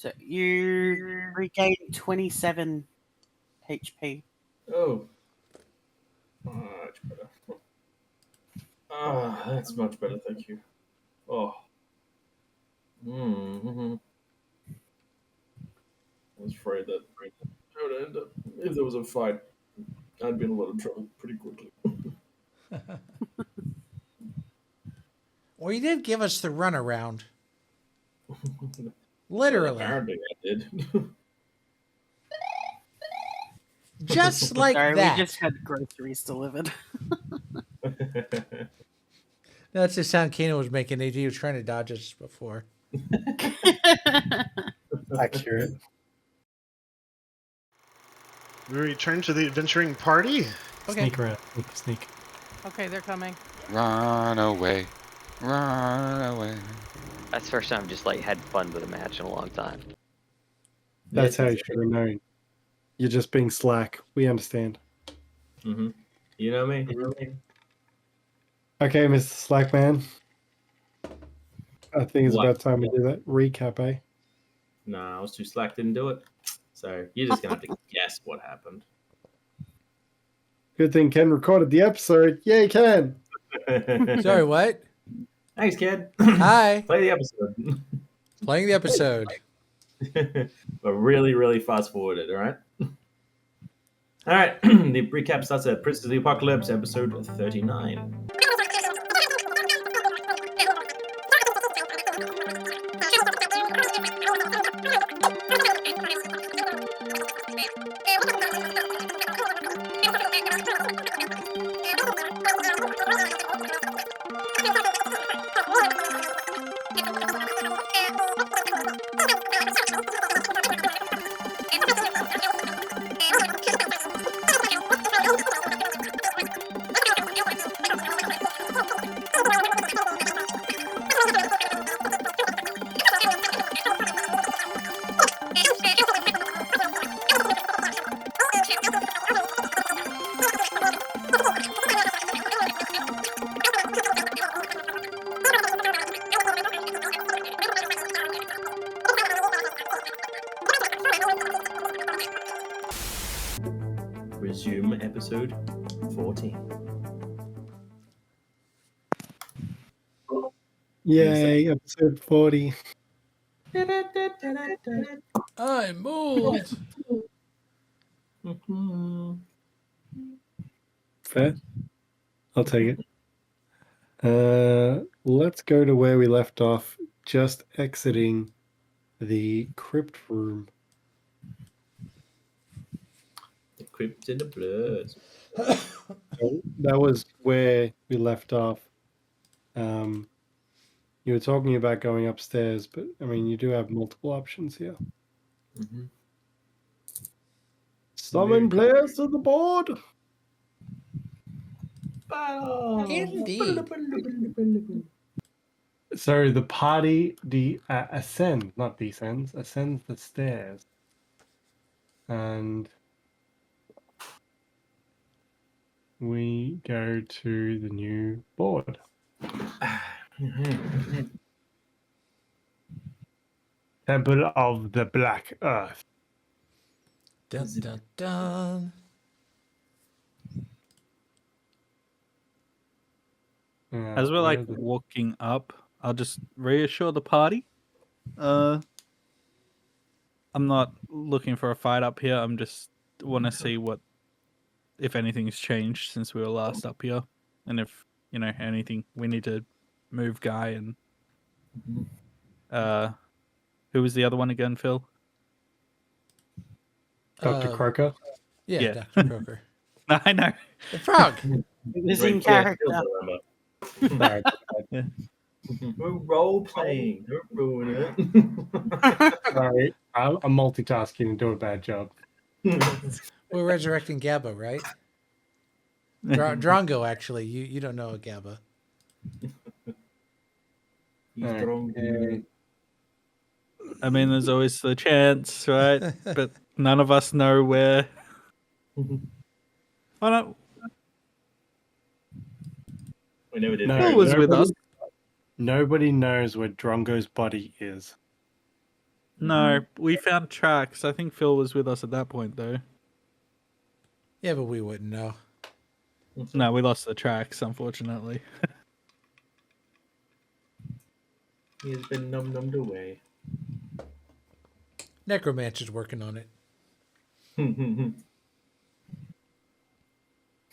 So you regain 27 HP. Oh. Much better. That's much better, thank you. Oh. Mm-hmm. I was afraid that I would end up, if there was a fight, I'd be in a lot of trouble pretty quickly. Well, you did give us the runaround. Literally. Well, apparently I did. Just like Sorry, that. we just had groceries delivered. That's the sound Kainen was making. He was trying to dodge us before. Accurate. We return to the adventuring party. Okay. Sneak around. Sneak. Okay, they're coming. Run away. Run away. That's the first time I've just like had fun with a match in a long time. That's how you should have known. You're just being slack. We understand. Mm-hmm. You know me? Okay, Mr. Slackman. I think it's What? about time we do that recap, eh? Nah, I was too slack, didn't do it. So you're just going to have to guess what happened. Good thing Ken recorded the episode. Yay, Ken! Sorry, what? Thanks, kid. Hi. Play the episode. Playing the episode. But really, really fast forwarded, all right? All right, the recap starts at Prince of the Apocalypse, episode 39. Resume episode 14. Yay, episode 40. I moved. Fair. I'll take it. Let's go to where we left off, just exiting the crypt room. The crypt in the blood. So that was where we left off. You were talking about going upstairs, but I mean, you do have multiple options here. Mm-hmm. Summon players to the board. Indeed. So the party ascends, not descends, ascends the stairs. And we go to the new board. Temple of the Black Earth. Dun, dun, dun. As we're like walking up, I'll just reassure the party. I'm not looking for a fight up here. I'm just want to see if anything's changed since we were last up here, and if anything, we need to move Guy and who was the other one again, Phil? Dr. Croker? Yeah, Dr. Croker. I know. The frog. It was in character. No, We're role playing. Don't ruin it. sorry, I'm multitasking and do a bad job. We're resurrecting Gabba, right? Drongo, actually. You don't know a Gabba. He's strong. Okay. I mean, there's always the chance, right? But none of us know where. Oh no, We never did. No, Phil was with us. Nobody knows where Drongo's body is. No, we found tracks. I think Phil was with us at that point, though. Yeah, but we wouldn't know. No, we lost the tracks, unfortunately. He's been numbed away. Necromancer's working on it.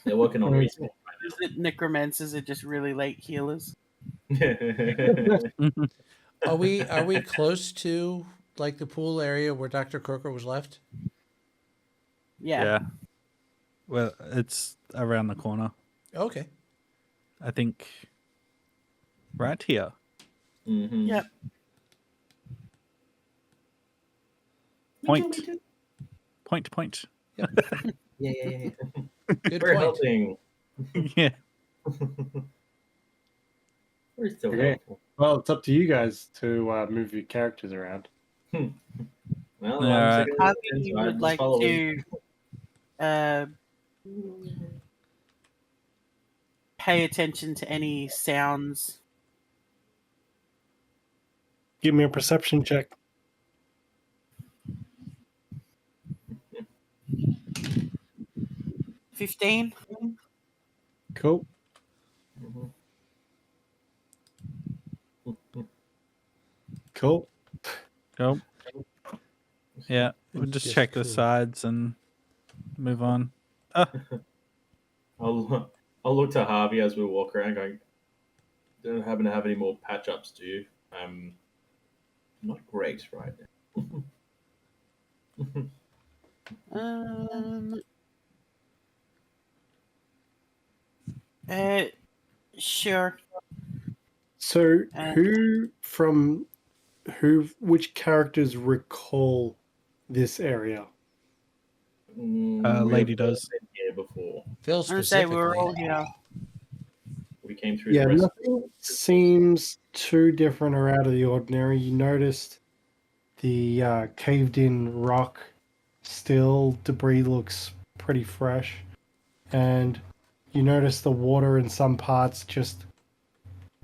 They're working on respawn. Is it necromancers are just really late healers? Are we close to like the pool area where Dr. Croker was left? Yeah. Well, it's around the corner. Okay. I think right here. Mhm. Yep. Point. Point. Yeah. Good We're point. helping. Yeah. We're still Okay. helpful. Well, it's up to you guys to move your characters around. Well, All I'm right. sick of How it, you so I'm would just like following. to pay attention to any sounds? Give me a perception check. $15? Cool. Mhm. Cool. Go. Yeah, we'll It's just just check the cool. sides and move on. I'll look to Harvey as we walk around going, don't happen to have any more patch ups, do you? Not great right now. Um, sure. So, And which characters recall this area? Lady does. Been here before. Phil I'm gonna say specifically. we're all here. We came through Yeah, the rest. nothing seems too different or out of the ordinary. You noticed the caved-in rock, still debris looks pretty fresh, and you notice the water in some parts just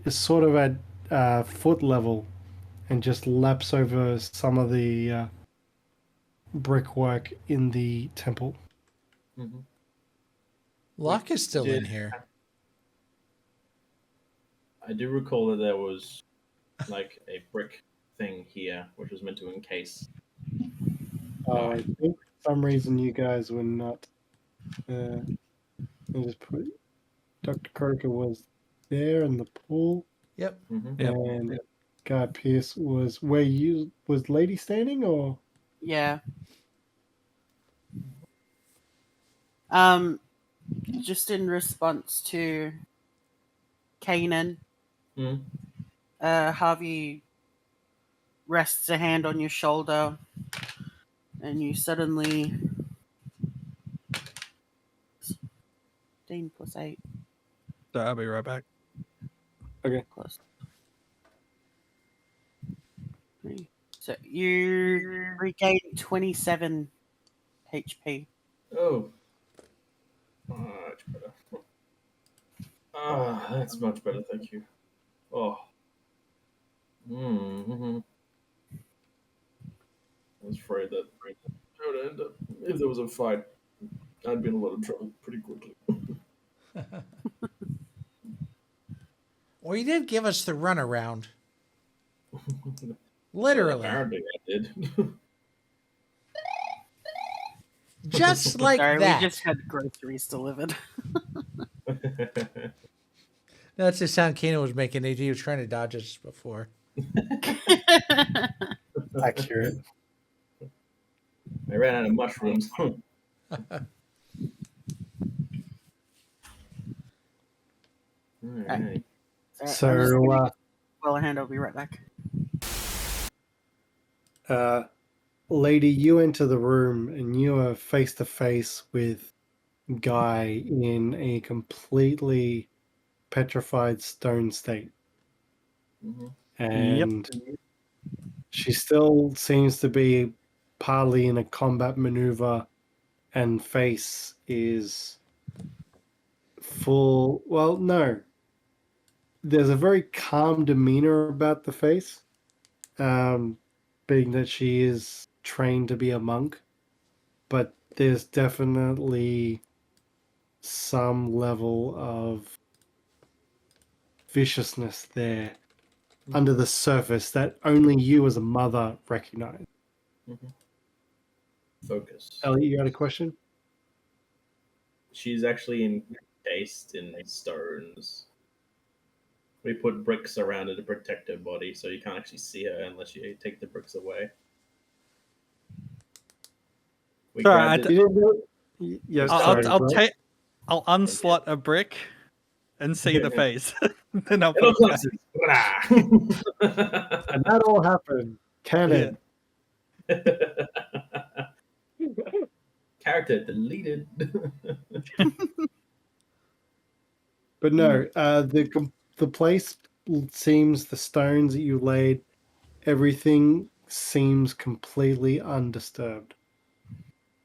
is sort of at foot level and just laps over some of the brickwork in the temple. Mhm. Locke is still in Did- here. I do recall that there was like a brick thing here, which was meant to encase. I think for some reason you guys were not. Let me just put. Dr. Croker was there in the pool, Yep. Mhm. Yep. and Guy Pierce was where you was Lady standing, or Yeah. Just in response to Kainen, Mhm. Harvey rests a hand on your shoulder, and you suddenly 15 plus 8 So I'll be right back. plus 3. So you regain 27 HP. Oh, much better. That's much better. Thank you. Oh. Mm-hmm. I was afraid that I would end up, if there was a fight, I'd be in a lot of trouble pretty quickly. Well, you did give us the runaround. Literally. Apparently, I did. Just like Sorry, that. we just had groceries delivered. That's the sound Kainen was making. He was trying to dodge us before. accurate. I ran out of mushrooms. Alright. So, Well, a hand, I'll be right back. lady, you enter the room and you are face to face with Guy in a completely petrified stone state. Mhm. And she still seems to be partly in a combat maneuver, and face is full. Well, no. There's a very calm demeanor about the face. being that she is trained to be a monk, but there's definitely some level of viciousness there under the surface that only you as a mother recognize. Focus. Elliot, you got a question? She's actually encased in stones. We put bricks around her to protect her body, so you can't actually see her unless you take the bricks away. We Sorry, grabbed You it. didn't do it? Yeah, sorry. I'll bro. take. I'll unslot a brick and see the face. Then I'll put It'll it back. collapse. And that all happened. Canon. Character deleted. But no, the place seems, the stones that you laid, everything seems completely undisturbed.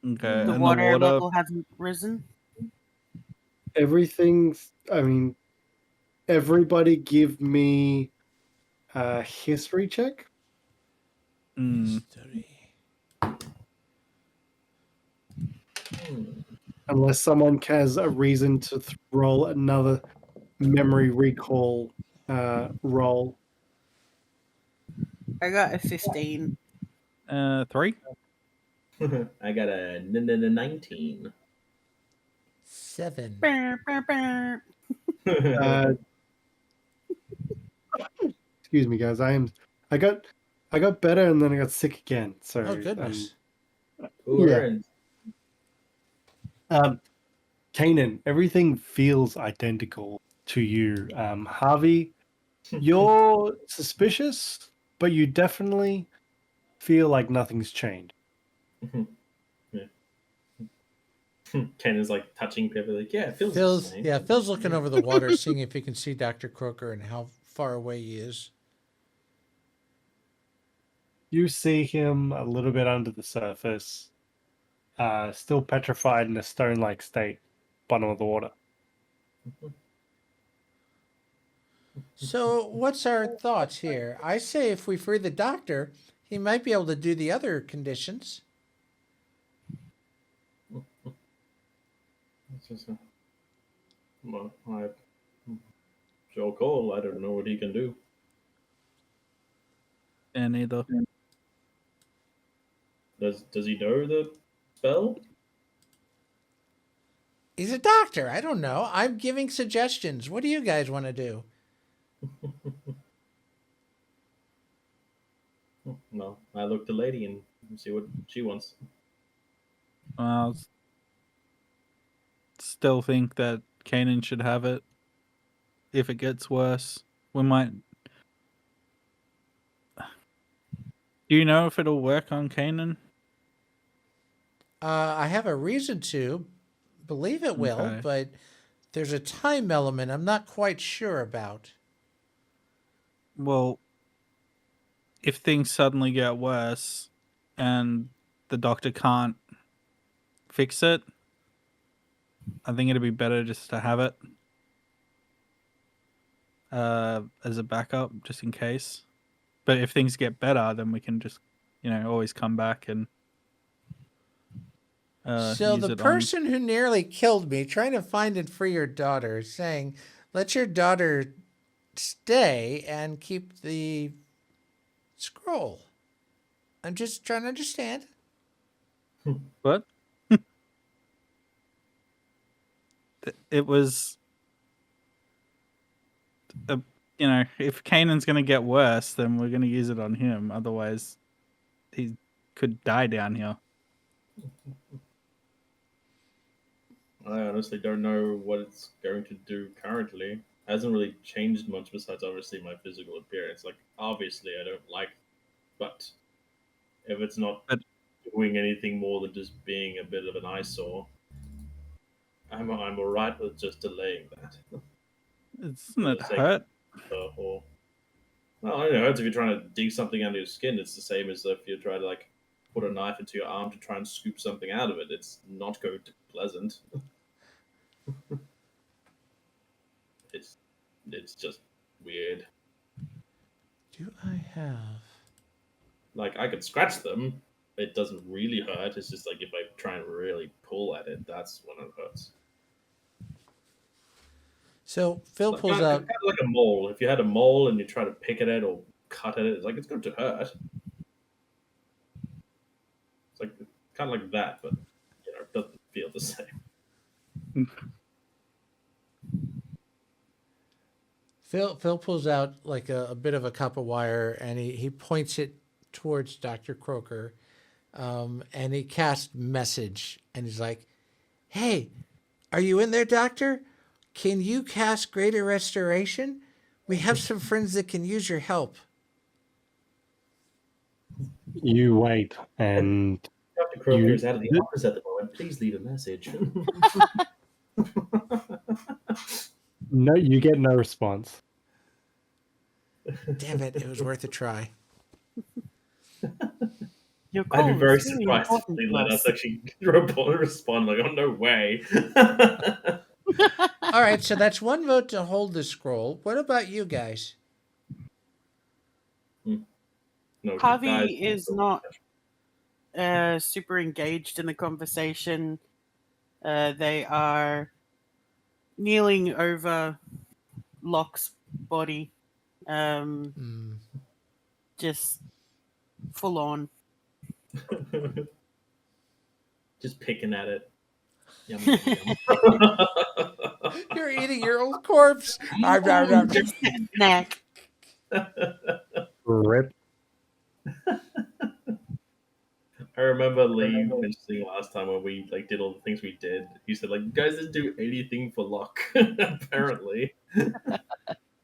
Okay, The and the water water. level hasn't risen. Everything's, I mean, everybody give me a history check. History. Unless someone has a reason to roll another memory recall roll. I got a 15. 3. I got a 19. 7. Brr, brr, brr. Uh, excuse me, guys. I got better and then I got sick again. So Oh, goodness. yeah. Kainen, everything feels identical to you. Harvey, you're suspicious, but you definitely feel like nothing's changed. Ken is like touching people, like, yeah, it feels the Phil's, same. yeah, Phil's looking over the water, seeing if he can see Dr. Croker and how far away he is. You see him a little bit under the surface, still petrified in a stone-like state, bottom of the water. So, what's our thoughts here? I say if we free the doctor, he might be able to do the other conditions. Well, Joe Cole, I don't know what he can do. And either. Does he know the spell? He's a doctor. I don't know. I'm giving suggestions. What do you guys want to do? No, I look the lady and see what she wants. I still think that Kanan should have it. If it gets worse, we might. Do you know if it'll work on Kanan? I have a reason to believe it will, Okay. but there's a time element I'm not quite sure about. Well, if things suddenly get worse and the doctor can't fix it, I think it'd be better just to have it as a backup, just in case. But if things get better, then we can just, always come back and So use the it person who nearly killed me, trying to find and free your daughter, saying, let your daughter stay and keep the scroll. I'm just trying to understand. What? It was, if Kanan's going to get worse, then we're going to use it on him. Otherwise, he could die down here. I honestly don't know what it's going to do currently. It hasn't really changed much besides obviously my physical appearance. Like, obviously I don't like, but if it's not doing anything more than just being a bit of an eyesore, I'm alright with just delaying that. Doesn't it hurt? Or well, I don't know. It hurts if you're trying to dig something under your skin. It's the same as if you try to like put a knife into your arm to try and scoop something out of it. It's not going to be pleasant. It's just weird. Do I have? Like I could scratch them. It doesn't really hurt. It's just like if I try and really pull at it, that's when it hurts. So Phil Like, pulls kind of out. like a mole. If you had a mole and you try to pick at it or cut at it, it's like it's going to hurt. It's like kind of like that, but it doesn't feel the same. Phil pulls out like a bit of a cup of wire, and he points it towards Dr. Croker, and he casts message, and he's like, "Hey, are you in there, Doctor? Can you cast Greater Restoration? We have some friends that can use your help." You wait, and Dr. Croker is out of the office at the moment. Please leave a message. no, you get no response. Damn it! It was worth a try. Your I'd be call very is very surprised if important they to let us. us actually respond. Like, oh, no way. All right, so that's one vote to hold the scroll. What about you guys? No, Javi guys, is not super engaged in the conversation. They are kneeling over Locke's body, just full on. just picking at it. Yum, yum, yum. You're eating your old corpse. Just a snack. Rip. I remember Lee mentioning last time when we did all the things we did. He said like, "You guys didn't do anything for luck, apparently." But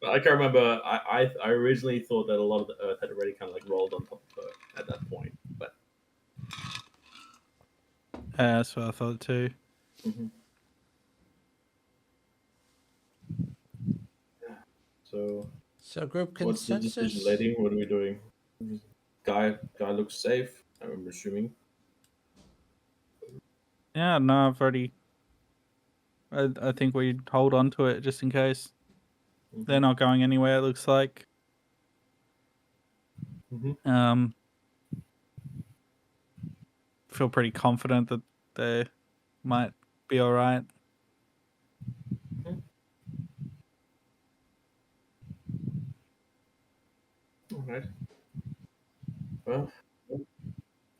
I can't remember. I originally thought that a lot of the Earth had already kind of like rolled on top of her at that point. But That's what I thought too. So group what's the consensus. decision, lady? What are we doing? Guy looks safe. I'm assuming. Yeah, no, I've already. I think we hold on to it just in case. They're not going anywhere. It looks like. Feel pretty confident that they might be all right. All right. Well,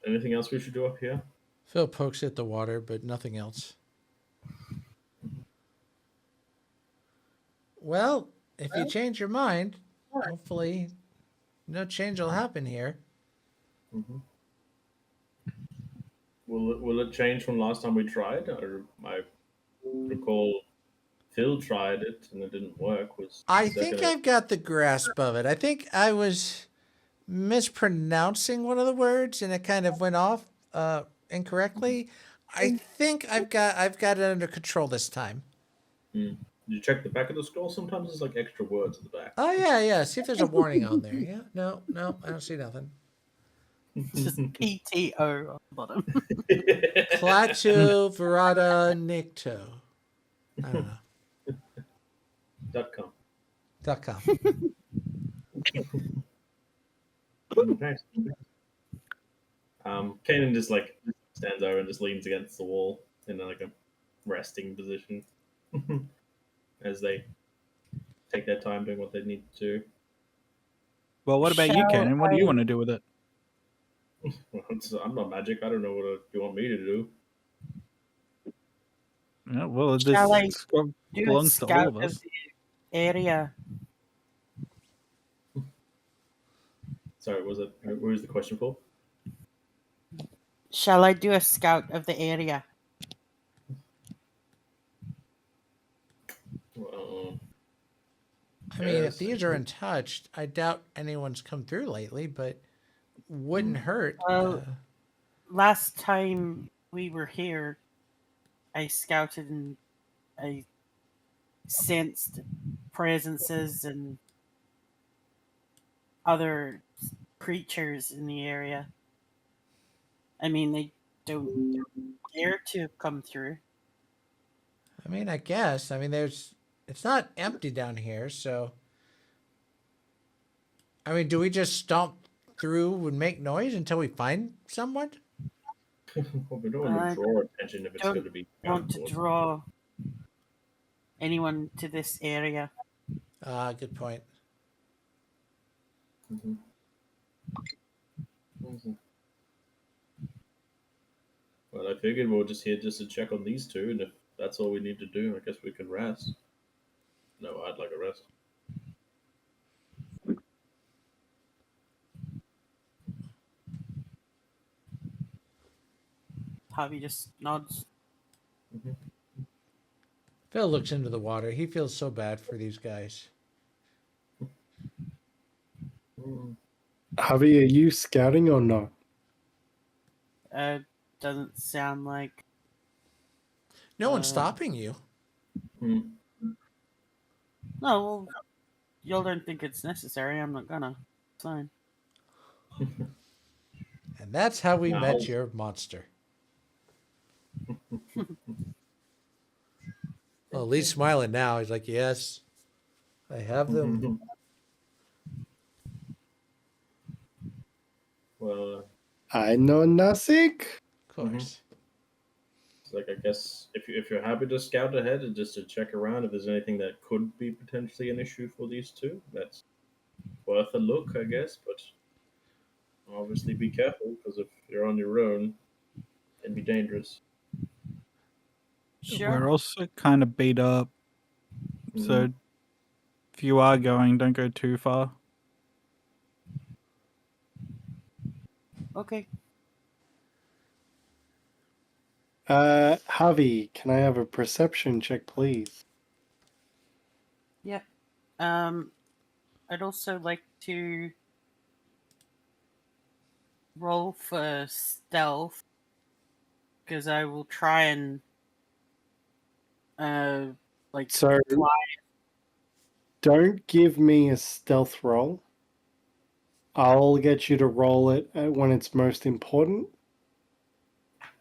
anything else we should do up here? Phil pokes at the water, but nothing else. Well, if you change your mind, hopefully no change will happen here. Will it change from last time we tried? I recall Phil tried it and it didn't work. I think I've got the grasp of it. I think I was mispronouncing one of the words and it kind of went off incorrectly. I think I've got it under control this time. Did you check the back of the scroll? Sometimes there's like extra words at the back. Oh yeah. See if there's a warning on there. Yeah. No, I don't see nothing. Just PTO on the bottom. Klaatu Verada Nikto. I don't know. .com. .com. Okay. Kainen just like stands over and just leans against the wall in like a resting position as they take their time doing what they need to do. Well, what about you, Kainen? What do you want to do with it? I'm not magic. I don't know what you want me to do. Yeah, well, Shall I this do a belongs to all scout of us. the area? Sorry, what was the question for? Shall I do a scout of the area? I mean, if these are untouched, I doubt anyone's come through lately, but wouldn't hurt. Well, last time we were here, I scouted and I sensed presences and other creatures in the area. I mean, they don't dare to come through. I mean, I guess. I mean, it's not empty down here, so. I mean, do we just stomp through would make noise until we find someone? Well, we don't want I to draw attention if it's going don't to be want to outdoors. draw anyone to this area. Good point. Mhm. Well, I figured we're just here just to check on these two, and if that's all we need to do, I guess we can rest. No, I'd like a rest. Javi just nods. Phil looks into the water. He feels so bad for these guys. Javi, are you scouting or not? Doesn't sound like. No one's Uh, stopping you. Hmm. No, well, y'all don't think it's necessary. I'm not gonna. It's fine. And that's how we Now, met your monster. Well, at least smiling now. He's like, yes, I have them. well, I know nothing. Of course. it's like I guess if you're happy to scout ahead and just to check around if there's anything that could be potentially an issue for these two, that's worth a look, I guess. But obviously, be careful because if you're on your own, it can be dangerous. Sure. We're also kind of beat up, so if you are going, don't go too far. Okay. Javi, can I have a perception check, please? Yeah. I'd also like to roll for stealth because I will try and like So fly. don't give me a stealth roll. I'll get you to roll it when it's most important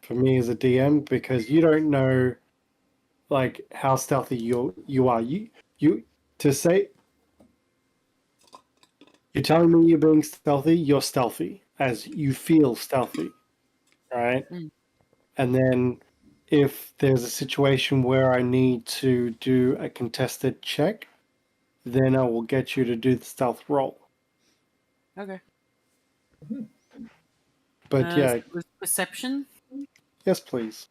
for me as a DM because you don't know like how stealthy you are. You to say you're telling me you're being stealthy, you're stealthy as you feel stealthy, right? Mm. And then if there's a situation where I need to do a contested check, then I will get you to do the stealth roll. Okay. But yeah, So it was perception. yes, please.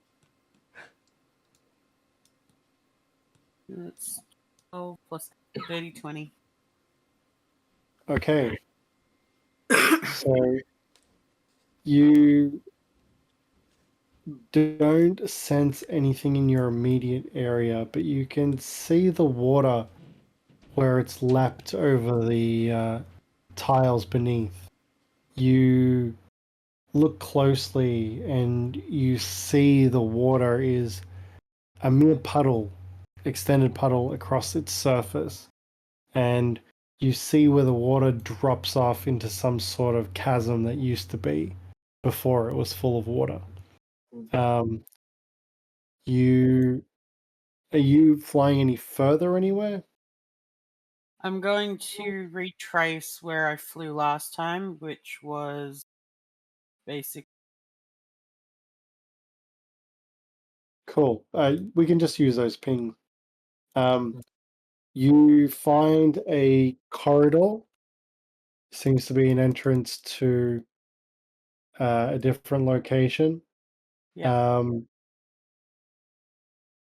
That's 12 plus 30, 20. Okay. So you don't sense anything in your immediate area, but you can see the water where it's lapped over the tiles beneath. You look closely and you see the water is a mere puddle, extended puddle across its surface. And you see where the water drops off into some sort of chasm that used to be before it was full of water. You are you flying any further anywhere? I'm going to retrace where I flew last time, which was basic. Cool. We can just use those pings. You find a corridor. Seems to be an entrance to a different location. Yeah.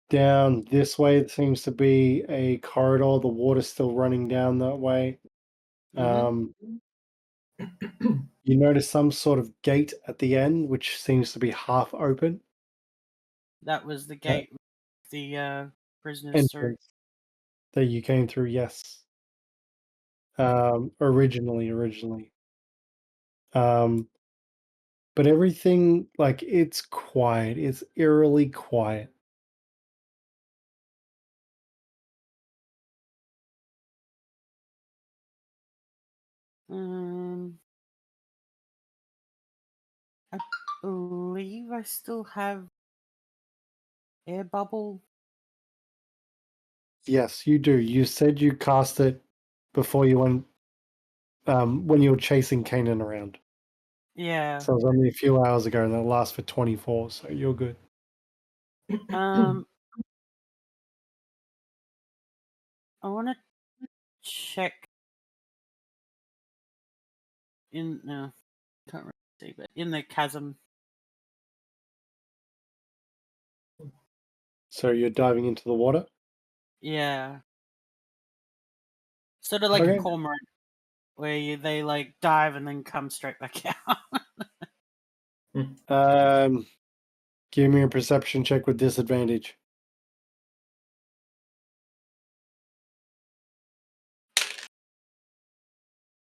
Down this way, it seems to be a corridor. The water's still running down that way. Mhm. You notice some sort of gate at the end, which seems to be half open. That was the gate with the prisoners through. Entrance that you came through, yes. Originally. Um, but everything, like, it's quiet. It's eerily quiet. I believe I still have air bubble. Yes, you do. You said you cast it before you went when you were chasing Kainen around. Yeah. So it was only a few hours ago, and that lasts for 24. So you're good. I want to check in. No, can't really see, but in the chasm. So you're diving into the water. Yeah. Sort of like Okay. a cormorant, where they like dive and then come straight back out. Give me a perception check with disadvantage.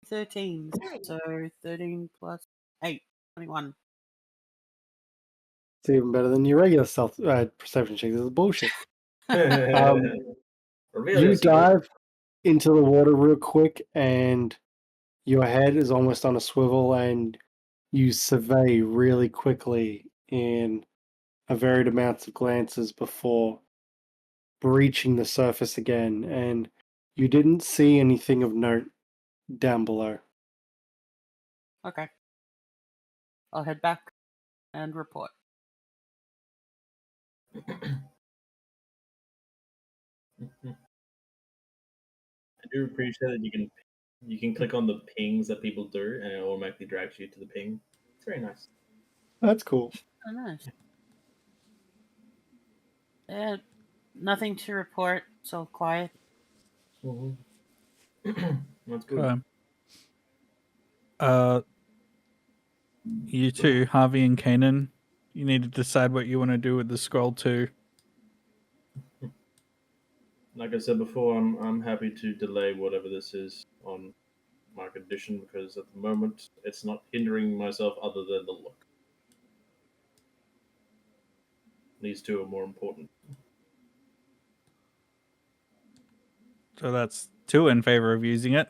13. So 13 plus 8, 21. It's even better than your regular stealth perception check. This is bullshit. You dive into the water real quick, and your head is almost on a swivel, and you survey really quickly in a varied amounts of glances before breaching the surface again, and you didn't see anything of note down below. Okay. I'll head back and report. I do appreciate that you can click on the pings that people do, and it automatically drags you to the ping. It's very nice. That's cool. Oh, nice. Nothing to report. It's all quiet. That's good. Okay. You two, Harvey and Kainen, you need to decide what you want to do with the scroll too. Like I said before, I'm happy to delay whatever this is on my condition because at the moment it's not hindering myself other than the look. These two are more important. So that's 2 in favor of using it.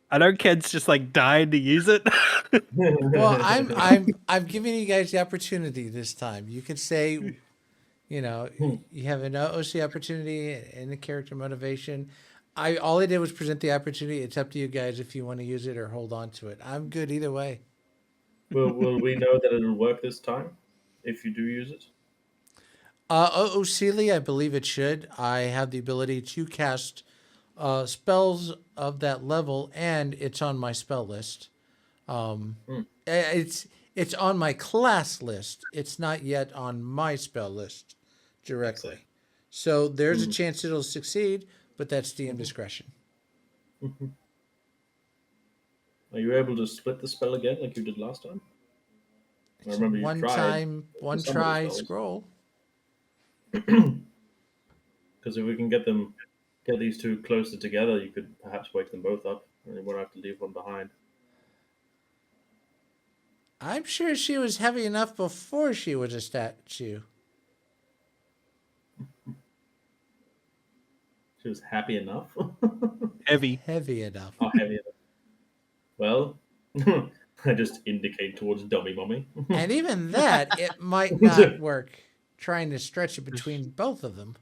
I know Ken's just like dying to use it. Well, I'm giving you guys the opportunity this time. You can say, you know, you have an OC opportunity and a character motivation. All I did was present the opportunity. It's up to you guys if you want to use it or hold on to it. I'm good either way. Will we know that it'll work this time if you do use it? OOCly, I believe it should. I have the ability to cast spells of that level, and it's on my spell list. It's on my class list. It's not yet on my spell list directly. So there's a chance it'll succeed, but that's DM discretion. Are you able to split the spell again like you did last time? I It's remember you tried. one Some of the try spells. scroll. Because if we can get these two closer together, you could perhaps wake them both up, and you won't have to leave one behind. I'm sure she was heavy enough before she was a statue. She was happy enough. Heavy. Heavy enough. Oh, heavy enough. Well, I just indicate towards dummy mommy. And even that, it might not work trying to stretch it between both of them.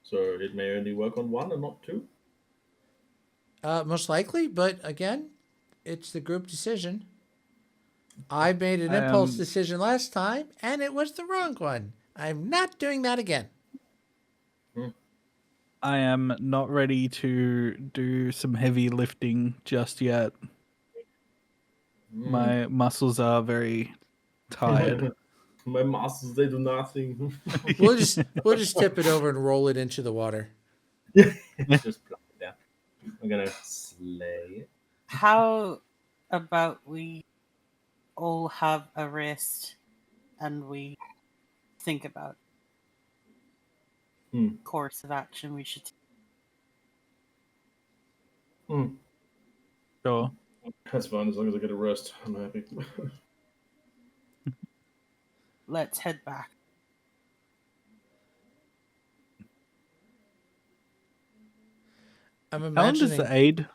So it may only work on one and not two. Most likely, but again, it's the group decision. I made an impulse decision last time, and it was the wrong one. I'm not doing that again. I am not ready to do some heavy lifting just yet. My muscles are very tired. My muscles, they do nothing. We'll just tip it over and roll it into the water. Just plop it down. I'm gonna slay it. How about we all have a rest and we think about course of action we should take? Sure. That's fine as long as I get a rest. I'm happy. Let's head back. I'm How long does imagining. the aid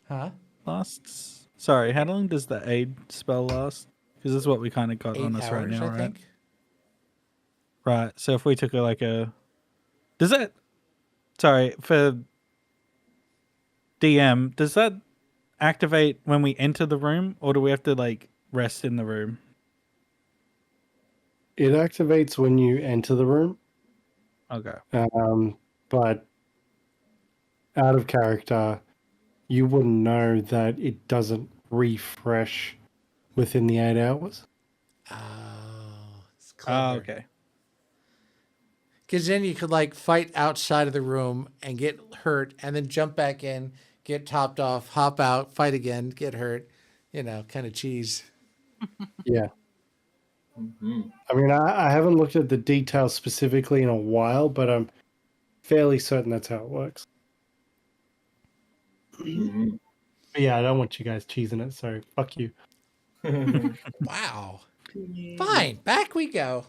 Huh? last? Sorry, how long does the aid spell last? Because that's what we kind of got 8 on us right hours, now, I right? think. Right. So if we took does that? Sorry for DM. Does that activate when we enter the room, or do we have to like rest in the room? It activates when you enter the room, Okay. but out of character, you wouldn't know that it doesn't refresh within the 8 hours. Oh, it's Oh, clever. okay. Because then you could like fight outside of the room and get hurt, and then jump back in, get topped off, hop out, fight again, get hurt. You know, kind of cheese. Yeah. Mm-hmm. I mean, I haven't looked at the details specifically in a while, but I'm fairly certain that's how it works. Mm-hmm. But yeah, I don't want you guys cheesing it, so fuck you. Wow. Fine, back we go.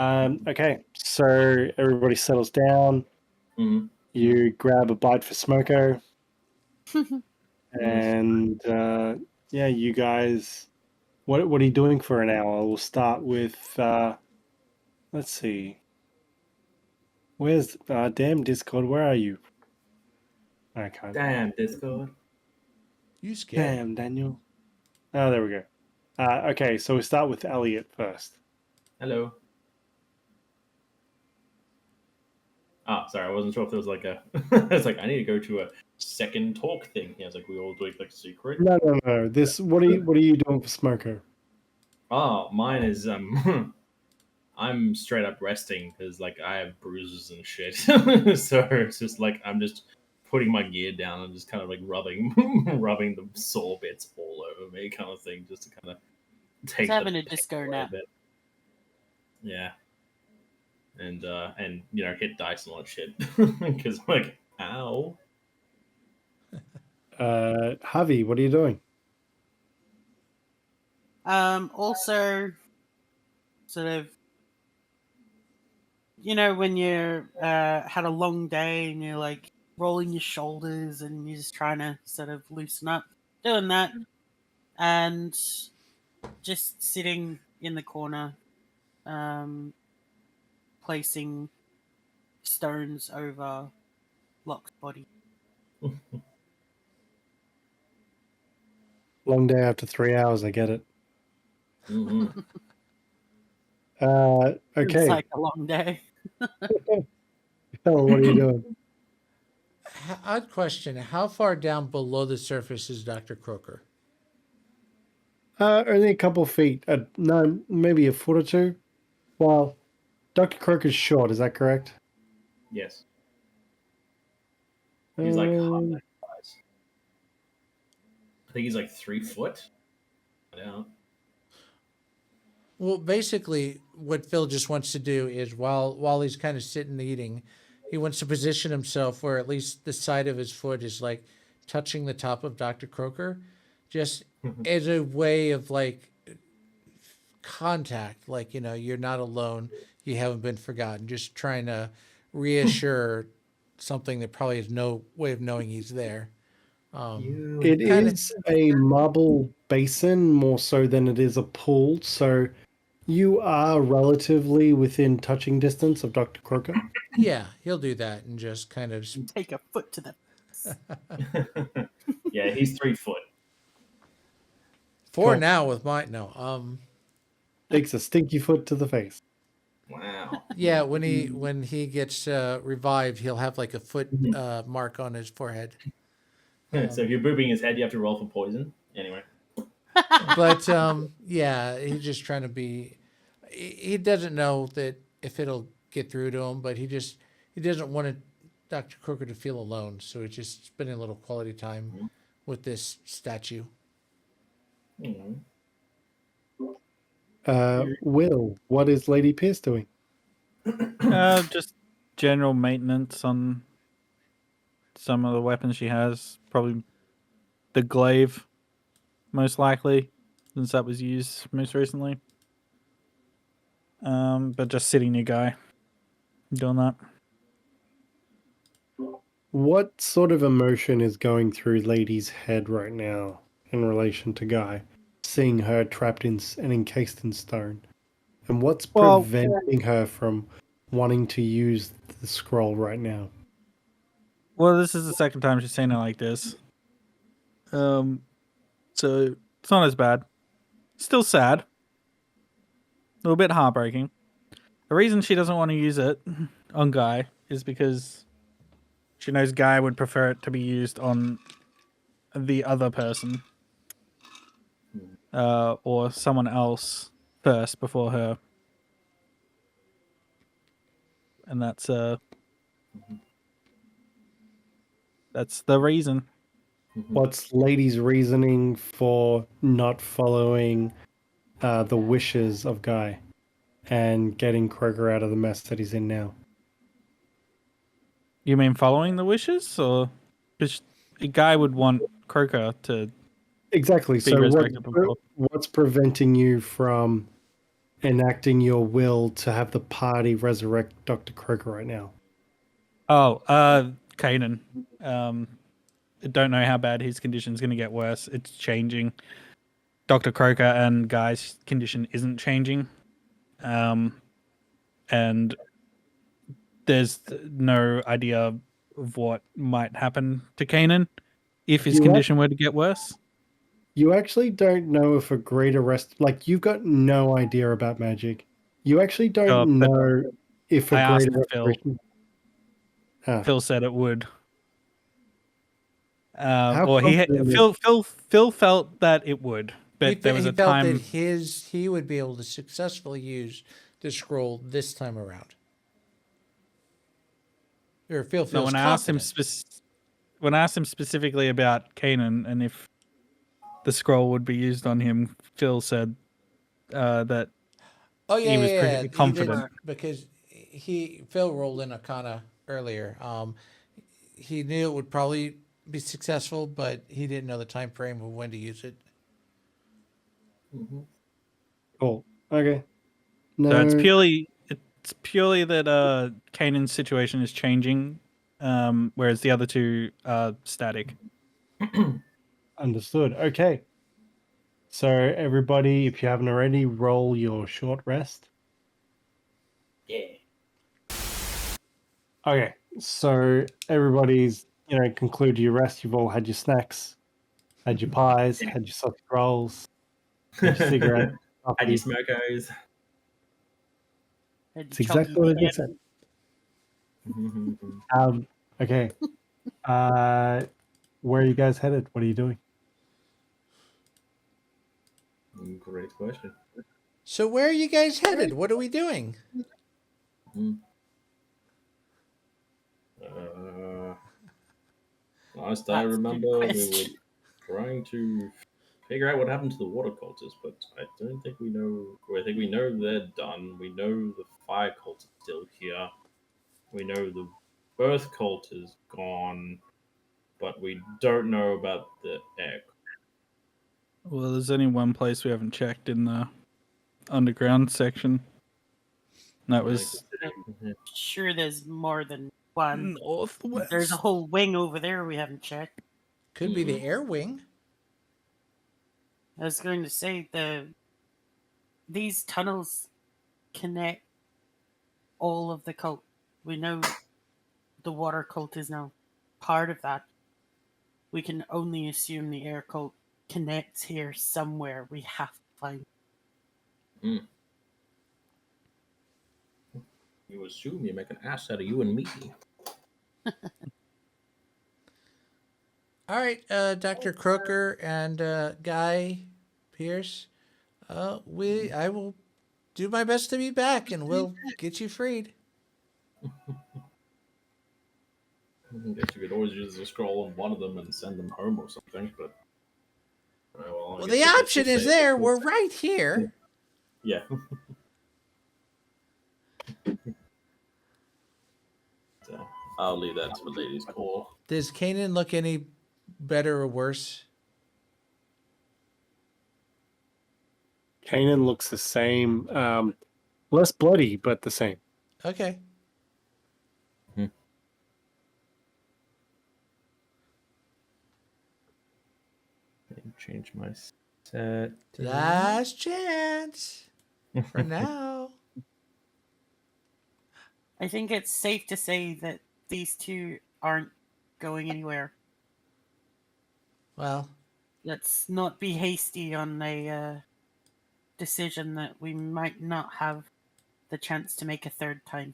Okay, so everybody settles down. Mm-hmm. You grab a bite for Smoko, Nice. and yeah, you guys. What are you doing for an hour? We'll start with. Let's see. Where's damn Discord? Where are you? I can't. Damn, Discord. You scared? Damn, Daniel. Oh, there we go. Okay, so we start with Elliot first. Hello. Ah, sorry, I wasn't sure if there was like a. It's like I need to go to a second talk thing. Yeah, it's like we all do like secret. No. This. What are you doing for Smoko? Oh, mine is I'm straight up resting because like I have bruises and shit. So it's just like I'm just putting my gear down and just kind of like rubbing rubbing the sore bits all over me, kind of thing, just to kind of take He's having the a pain disco away a nap. bit. Yeah, and you know hit dice and all that shit because like ow. Javi, what are you doing? Also, sort of, when you're had a long day and you're like rolling your shoulders and you're just trying to sort of loosen up, doing that, and just sitting in the corner, um, placing stones over Locke's body. Long day after 3 hours. I get it. Mm-hmm. It's Okay. like a long day. Hell, what are you doing? Odd question. How far down below the surface is Dr. Croker? Only a couple feet. No, maybe a foot or two. Well, Dr. Croker's short. Is that correct? Yes, he's like half Um, that size. I think he's like 3 foot. Yeah. Well, basically, what Phil just wants to do is while he's kind of sitting eating, he wants to position himself where at least the side of his foot is like touching the top of Dr. Croker, just as a way of like contact, like, you're not alone, you haven't been forgotten, just trying to reassure something that probably has no way of knowing he's there. it Kind of, is a marble basin more so than it is a pool, so you are relatively within touching distance of Dr. Croker. yeah, he'll do that and just kind of Take a foot to the. Yeah, he's 3 foot. for Cool. now with my no. Takes a stinky foot to the face. Wow. Yeah, when he gets revived, he'll have like a foot mark on his forehead. So if you're booping his head, you have to roll for poison. Anyway. But yeah, he's just trying to be. He doesn't know that if it'll get through to him, but he doesn't want Dr. Crooker to feel alone. So he's just spending a little quality time with this statue. Mhm. Will, what is Lady Pierce doing? Just general maintenance on some of the weapons she has. Probably the glaive, most likely, since that was used most recently. But just sitting near Guy, doing that. What sort of emotion is going through Lady's head right now in relation to Guy, seeing her trapped in and encased in stone? And what's Well- preventing her from wanting to use the scroll right now? Well, this is the second time she's saying it like this. So it's not as bad. Still sad. A little bit heartbreaking. The reason she doesn't want to use it on Guy is because she knows Guy would prefer it to be used on the other person. Or someone else first before her. And that's the reason. What's Lady's reasoning for not following the wishes of Guy and getting Kroger out of the mess that he's in now? You mean following the wishes, or because a Guy would want Croker to Exactly. be So resurrected before? what's preventing you from enacting your will to have the party resurrect Dr. Kroger right now? Oh, Kainen. I don't know how bad his condition's going to get worse. It's changing. Dr. Croker and Guy's condition isn't changing. And there's no idea of what might happen to Kainen if his You condition were to get worse. You actually don't know if a greater you've got no idea about magic. You actually don't Sure, but know if a I asked greater Phil. restoration. Phil said it would. How Or confident is- Phil felt that it would, but there was he a felt time. that he would be able to successfully use the scroll this time around. Or Phil feels No, when I asked him confident. when I asked him specifically about Kanan and if the scroll would be used on him, Phil said that Oh yeah, he was pretty He did, confident. because Phil rolled in Arcana earlier. He knew it would probably be successful, but he didn't know the time frame of when to use it. Cool. Okay. No. So it's purely that Kanan's situation is changing, whereas the other two are static. Understood. Okay. So everybody, if you haven't already, roll your short rest. Yeah. Okay. So everybody's, conclude your rest. You've all had your snacks, had your pies, had your sausage rolls, had your cigarette. And you smokos. And It's exactly what I just said. Okay. Where are you guys headed? What are you doing? Great question. So where are you guys headed? What are we doing? Last I That's a good remember, we were question. trying to figure out what happened to the water cultists, but I don't think we know. Well, I think we know they're done. We know the fire cult is still here. We know the earth cult is gone, but we don't know about the air. Well, there's only one place we haven't checked in the underground section. That was Sure, there's more than one. northwest. There's a whole wing over there we haven't checked. Could be the air wing. I was going to say these tunnels connect all of the cult. We know the water cult is now part of that. We can only assume the air cult connects here somewhere. We have to find. You assume you make an ass out of you and me. All right, Dr. Croker and Guy Pierce. I will do my best to be back, and we'll get you freed. I guess you could always use the scroll on one of them and send them home or something, but. Well, the option is there. We're right here. Yeah. So I'll leave that to the ladies' call. Does Kanan look any better or worse? Kanan looks the same. Less bloody, but the same. Okay. change my set. Last chance for now. I think it's safe to say that these two aren't going anywhere. Well, Let's not be hasty on a decision that we might not have the chance to make a third time.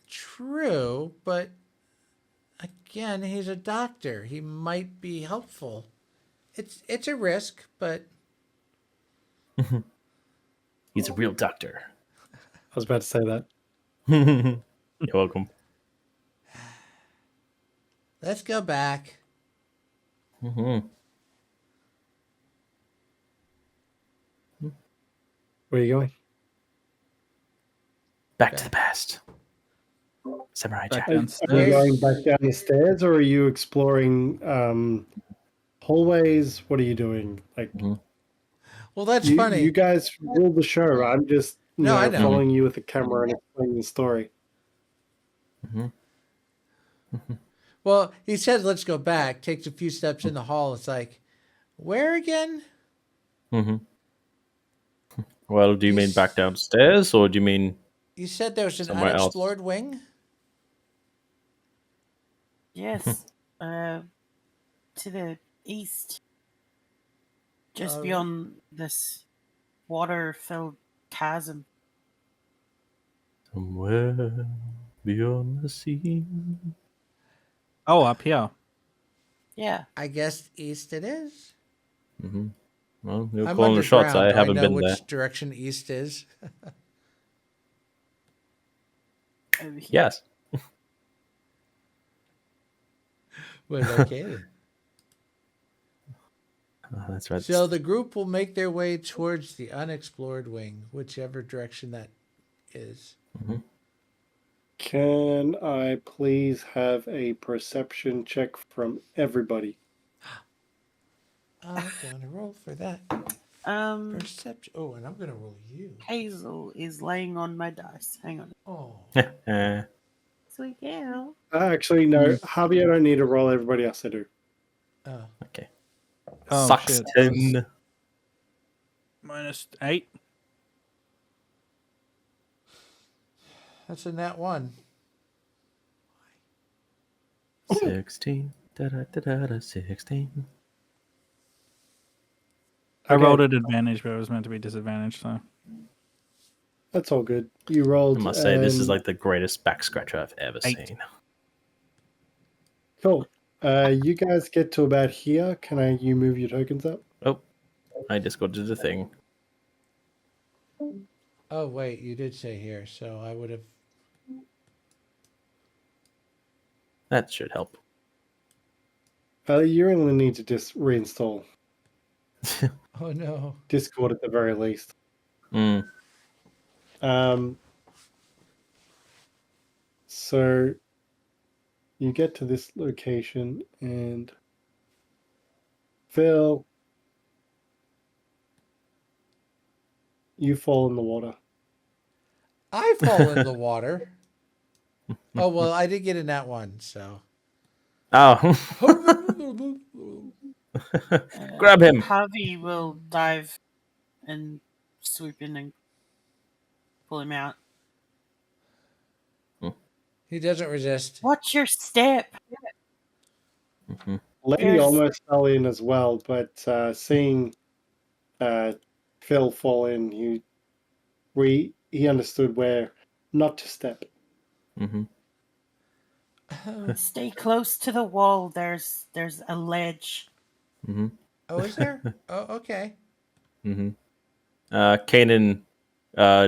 true, but again, he's a doctor. He might be helpful. It's a risk, but He's a real doctor. I was about to say that. You're welcome. let's go back. Mm-hmm. Where are you going? Back to the past. Samurai Back Jack. Are you downstairs. going back down the stairs, or are you exploring hallways? What are you doing? Like Well, that's you funny. guys rule the show. I'm just No, I know. following you with the camera and explaining the story. Well, he says, let's go back. Takes a few steps in the hall. It's like, where again? Well, do you mean back downstairs, or do you mean You said there was an somewhere else? unexplored wing? Yes, to the east, just Oh. beyond this water-filled chasm. Somewhere beyond the sea? Oh, up here. Yeah, I guess east it is. Well, you're I'm calling the shots. underground. I Do haven't know been which there. direction east is? over here. Yes. We're located. Oh, that's right. So the group will make their way towards the unexplored wing, whichever direction that is. Can I please have a perception check from everybody? I'm gonna roll for that. Perception. Oh, and I'm gonna roll you. Hazel is laying on my dice. Hang on. Oh, Sweet girl. Actually, no. Harvey, I don't need to roll. Everybody else I do. oh. Okay. Oh, Sucks shit. 10. -8. That's a nat one. 16. Da-da-da-da-da, 16. I Okay. rolled at advantage, but it was meant to be disadvantaged, so. That's all good. You rolled. I must say, this is and- like the greatest back scratcher I've ever 8. seen. Cool. You guys get to about here. Can you move your tokens up? Oh, I just got to the thing. Oh, wait, you did say here, so I would have. That should help. You only need to just reinstall Oh, no. Discord at the very least. Mm. So you get to this location and Phil, you fall in the water. I fall in the water. Oh, well, I did get a nat one, so. Oh, grab him. Javi will dive and swoop in and pull him out. He doesn't resist. Watch your step. Lady There's- almost fell in as well, but seeing Phil fall in, he understood where not to step. Stay close to the wall. There's a ledge. Oh, is there? Oh, okay. Kainen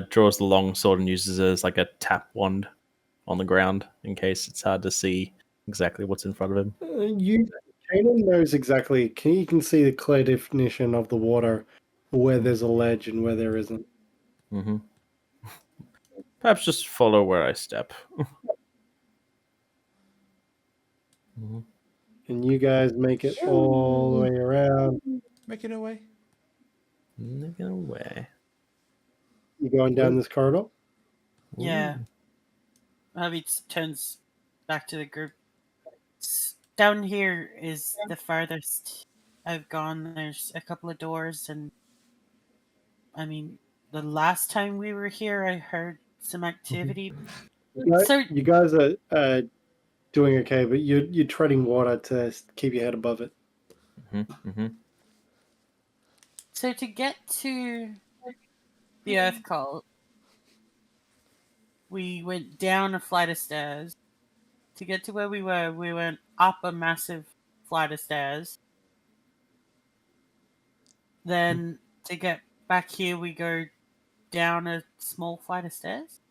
draws the long sword and uses it as like a tap wand on the ground in case it's hard to see exactly what's in front of him. Kainen knows exactly. You can see the clear definition of the water, where there's a ledge and where there isn't. Perhaps just follow where I step. And you guys make it all the way around. Making it away. Get away. You going down this corridor? Yeah. Javi turns back to the group. Down here is the farthest I've gone, there's a couple of doors, and I mean, the last time we were here, I heard some activity. So, You guys are doing okay, but you're treading water to keep your head above it. so to get to the Earth Cult, we went down a flight of stairs. To get to where we went up a massive flight of stairs. Then to get back here, we go down a small flight of stairs.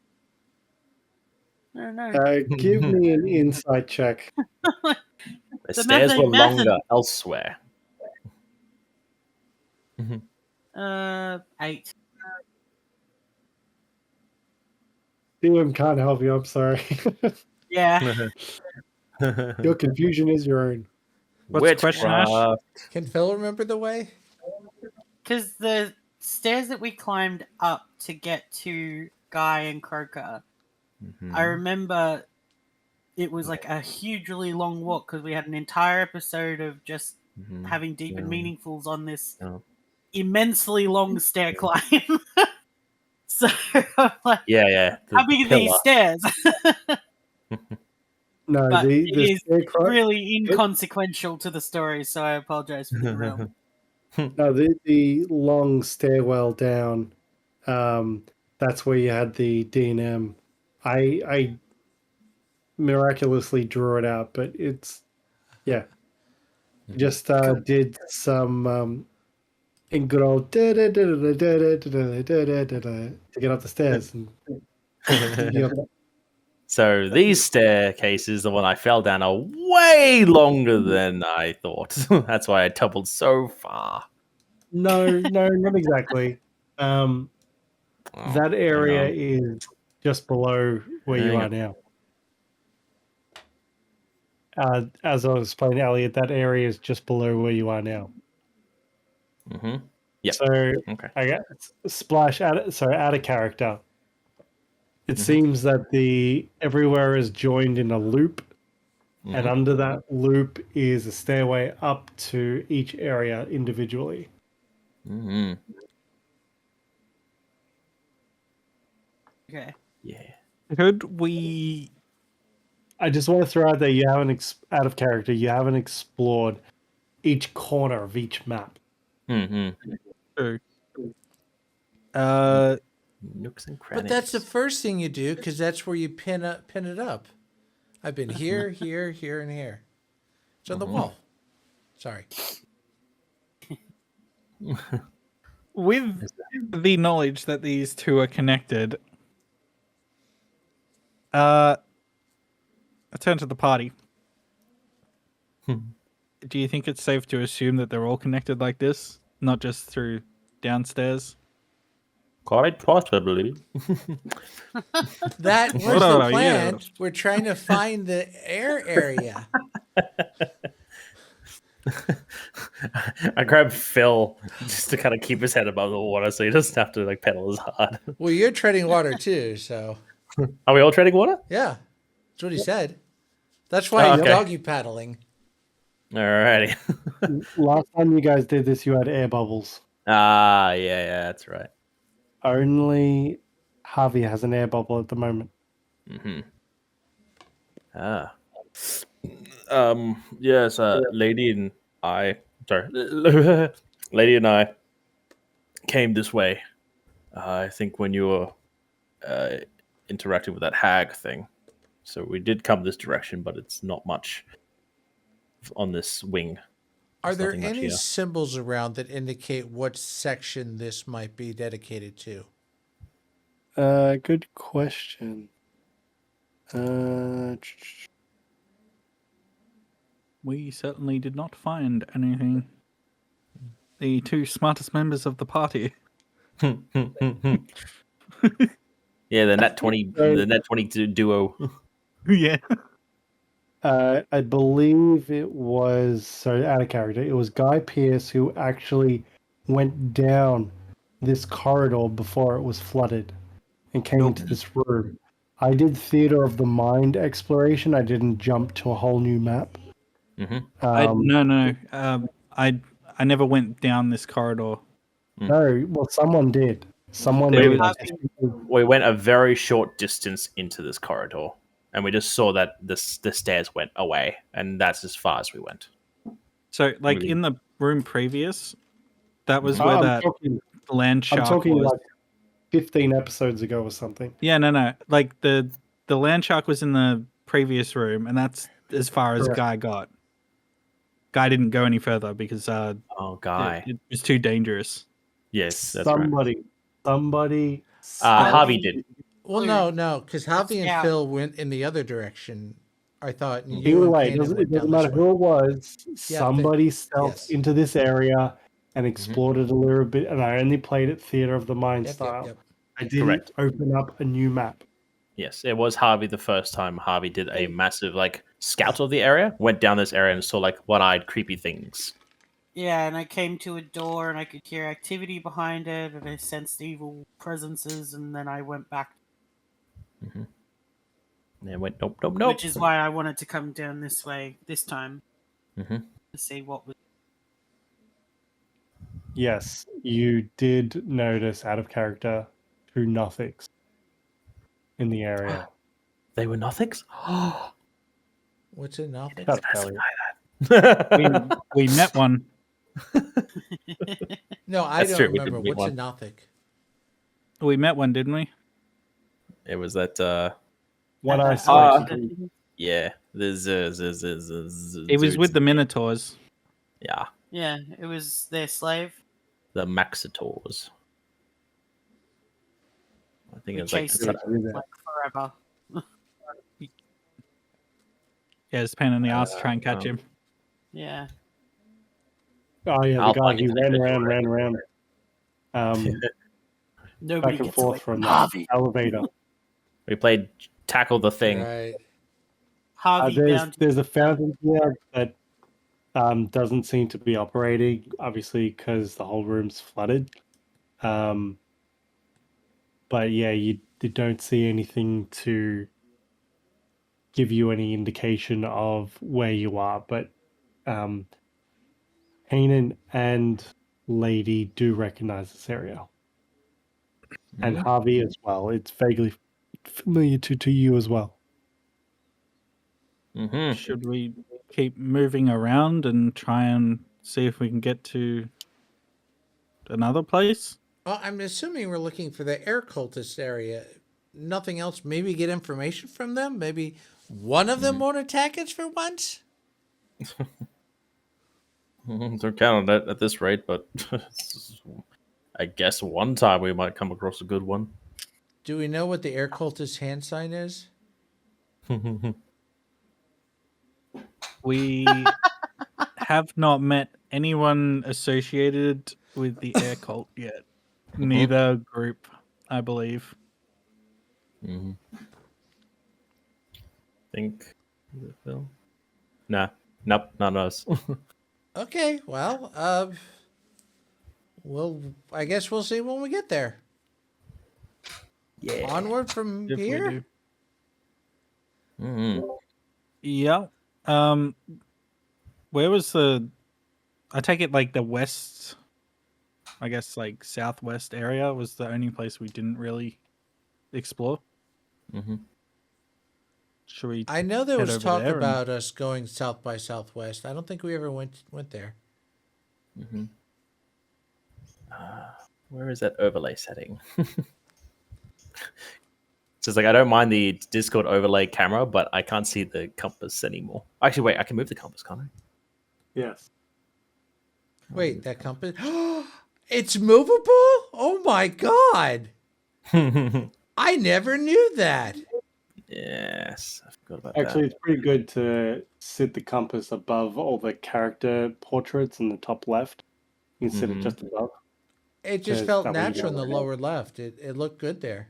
I don't know. Give me an insight check. The The stairs math were ain't longer mathin'. elsewhere. 8. DM can't help you. I'm sorry. Yeah. Your confusion is your own. What's the question, Ash? Witchcraft. Can Phil remember the way? Because the stairs that we climbed up to get to Guy and Croker, I remember it was like a hugely long walk because we had an entire episode of just having deep and meaningfuls on this immensely long stair climb. So I'm like, Yeah. how big are these stairs? No, But the it is scarecrow. really inconsequential to the story, so I apologize for the derailment. No, the long stairwell down. That's where you had the D&M. I miraculously drew it out, but it's just did some in good old to get up the stairs. And So these staircases, the one I fell down, are way longer than I thought. That's why I tumbled so far. No, not exactly. That area is just below where you are now. As I was explaining, Elliot, that area is just below where you are now. Yeah. So Okay. I got splash out of character. It seems that everywhere is joined in a loop, and under that loop is a stairway up to each area individually. Okay. Yeah. Could we? I just want to throw out there, you haven't out of character. You haven't explored each corner of each map. True. Nooks and crannies. But that's the first thing you do because that's where you pin it up. I've been here, here, here, and here. It's on the wall. Sorry. With the knowledge that these two are connected, I turn to the party. Do you think it's safe to assume that they're all connected like this, not just through downstairs? Quite possibly. That was the plan. Yeah. We're trying to find the air area. I grabbed Phil just to kind of keep his head above the water so he doesn't have to like pedal as hard. Well, you're treading water too, so. Are we all treading water? Yeah. That's what he said. That's why he's doggy paddling. Alrighty. Last time you guys did this, you had air bubbles. Yeah, that's right. Only Havi has an air bubble at the moment. Yes, Lady and I came this way. I think when you were interacting with that hag thing. So we did come this direction, but it's not much on this wing. Are there any symbols around that indicate what section this might be dedicated to? Good question. We certainly did not find anything. The two smartest members of the party. Yeah, the net 20, the net 22 duo. Yeah. I believe it was out of character. It was Guy Pearce who actually went down this corridor before it was flooded and came into this room. I did Theater of the Mind exploration. I didn't jump to a whole new map. No. I I never went down this corridor. No, well, someone did. Someone There did. was- We went a very short distance into this corridor, and we just saw that the stairs went away, and that's as far as we went. So, like Really? in the room previous, that was Oh, where I'm that talking, land I'm shark talking was. like 15 episodes ago or something. Yeah, no. Like the land shark was in the previous room, and that's as far as Correct. Guy got. Guy didn't go any further because Oh, Guy. it was too dangerous. Yes, that's right. Somebody. Harvey did. Well, Clue. no, because Havi and Yeah. Phil went in the other direction. I thought and Either you and way, it Kainen doesn't, went it doesn't down this matter way. who it was. Yeah, Somebody stealthed yes. into this area and explored it a little bit, and I only played it Theater of the Mind style. Yep. I didn't Correct. open up a new map. Yes, it was Harvey the first time Harvey did a massive like scout of the area, went down this area and saw like one-eyed creepy things. Yeah, and I came to a door and I could hear activity behind it, and I sensed evil presences, and then I went back, And it went nope. which is why I wanted to come down this way this time Mhm. to see what was. Yes, you did notice out of character 2 Nothics in the area. They were Nothics? What's it now? Shut up, Elliot. We met one. No, I That's don't true, we remember. did meet What's a one. Nothic? We met one, didn't we? It was that One eye yeah. It was with the Minotaurs. Yeah. Yeah, it was their slave. The Maxitors. I think We it was like chased the- it like forever. Yeah, it's a pain in the ass to try and catch him. Yeah. Oh yeah, the I'll guy plug who into ran the around, Nobody back and gets away forth from from the Harvey. elevator. we played Tackle the Thing. Right. Harvey bound. There's a fountain here that doesn't seem to be operating, obviously because the whole room's flooded. But yeah, you don't see anything to give you any indication of where you are. But Kainen and Lady do recognize this area, and Harvey as well. It's vaguely familiar to you as well. Mm-hmm. Should we keep moving around and try and see if we can get to another place? Well, I'm assuming we're looking for the air cultist area. Nothing else. Maybe get information from them. Maybe one of them won't attack us for once. Don't count on that at this rate, but I guess one time we might come across a good one. Do we know what the air cultist hand sign is? We have not met anyone associated with the air cult yet. Neither group, I believe. Think is it Phil? Nah. Nope, not us. Okay, well, I guess we'll see when we get there. Yeah. Onward from If we here. do. Mm-hmm. Yeah. Where was the? I take it like the west. I guess like southwest area was the only place we didn't really explore. Mm-hmm. Should we? I know there head was over talk there and- about us going south by southwest. I don't think we ever went there. Mm-hmm. Where is that overlay setting? So it's like I don't mind the Discord overlay camera, but I can't see the compass anymore. Actually, wait, I can move the compass, can't I? Yes. Wait, that compass? It's movable? Oh my god! I never knew that. Yes, I forgot about Actually, that. it's pretty good to sit the compass above all the character portraits in the top left instead of just above. It just Yes, felt that way you natural in go the ahead. lower left. It looked good there.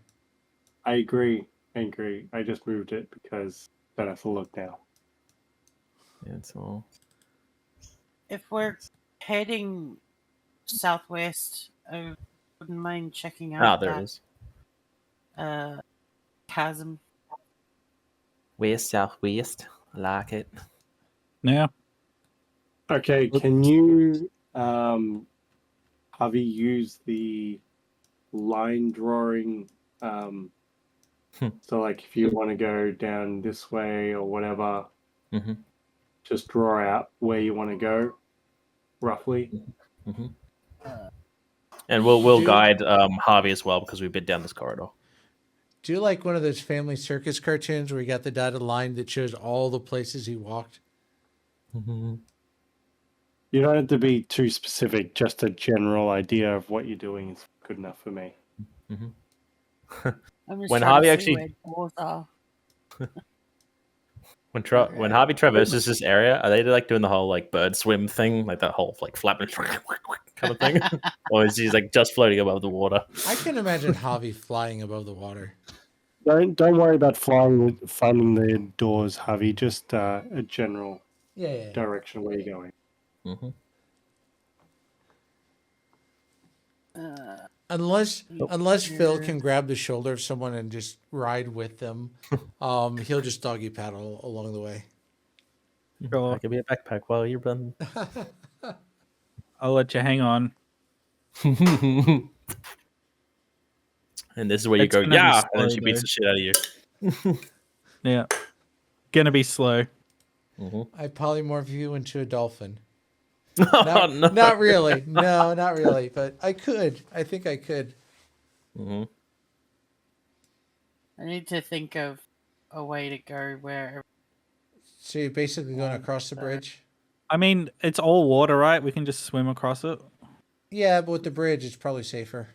I agree. I just moved it because better for look now. Yeah, it's all. If we're heading southwest, I wouldn't mind checking out There it that is. chasm. West, southwest. I like it. Yeah. Okay, can you Harvey used the line drawing. So, like, if you want to go down this way or whatever, just draw out where you want to go, roughly. And we'll guide Harvey as well because we've been down this corridor. Do you like one of those family circus cartoons where you got the dotted line that shows all the places he walked? You don't have to be too specific. Just a general idea of what you're doing is good enough for me. I'm just When trying Harvey to see actually- where doors are. When Harvey traverses this area, are they like doing the whole like bird swim thing, like that whole like flapping kind of thing, or is he like just floating above the water? I can imagine Javi flying above the water. Don't worry about finding the doors, Harvey. Just a general Yeah. direction where you're going. Unless Phil can grab the shoulder of someone and just ride with them, he'll just doggy paddle along the way. Sure. I could be a backpack while you're running. I'll let you hang on. And this is where you It's go, gonna be yeah, and then slow, she beats though. the shit out of you. Yeah. Gonna be slow. I polymorph you into a dolphin. Oh, Not, no. not really. No, not really. But I could. I think I could. I need to think of a way to go where. So you're basically going across the bridge? I mean, it's all water, right? We can just swim across it. Yeah, but with the bridge, it's probably safer.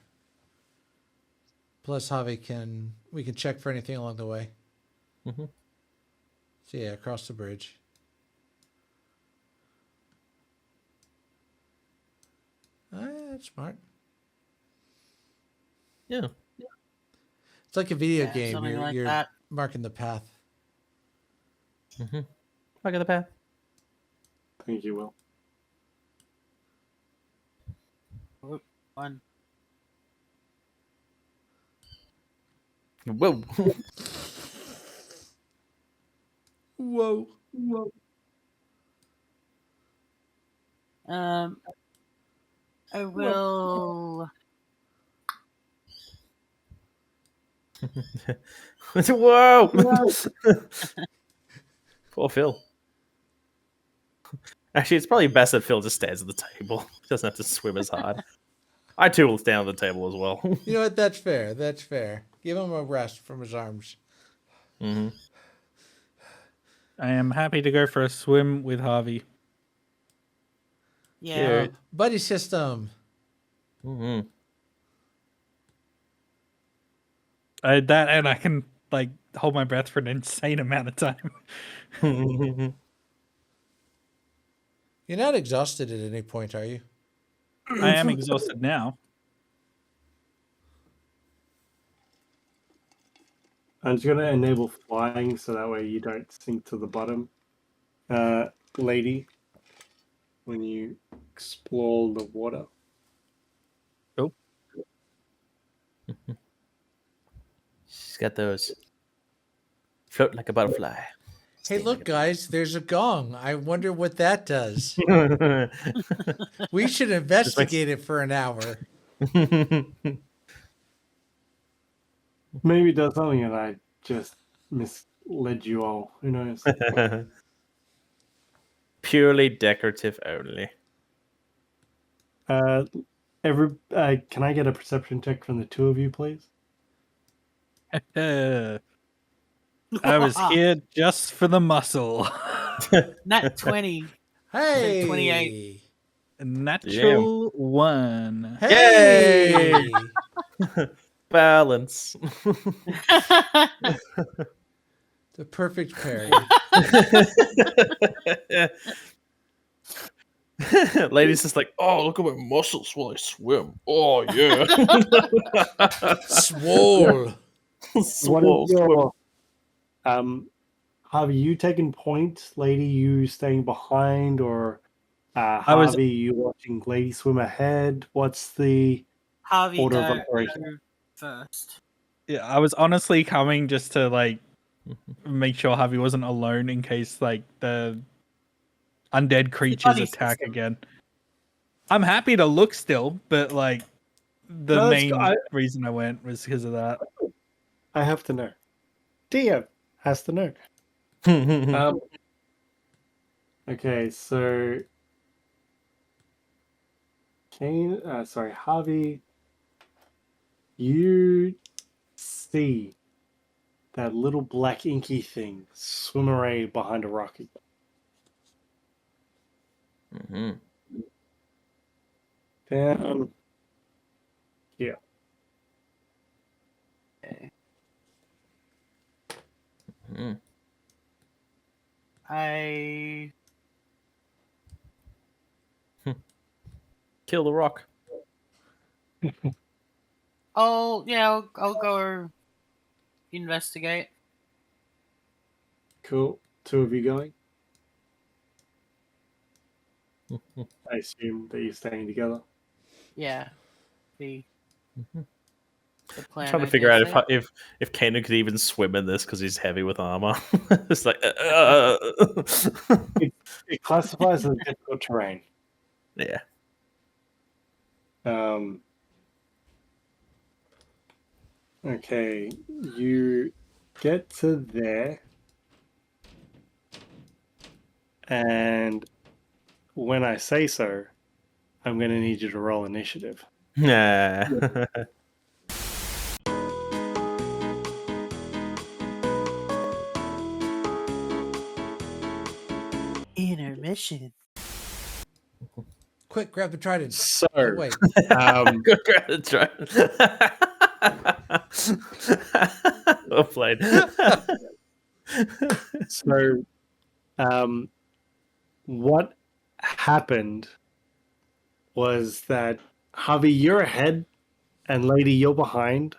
Plus, we can check for anything along the way. So yeah, across the bridge. That's smart. Yeah. It's like a video Yeah, game. something like You're that. marking the path. Look at the path. Thank you, Will. One. Whoa. Whoa. I will. Whoa. Poor Phil. Actually, it's probably best that Phil just stays at the table. He doesn't have to swim as hard. I too will stand on the table as well. You know what? That's fair. That's fair. Give him a rest from his arms. I am happy to go for a swim with Harvey. Yeah. Buddy system. That and I can like hold my breath for an insane amount of time. You're not exhausted at any point, are you? I am exhausted now. I'm just going to enable flying so that way you don't sink to the bottom. Lady, when you explore the water. Oh. She's got those float like a butterfly. Hey, look, guys, there's a gong. I wonder what that does. We should investigate it for an hour. Maybe it does something and I just misled you all. Who knows? Purely decorative only. Can I get a perception check from the two of you, please? I was here just for the muscle. Nat 20. Hey, 28. Natural 1. Hey, Balance. the perfect parry. Lady's just like, oh, look at my muscles while I swim. Oh, yeah. Swole. What is your Harvey, you taking point, Lady, you staying behind, or Harvey, you watching Lady swim ahead? What's the Harvey, order of go operation? first. Yeah, I was honestly coming just to like make sure Harvey wasn't alone in case like the undead creatures buddy attack system. again. I'm happy to look still, but like the No, that's main go- reason I went was because of that. I have to know. Dio has to know. Okay, so Harvey, you see that little black inky thing swim away behind a rock. Mhm. Down here. Mhm. I Kill the rock. I'll go investigate. Cool. Two of you going? I assume that you're staying together. Yeah. The plan. Trying to I figure out guess, if Kainen could even swim in this because he's heavy with armor. It's like, It classifies as difficult terrain. yeah. Okay, you get to there, and when I say so, I'm going to need you to roll initiative. Nah. Intermission. Quick, grab the trident. So, Oh, wait. Good grab the try. Well played. so, what happened was that Javi, you're ahead, and Lady, you're behind.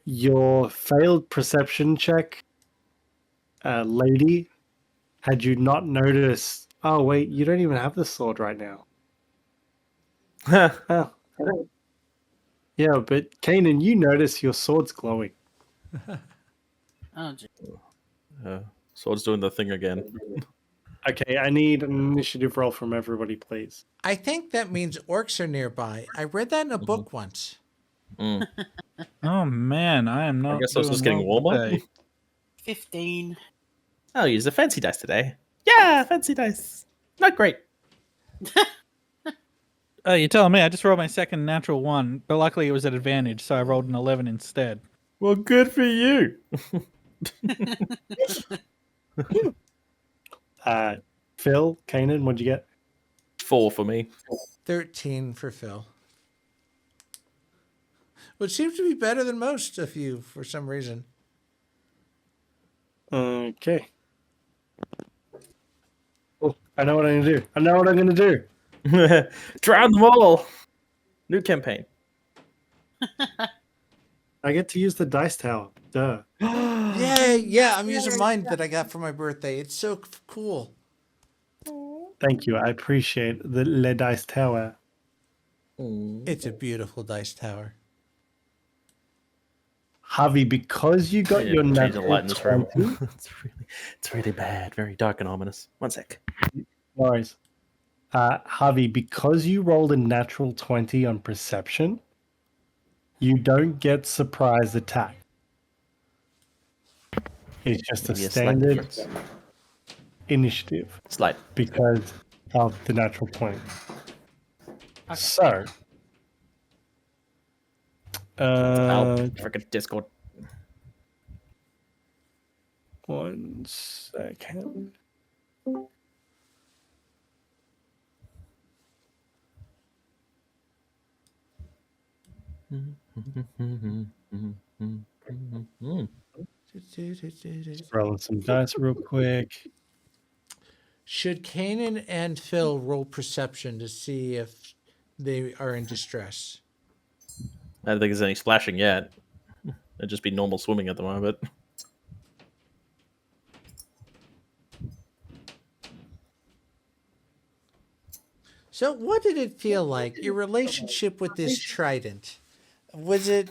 Your failed perception check, Lady, had you not noticed. Oh, wait, you don't even have the sword right now. Oh. Yeah, but Kainen, you notice your sword's glowing. Oh, gee. Sword's doing the thing again. Okay, I need an initiative roll from everybody, please. I think that means orcs are nearby. I read that in a book once. Mm. Oh man, I am not. I guess I was doing just getting well warmer. today. 15. I'll use the fancy dice today. Yeah, fancy dice. Not great. Oh, you're telling me I just rolled my second natural one, but luckily it was at advantage, so I rolled an 11 instead. Well, good for you. Phil, Kainen, what'd you get? 4 for me. 13 for Phil. Which seems to be better than most of you for some reason. Okay. Oh, I know what I'm gonna do. Drown them all. New campaign. I get to use the dice tower. Duh. Yay! Yeah, I'm using mine that I got for my birthday. It's so cool. Thank you. I appreciate the Le Dice Tower. It's a beautiful dice tower. Javi, because you got your change the natural light in this room. 20, it's really bad. Very dark and ominous. One sec. no worries. Javi, because you rolled a natural 20 on perception, you don't get surprise attack. It's just a Maybe slight standard difference. initiative Slight. because of the natural 20. So, Freaking Discord. 1 second. Rolling some dice real quick. Should Kainen and Phil roll perception to see if they are in distress? I don't think there's any splashing yet. It'd just be normal swimming at the moment. So, what did it feel like? Your relationship with this trident? Was it?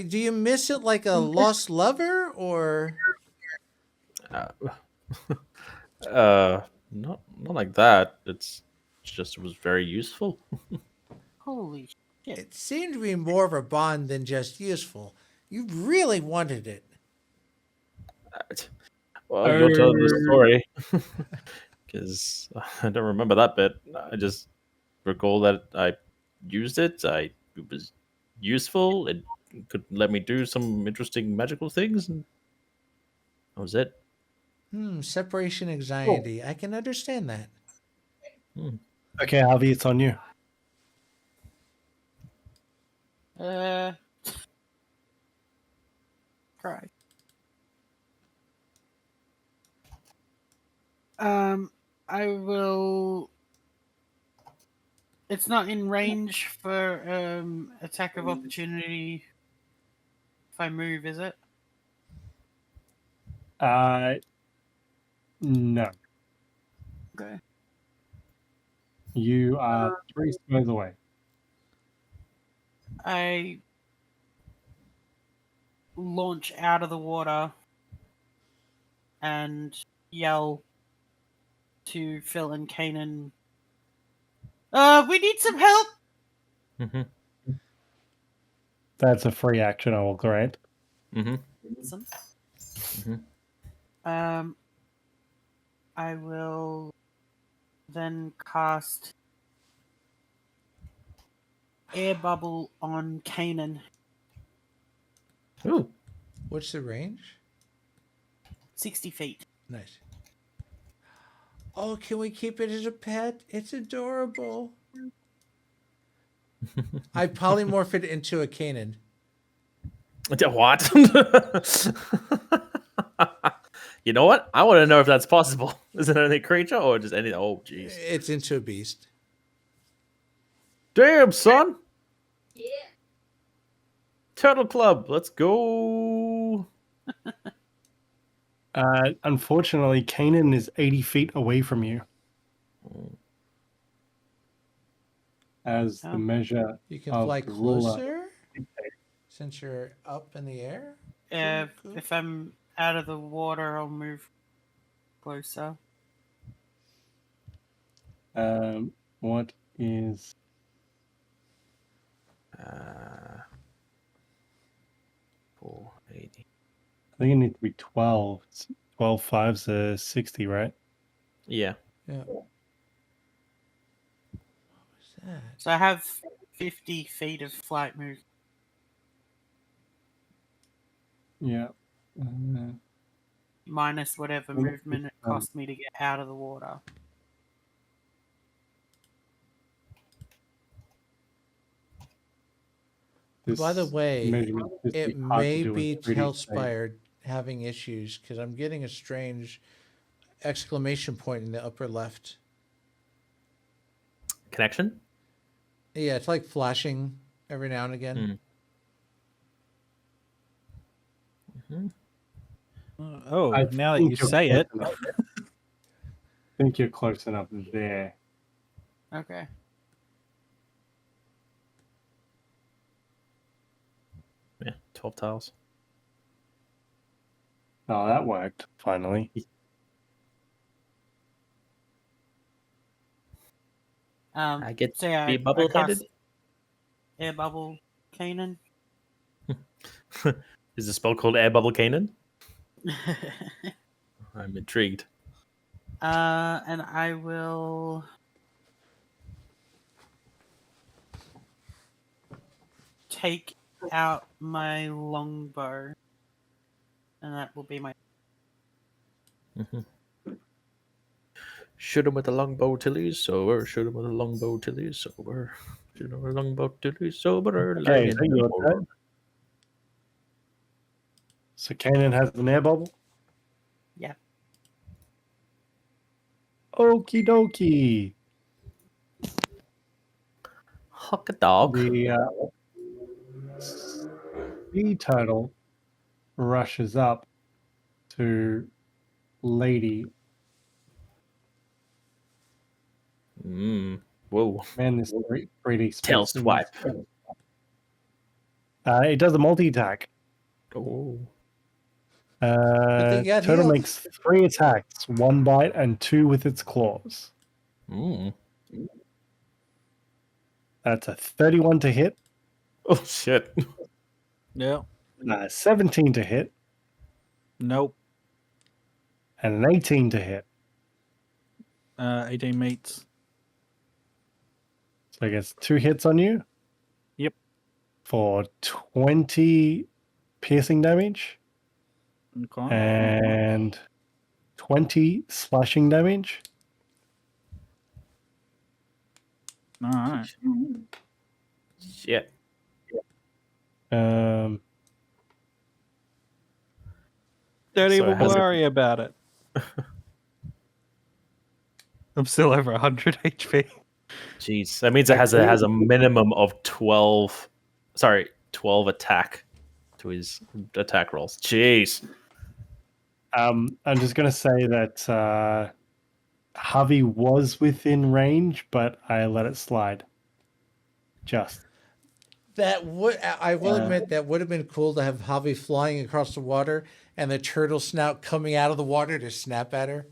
Do you miss it like a lost lover, or? Not like that. It's just was very useful. Holy shit. It seemed to be more of a bond than just useful. You really wanted it. Well, you're telling the story because I don't remember that bit. I just recall that I used it. It was useful. It could let me do some interesting magical things, and that was it. Separation anxiety. I can understand that. Okay, Harvey, it's on you. Christ. I will. It's not in range for attack of opportunity if I move, is it? No. Okay. You are 3 squares away. I launch out of the water and yell to Phil and Kainen. We need some help. Mm-hmm. That's a free action I will grant. Mm-hmm. Awesome. Mm-hmm. I will then cast air bubble on Kainen. Ooh. What's the range? 60 feet. Nice. Oh, can we keep it as a pet? It's adorable. I polymorph it into a Kainen. What? You know what? I want to know if that's possible. Is it any creature or just any? Oh, jeez. It's into a beast. Damn, son. Yeah. Turtle Club, let's go. Unfortunately, Kainen is 80 feet away from you. As the measure You can of fly the ruler. closer since you're up in the air. Cool. If I'm out of the water, I'll move closer. What is 480? I think it needs to be 12. 12 fives are 60, right? Yeah. Yeah. What was that? So I have 50 feet of flight move. Yeah. Minus whatever movement it cost me to get out of the water. By the way, it may be Talespire Talespire having issues because I'm getting a strange exclamation point in the upper left. Connection? Yeah, it's like flashing every now and again. Now that you say it. I think you're close enough there. Okay. Yeah, 12 tiles. Oh, that worked, finally. I get so yeah, be bubble headed. Air bubble Kainen. Is the spell called Air Bubble Kainen? I'm intrigued. And I will take out my longbow, and that will be my. Shoot him with a longbow till he's sober. Shoot him with a longbow till he's sober. Shoot him with a longbow till he's sober. Okay, so your turn. So Kainen has an air bubble? Yeah. Okie dokie. Huck a dog. The sea turtle rushes up to Lady. Whoa. Man, this 3D space. Tail swipe. It does a multi-attack. Oh. Turtle healed. makes 3 attacks, 1 bite and 2 with its claws. That's a 31 to hit, Oh shit! Yeah. 17 to hit, Nope. and an 18 to hit. 18 meets. So I guess 2 hits on you. Yep. For 20 piercing damage Okay. and 20 slashing damage. All right. Shit. Don't So even has it- worry about it. I'm still over 100 HP. Jeez, that means it has a minimum of 12. Sorry, 12 attack to his attack rolls. Jeez. I'm just going to say that Javi was within range, but I let it slide. Just. That would, I will admit, that would have been cool to have Javi flying across the water and the turtle snout coming out of the water to snap at her.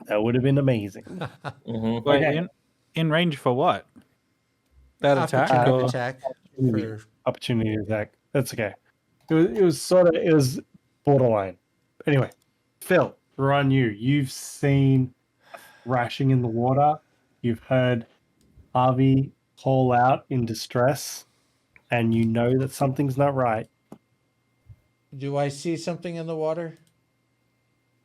That would have been amazing. Mhm. Wait, Okay. in range for what? That attack? Opportunity or- attack. Opportunity, For, opportunity attack. That's okay. It was borderline. Anyway, Phil, we're on you. You've seen thrashing in the water. You've heard Harvey call out in distress, and you know that something's not right. do I see something in the water?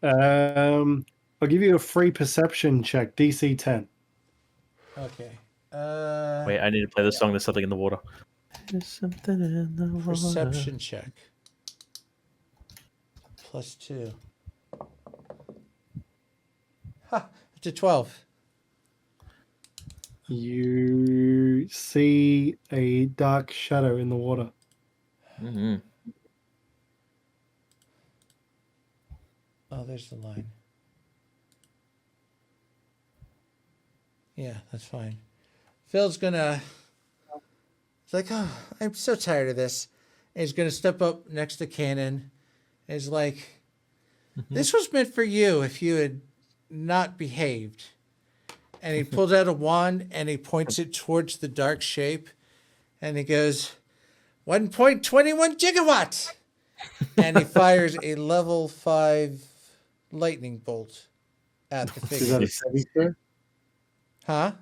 I'll give you a free perception check, DC 10. Okay. Wait, I need to play the song. There's something in the water. There's something in the water. Perception check. +2. Ha! It's a 12. You see a dark shadow in the water. Mm-hmm. Oh, there's the line. Yeah, that's fine. Phil's gonna. It's like, oh, I'm so tired of this. And he's gonna step up next to Kainen. And he's like, this was meant for you if you had not behaved. And he pulls out a wand and he points it towards the dark shape. And he goes, 1.21 gigawatts. And he fires a level 5 lightning bolt at the Is that figure. a saving throw? Huh?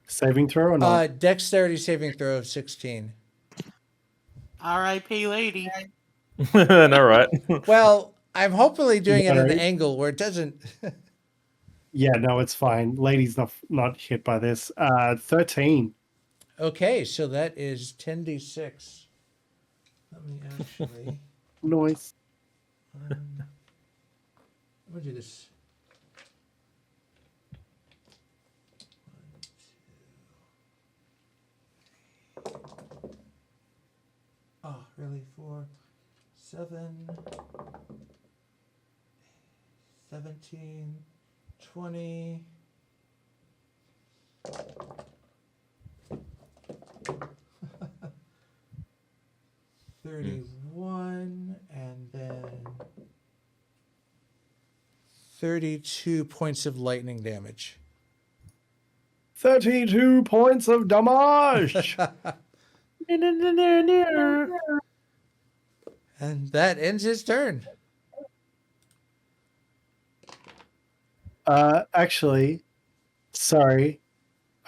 Saving throw or not? Dexterity saving throw of 16. R.I.P. lady. All right. Well, I'm hopefully doing it at an Right. angle where it doesn't. Yeah, no, it's fine. Lady's not hit by this. 13. Okay, so that is 10d6. Let me actually. Noise. I'm gonna do this. 1, 2. Oh, really? 4, 7, 17, 20. $31 and then 32 points of lightning damage. 32 points of damage. And that ends his turn. Actually, sorry.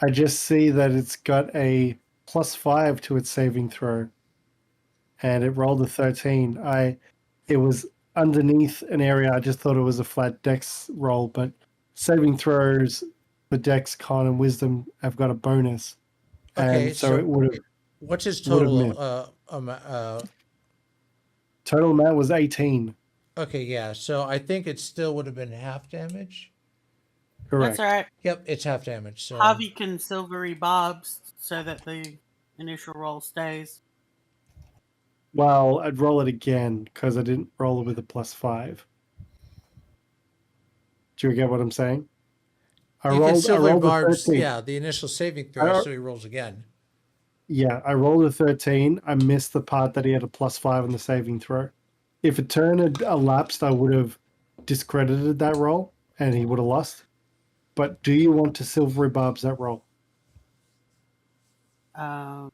I just see that it's got a +5 to its saving throw. And it rolled a 13. It was underneath an area. I just thought it was a flat dex roll, but saving throws for dex, con, and wisdom have got a bonus. Okay, And so so it would have what's his would've total? missed. Total amount was 18. Okay, yeah. So I think it still would have been half damage. Correct. That's all right. Yep, it's half damage. So Harvey can silvery barbs so that the initial roll stays. Well, I'd roll it again because I didn't roll it with a +5. Do you get what I'm saying? I you can rolled silver a barbs. 13. Yeah, the initial saving throw, I- so he rolls again. Yeah, I rolled a 13. I missed the part that he had a +5 on the saving throw. If a turn had elapsed, I would have discredited that roll. and he would have lost. But do you want to silvery barbs that roll? Yeah,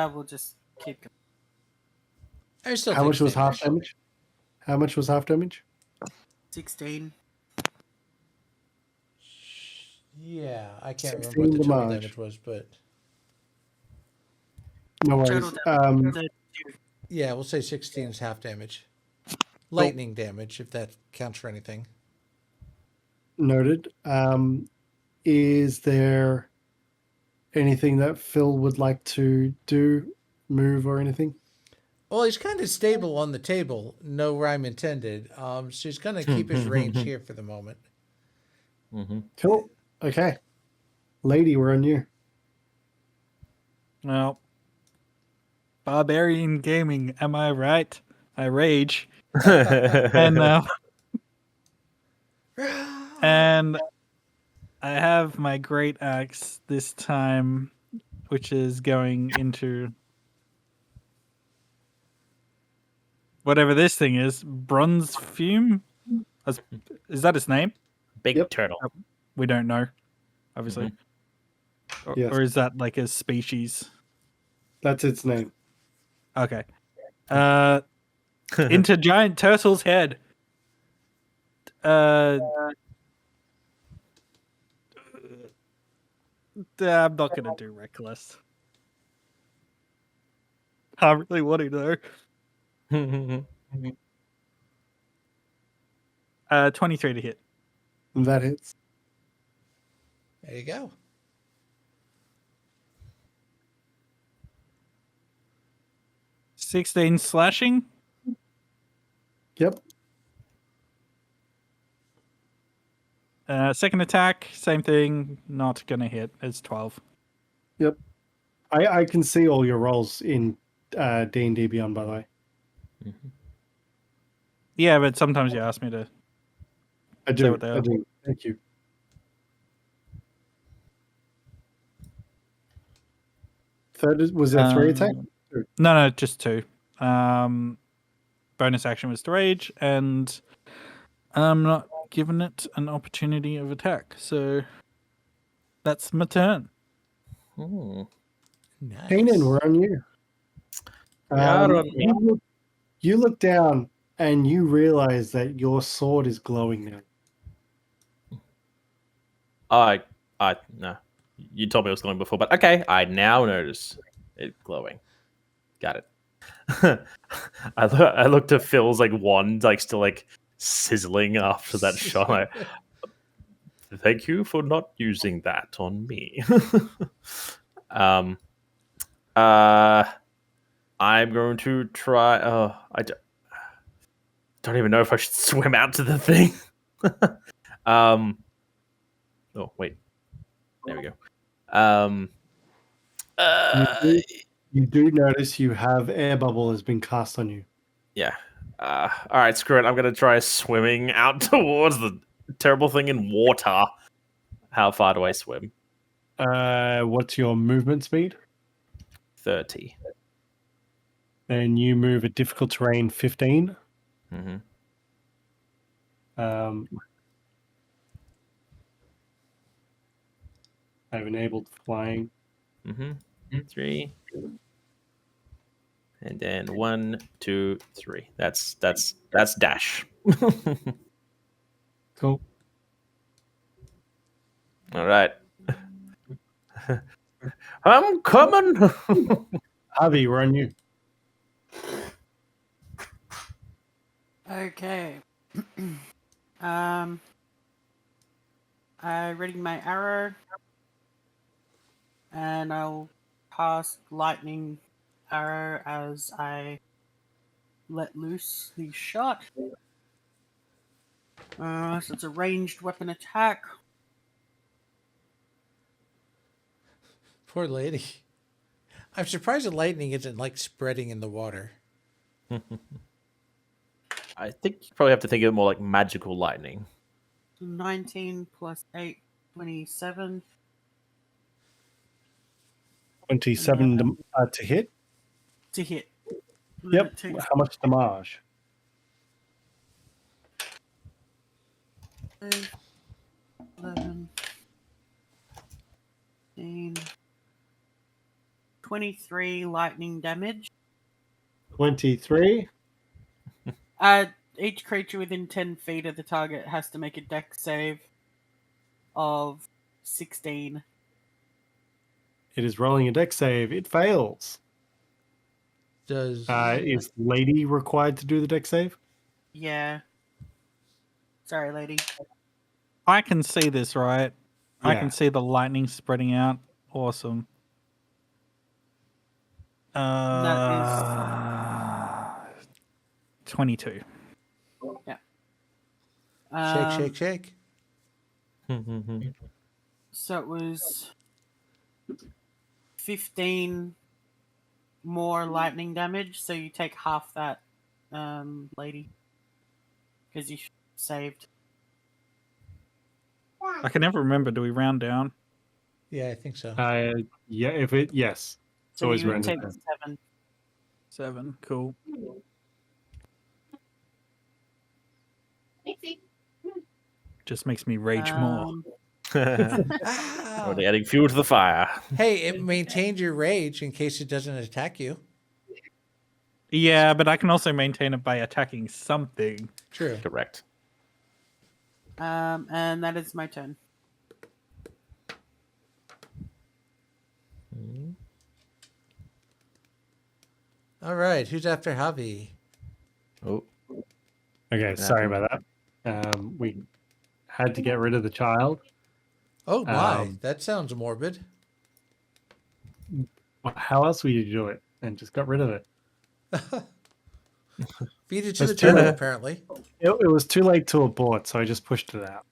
we'll just keep going. I still How think much was half damage. damage? How much was half damage? 16. Yeah, I can't remember 16 what the total damage. damage was, but No worries. Total damage. 32. yeah, we'll say 16 is half damage. Lightning damage, if that counts for anything. Noted. Is there anything that Phil would like to do, move or anything? Well, he's kind of stable on the table. No rhyme intended. So he's going to keep his range here for the moment. Cool. Okay. Lady, we're on you. Well, barbarian gaming, am I right? I rage. And and I have my great axe this time, which is going into whatever this thing is. Bronze fume? Is that its name? Big Yep. turtle. We don't know, obviously. Yes. Or is that like a species? That's its name. Okay. Into giant turtle's head. I'm not gonna do reckless. I really want to though. 23 to hit. That hits. There you go. $16 slashing. Yep. Second attack, same thing. Not gonna hit. It's 12. Yep. I can see all your rolls in D&D Beyond, by the way. Yeah, but sometimes you ask me to. I Say do. what they I are. do. Thank you. Third, was there 3 attack? No, just 2. Bonus action was to rage, and I'm not giving it an opportunity of attack. So that's my turn. Nice. Kainen, we're on you. You look down and you realize that your sword is glowing now. No. You told me it was glowing before, but okay. I now notice it glowing. Got it. I looked at Phil's like wand, like still like sizzling after that shot. Thank you for not using that on me. I'm going to try. Don't even know if I should swim out to the thing. Oh wait, there we go. You do notice you have air bubble has been cast on you. Yeah. All right, screw it. I'm gonna try swimming out towards the terrible thing in water. How far do I swim? What's your movement speed? 30. Then you move at difficult terrain 15. Mm-hmm. I've enabled flying. Mm-hmm. 3. And then 1, 2, 3. That's dash. Cool. All right. I'm coming. Havi, we're on you. Okay. I ready my arrow, and I'll cast lightning arrow as I let loose the shot. So it's a ranged weapon attack. Poor lady. I'm surprised the lightning isn't like spreading in the water. I think you probably have to think of it more like magical lightning. 19 plus 8, 27. 27 to hit. To hit. Yep. How much damage? 11, 15, 23 lightning damage. 23. Each creature within 10 feet of the target has to make a dex save of 16. It is rolling a dex save. It fails. Does Is Lady required to do the dex save? Yeah. Sorry, lady. I can see this, right? I Yeah. can see the lightning spreading out. Awesome. That 22. Yeah. shake, shake? So it was 15 more lightning damage, so you take half that, lady. Because you saved. I can never remember. Do we round down? Yeah, I think so. Yeah, yes. So always you would rounded take down. 7. 7. Cool. Just makes me rage more. Ow. Already adding fuel to the fire. Hey, it maintained your rage in case it doesn't attack you. Yeah, but I can also maintain it by attacking something. True. Correct. And that is my turn. All right, who's after Javi? Oh, Okay, sorry about that. We had to get rid of the child. Oh my, that sounds morbid. How else would you do it? And just got rid of it. Feed it to the Let's do turtle, it. apparently. It was too late to abort, so I just pushed it out.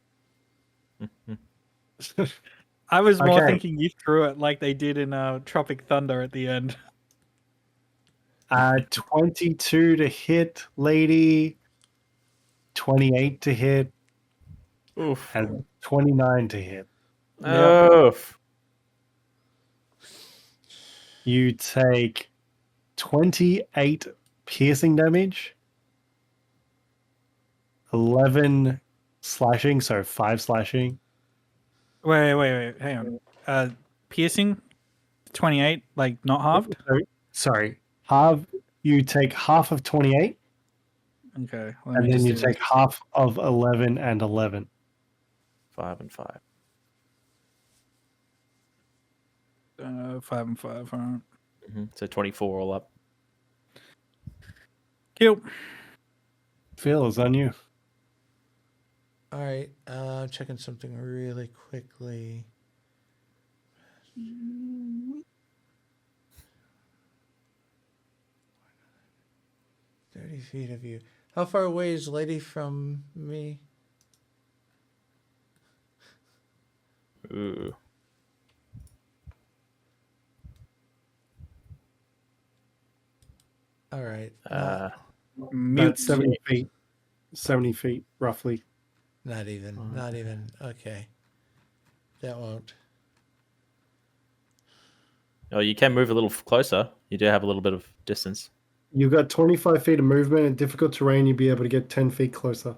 I was more Okay. thinking you threw it like they did in Tropic Thunder at the end. 22 to hit, lady. 28 to hit. oof. And 29 to hit. Oof. You take 28 piercing damage, 11 slashing, so 5 slashing. Wait, hang on. Piercing, 28, like not halved? Sorry. You take half of 28, Okay. and then you take half of 11 and 11. 5 and 5. 5 and 5, all right. So 24 all up. Kill. Phil, is on you. All right, checking something really quickly. 30 feet of you. How far away is Lady from me? Ooh. All right. That's 70 feet. 70 feet, roughly. Not even. Not even. Okay. That won't. Oh, you can move a little closer. You do have a little bit of distance. You've got 25 feet of movement. In difficult terrain, you'd be able to get 10 feet closer.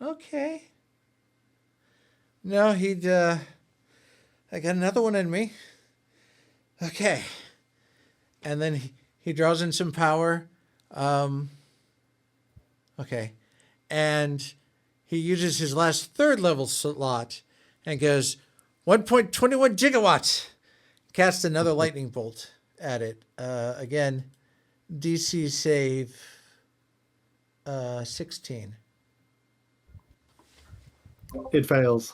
Okay. No, he'd, I got another one in me. Okay. And then he draws in some power. Okay. And he uses his last third level slot and goes 1.21 gigawatts. Casts another lightning bolt at it. Again, DC save 16. It fails.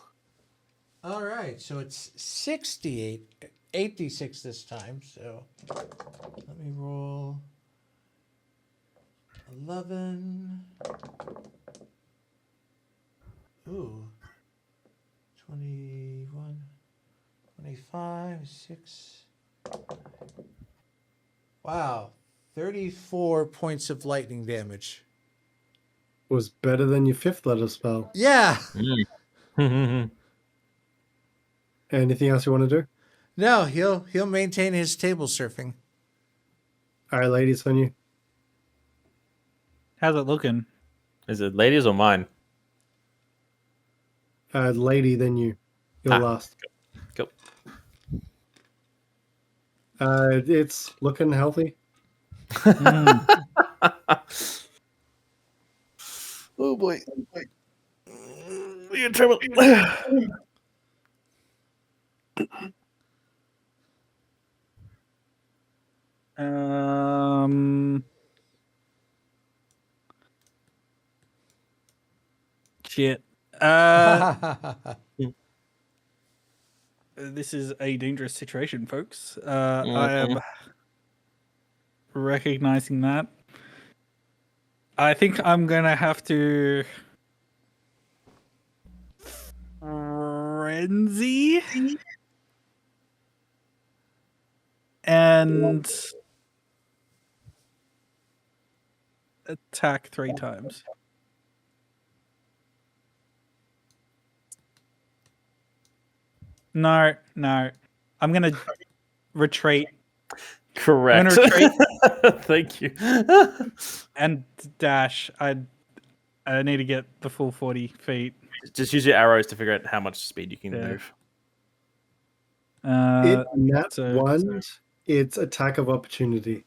All right, so it's 8d6 this time. So let me roll 11. Ooh, 21, 25, 6. Wow, 34 points of lightning damage. Was better than your 5th letter spell. Yeah. Anything else you want to do? No, he'll maintain his table surfing. All right, ladies, on you. How's it looking? Is it ladies or mine? Lady, then you. You're last. Cool. It's looking healthy. Mm. Oh boy. You're trouble. Um. Shit. This is a dangerous situation, folks. I am recognizing that. I think I'm gonna have to frenzy and attack 3 times. No. I'm gonna retreat. Correct. I'm gonna retreat Thank you. and dash. I need to get the full 40 feet. Just use your arrows to figure out how much speed you can Yeah. move. Nat so- 1, it's attack of opportunity.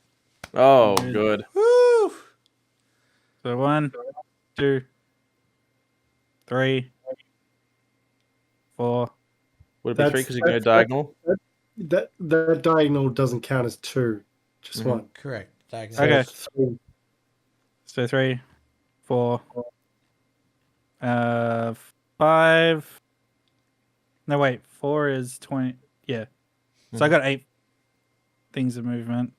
Oh, Good. good. Woo! So 1, 2, 3, 4. Would it be 3 That's- because you go that's- diagonal? That diagonal doesn't count as 2, just 1. Correct. Diagonal. So Okay. 3. So 3, 4, 5. No, wait. 4 is 20. Yeah. So I got 8 things of movement.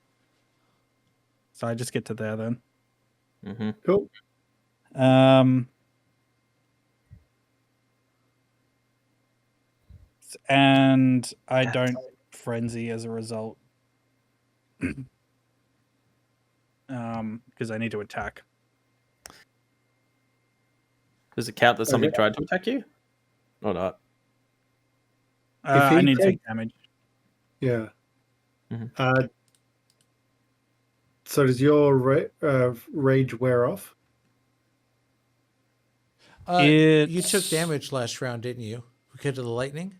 So I just get to there then. Cool. And I don't frenzy as a result. Because I need to attack. Does it count that something tried to attack you? Or not? I need to take damage. Yeah. So does your rage wear off? You took damage last round, didn't you? Because of the lightning?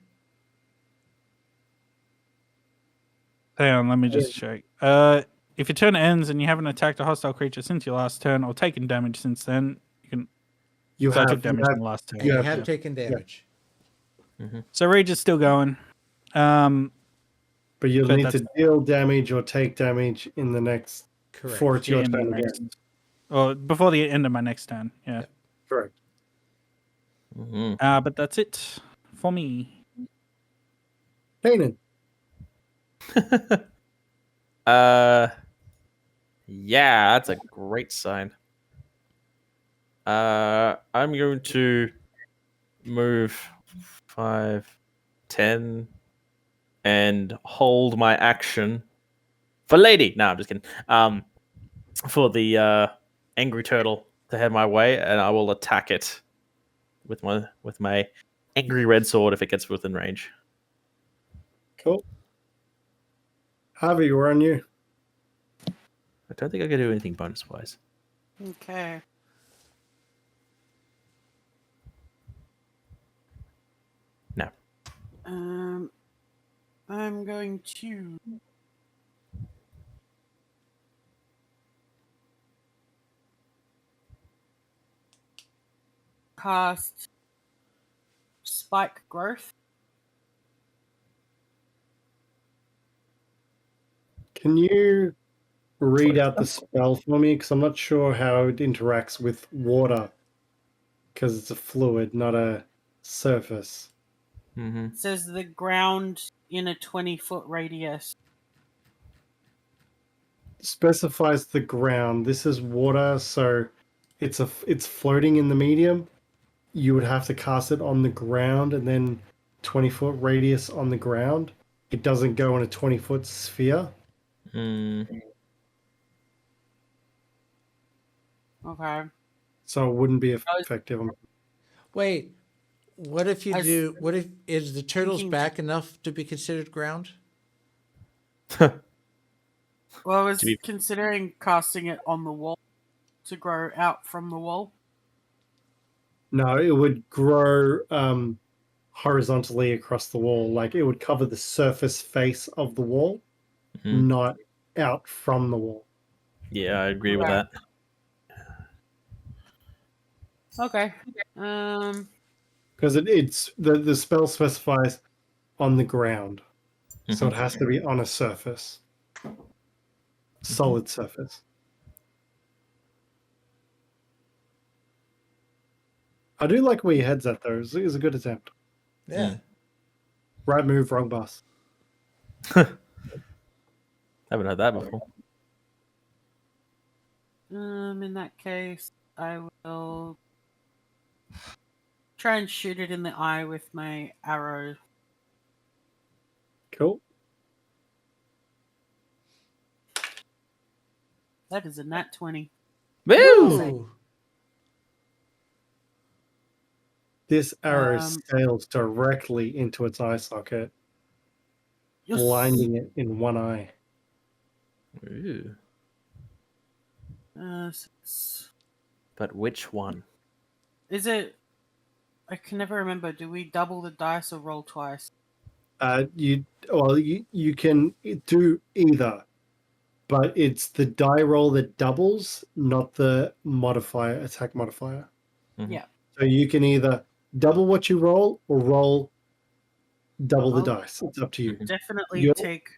Hang on, let me just check. If your turn ends and you haven't attacked a hostile creature since your last turn or taken damage since then, you can. I took damage in the last turn. You have taken damage. So rage is still going. But you'll need to deal damage or take damage in the next. Correct. Before it's your turn again. Or before the end of my next turn. Yeah. Correct. But that's it for me. Kainen. Yeah, that's a great sign. I'm going to move 5, 10, and hold my action for lady. No, I'm just kidding. For the angry turtle to head my way, and I will attack it with my angry red sword if it gets within range. Cool. Harvey, we're on you. I don't think I can do anything bonus wise. Okay. No. I'm going to cast Spike Growth. Can you read out the spell for me? Because I'm not sure how it interacts with water. Because it's a fluid, not a surface. It says the ground in a 20-foot radius. Specifies the ground. This is water, so it's floating in the medium. You would have to cast it on the ground and then 20-foot radius on the ground. It doesn't go in a 20-foot sphere. Okay. So it wouldn't be effective. Wait, What if you I was do? What if is the turtle's thinking- back enough to be considered ground? Well, I was To be- considering casting it on the wall to grow out from the wall. No, it would grow horizontally across the wall. Like it would cover the surface face of the wall, Mhm. not out from the wall. Yeah, I agree with Okay. that. Okay. Because it's the spell specifies on the ground. So Mhm. it has to be on a surface. Solid surface. I do like where your head's at though. It's a good attempt. Yeah. Right move, wrong bus. Haven't heard that before. In that case, I will try and shoot it in the eye with my arrow. Cool. That is a nat 20. Woo! Ooh. This arrow Um, sails directly into its eye socket, Yes. blinding it in one eye. Ooh. But which one? Is it? I can never remember. Do we double the dice or roll twice? You can do either, but it's the die roll that doubles, not the attack modifier. Mhm. Yeah. So you can either double what you roll or roll double the I'll dice. It's up to you. definitely You're- take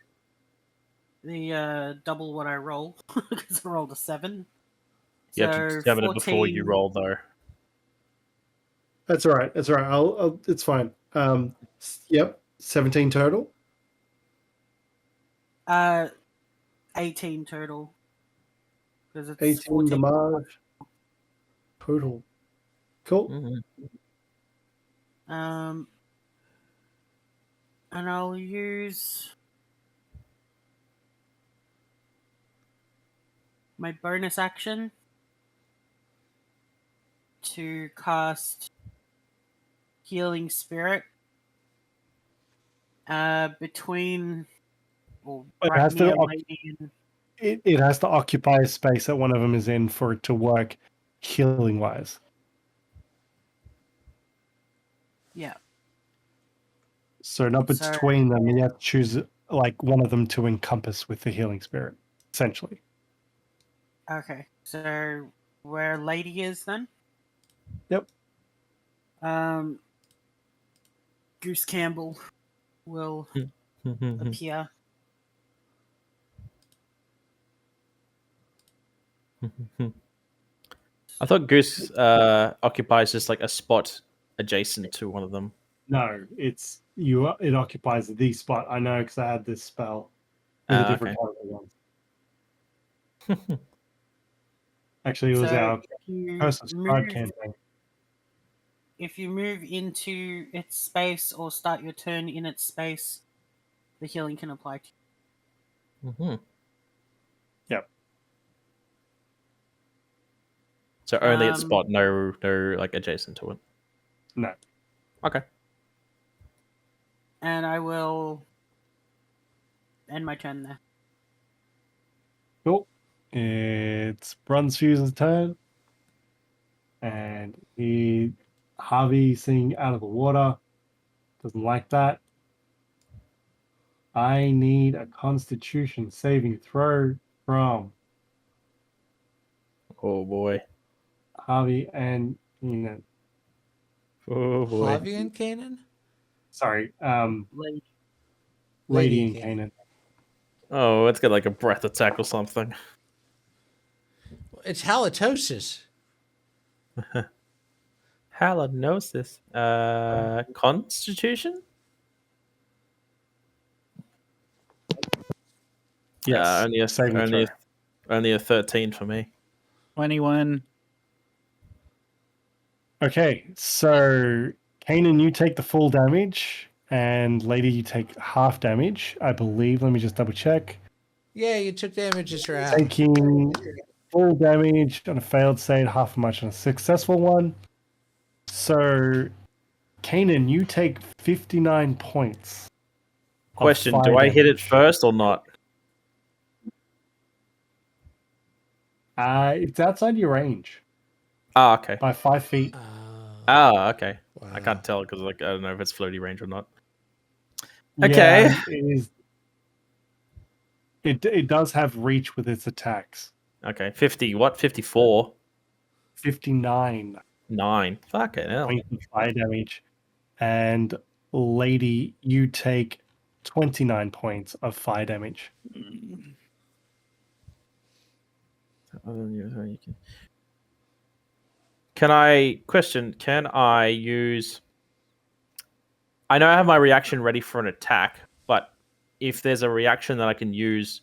the double what I roll because I rolled a 7. You have to So determine it before you 14 roll, though. That's all right. That's all right. I'll it's fine. Yep. 17 total. 18 total. Because it's 18 14. damage. Total. Cool. Mhm. And I'll use my bonus action to cast Healing Spirit between It has me to and Lady and it has to occupy a space that one of them is in for it to work healing wise. yeah. So not So- between them, you have to choose like one of them to encompass with the healing spirit, essentially. Okay. So where Lady is then? Yep. Goose Campbell will appear. I thought Goose occupies just like a spot adjacent to one of them. No, it occupies the spot. I know because I had this spell with a different character once. Actually, it was So our if you Curse of Scribe move- campaign. If you move into its space or start your turn in its space, the healing can apply to you. Mm-hmm. Yep. So only at Um, spot, no like adjacent to it. No. Okay. And I will end my turn there. Cool. It's Brunsfuse's turn. And Harvey seeing out of the water. Doesn't like that. I need a constitution saving throw from Oh boy. Harvey and Kainen. Oh boy. Havi'n, Kainen? Sorry, Lady. Lady Lady and Kainen. Oh, it's got like a breath attack or something. It's halitosis. Halitosis. Constitution? Yes, only a saving only throw. only a 13 for me. 21. Okay, so Kainen, you take the full damage, and Lady, you take half damage, I believe. Let me just double check. Yeah, you took damage this round. Taking full damage on a failed save, half as much on a successful one. So Kainen, you take 59 points. of Question: fire do I hit it damage. first or not? It's outside your range Ah, okay. by 5 feet. Ah, okay. Wow. I can't tell because like I don't know if it's floaty range or not. Yeah, Okay. it is. It does have reach with its attacks. Okay. 50. What? 54. 59 9. Fucking hell. points of fire damage. And Lady, you take 29 points of fire damage. Can I question? Can I use? I know I have my reaction ready for an attack, but if there's a reaction that I can use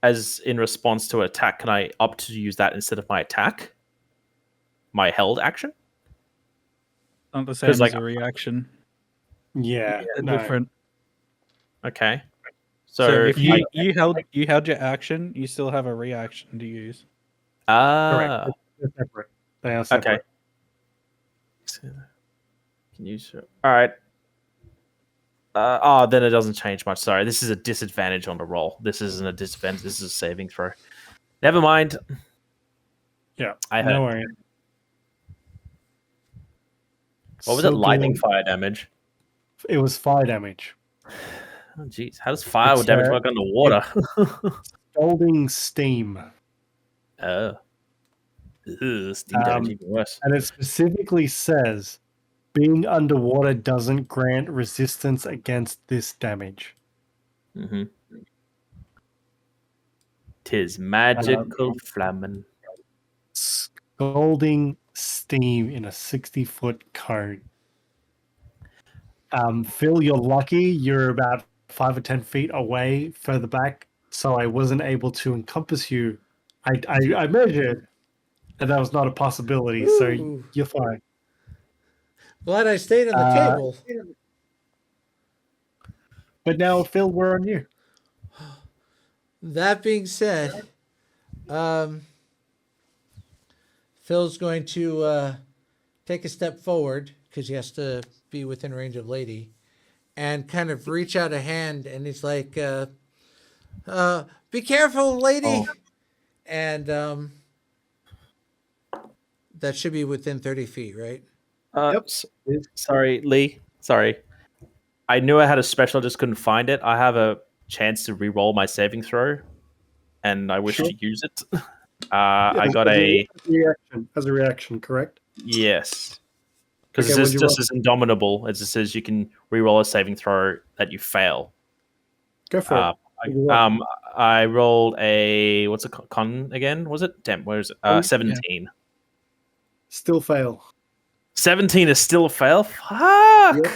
as in response to an attack, can I opt to use that instead of my attack? My held action? Not the same as like- a reaction. Yeah, They're no. different. Okay. So So, if you held your action, you still have a reaction to use. Correct. They're separate. They are separate. Okay. Can use. All right. Then it doesn't change much. Sorry, this is a disadvantage on the roll. This isn't a disadvantage. This is a saving throw. Never mind. Yeah, I no heard. worries. What was So it? Lightning good. fire damage. It was fire damage. Oh, jeez. How does fire It's, damage work underwater? Scalding steam. Oh. Ugh, steam damage even worse. And it specifically says being underwater doesn't grant resistance against this damage. Mm-hmm. Tis magical flamin'. Scalding steam in a 60-foot cone. Phil, you're lucky. You're about 5 or 10 feet away further back, so I wasn't able to encompass you. I measured, and that was not a possibility, so Ooh. you're fine. Glad I stayed on the table. But now, Phil, we're on you. That being said, Phil's going to take a step forward because he has to be within range of Lady, and kind of reach out a hand, and he's like, "Be careful, Lady!" Oh. And that should be within 30 feet, right? Yep. Sorry, Lee. Sorry. I knew I had a special, just couldn't find it. I have a chance to re-roll my saving throw, and I wish Sure. to use it. I got as a reaction, correct? yes. Because Okay, it says what'd you just roll? as indomitable, it just says you can re-roll a saving throw that you fail. Go for it. I rolled a what's a con again? Was it? Damn, where is it? 17. Still fail. 17 is still a fail. Fuck. Yep.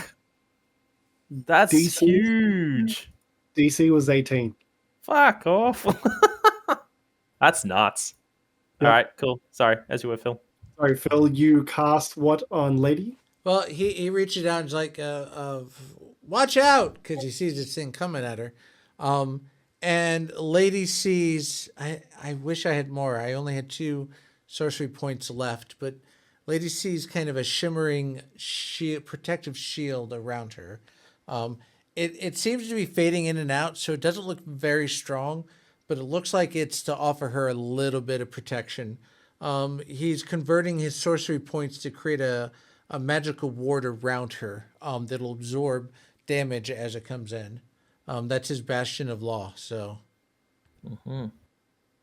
That's DC? huge. DC was 18. Fuck off. That's nuts. Yep. All right, cool. Sorry, as you were, Phil. Sorry, Phil, you cast what on Lady? Well, he reaches out and is like, "Watch out!" because he sees this thing coming at her. And Lady sees. I wish I had more. I only had 2 sorcery points left, but Lady sees kind of a shimmering protective shield around her. It seems to be fading in and out, so it doesn't look very strong, but it looks like it's to offer her a little bit of protection. He's converting his sorcery points to create a magical ward around her that'll absorb damage as it comes in. That's his bastion of law. So,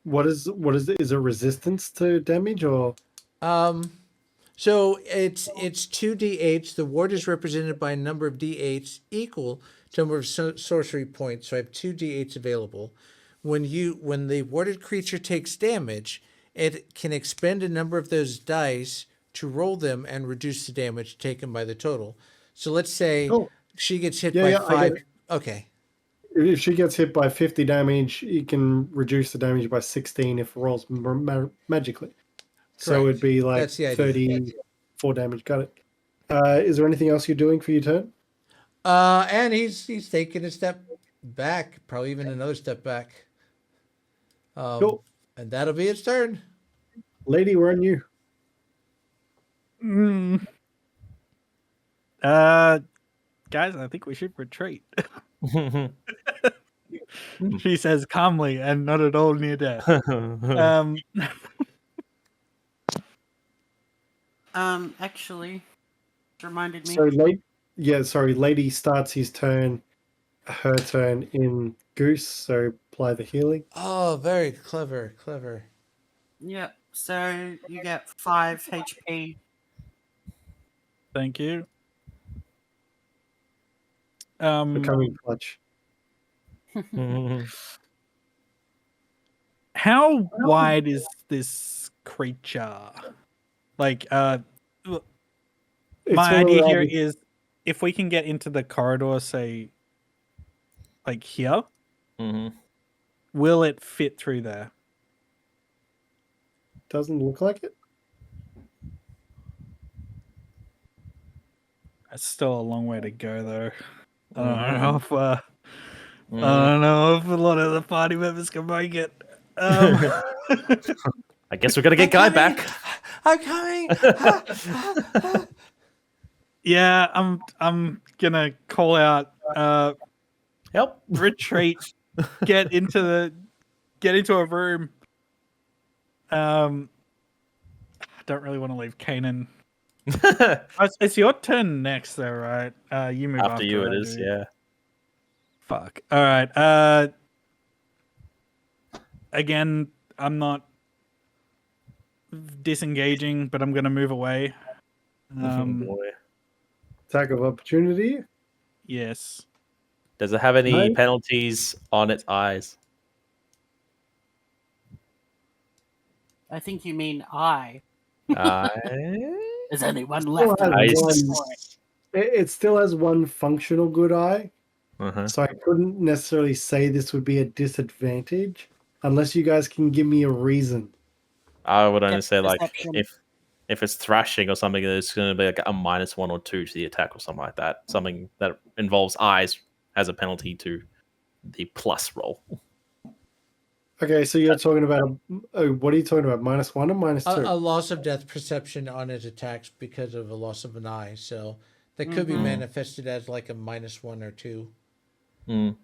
What is it? Is it resistance to damage or? so it's 2d8s. The ward is represented by a number of d8s equal to number of sorcery points. So I have 2d8s available. When the warded creature takes damage, it can expend a number of those dice to roll them and reduce the damage taken by the total. So let's say she gets hit by 5. I get it. Okay. If she gets hit by 50 damage, you can reduce the damage by 16 if it rolls magically. So Correct. it'd be like That's the idea. 34 damage. Got it. Is there anything else you're doing for your turn? And he's taking a step back, probably even another step back. Cool. And that'll be its turn. Lady, we're on you. Guys, I think we should retreat. She says calmly and not at all near death. Actually, it reminded me. So lady starts her turn in Goose, so apply the healing. Oh, very clever, clever. Yep. So you get 5 HP. Thank you. Becoming clutch. How wide is this creature? Like, It's my all idea around here it. is if we can get into the corridor, say, like here, will it fit through there? Doesn't look like it. It's still a long way to go, though. I don't know if I don't know if a lot of the party members can make it. I guess we're gonna get Guy back. I'm coming. Yeah, I'm gonna call out. Help! Retreat. Get into a room. I don't really want to leave Kainen. It's your turn next, though, right? You move after you. that, It is, dude. yeah. Fuck. All right. Again, I'm not disengaging, but I'm gonna move away. Attack of opportunity. Yes. Does it have any No. penalties on its eyes? I think you mean I. Eye? There's only one Still left. has Eyes. one- It still has one functional good eye, so I couldn't necessarily say this would be a disadvantage unless you guys can give me a reason. I would only Depth say like perception. if it's thrashing or something, there's going to be like a -1 or 2 to the attack or something like that. Something that involves eyes has a penalty to the plus roll. Okay, so you're talking about what are you talking about? -1 or -2? A loss of depth perception on its attacks because of a loss of an eye. So that could be manifested as like a -1 or 2. I'm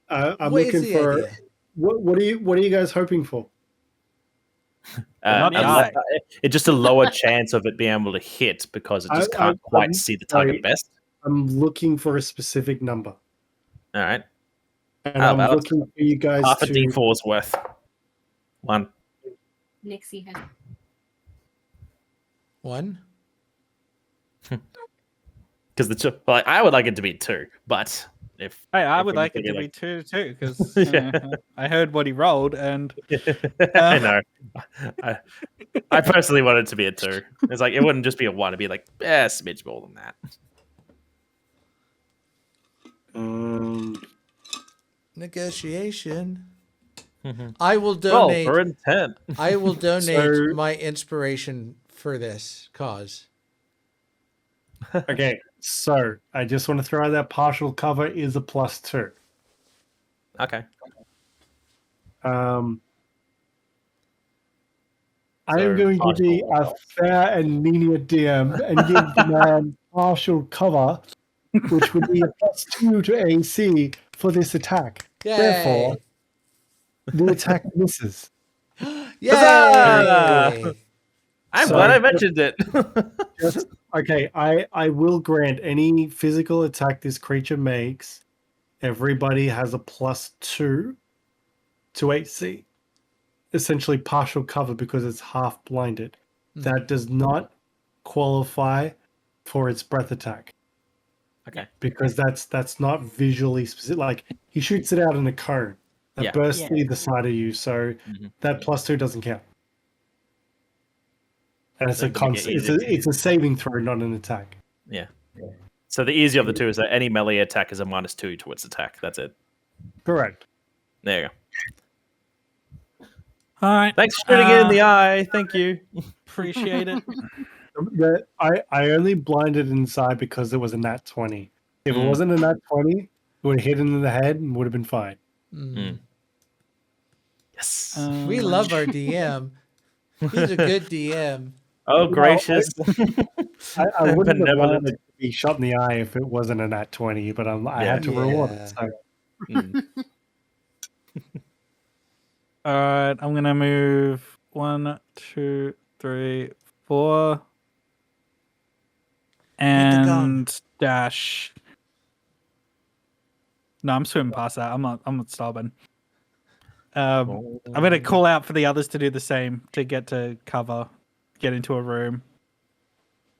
What is looking the for idea? what are you guys hoping for? Not die. It's just a lower chance of it being able to hit because it just can't quite see the target best. I'm looking for a specific number. All right. And I'm looking for you guys half a to D4's worth. 1. Nixie has 1. Because I would like it to be 2, but if I if would we're like it to thinking, be 2 too, because Yeah. I heard what he rolled, and I know. I personally want it to be a 2. It's like it wouldn't just be a 1; it'd be like a smidge more than that. Negotiation. I will Roll donate. for intent. I will donate So- my inspiration for this cause. Okay, so I just want to throw out that partial cover is a +2. Okay. I So am going to be a fair and lenient DM and give the man partial cover, which would be a +2 to AC for this attack. Yay! Therefore, the attack misses. Yay! I'm So- glad I mentioned it. Okay, I will grant any physical attack this creature makes, everybody has a +2 to AC. Essentially partial cover because it's half blinded. That does not qualify for its breath attack. Okay. Because that's not visually specific. Like he shoots it out in a cone that Yeah. bursts Yeah. either side of you, so that +2 doesn't count. And it's Then a you get it's a saving throw, not an attack. Yeah. So the easier of the two is that any melee attack is a -2 to its attack. That's it. Correct. There you go. all right. Thanks for shooting it in the eye. Thank you. Appreciate it. I only blinded inside because it was a nat 20. If it wasn't a nat 20, it would have hit him in the head and would have been fine. Yes. We love our DM. He's a good DM. Oh, gracious. I wouldn't have Benevolent. blinded be shot in the eye if it wasn't a nat 20, but I Yeah. had to reward it. Yeah. So Mm. All right, I'm gonna move 1, 2, 3, 4, Eat the gum. and dash. No, I'm swimming past that. I'm not stopping. I'm gonna call out for the others to do the same to get to cover, get into a room.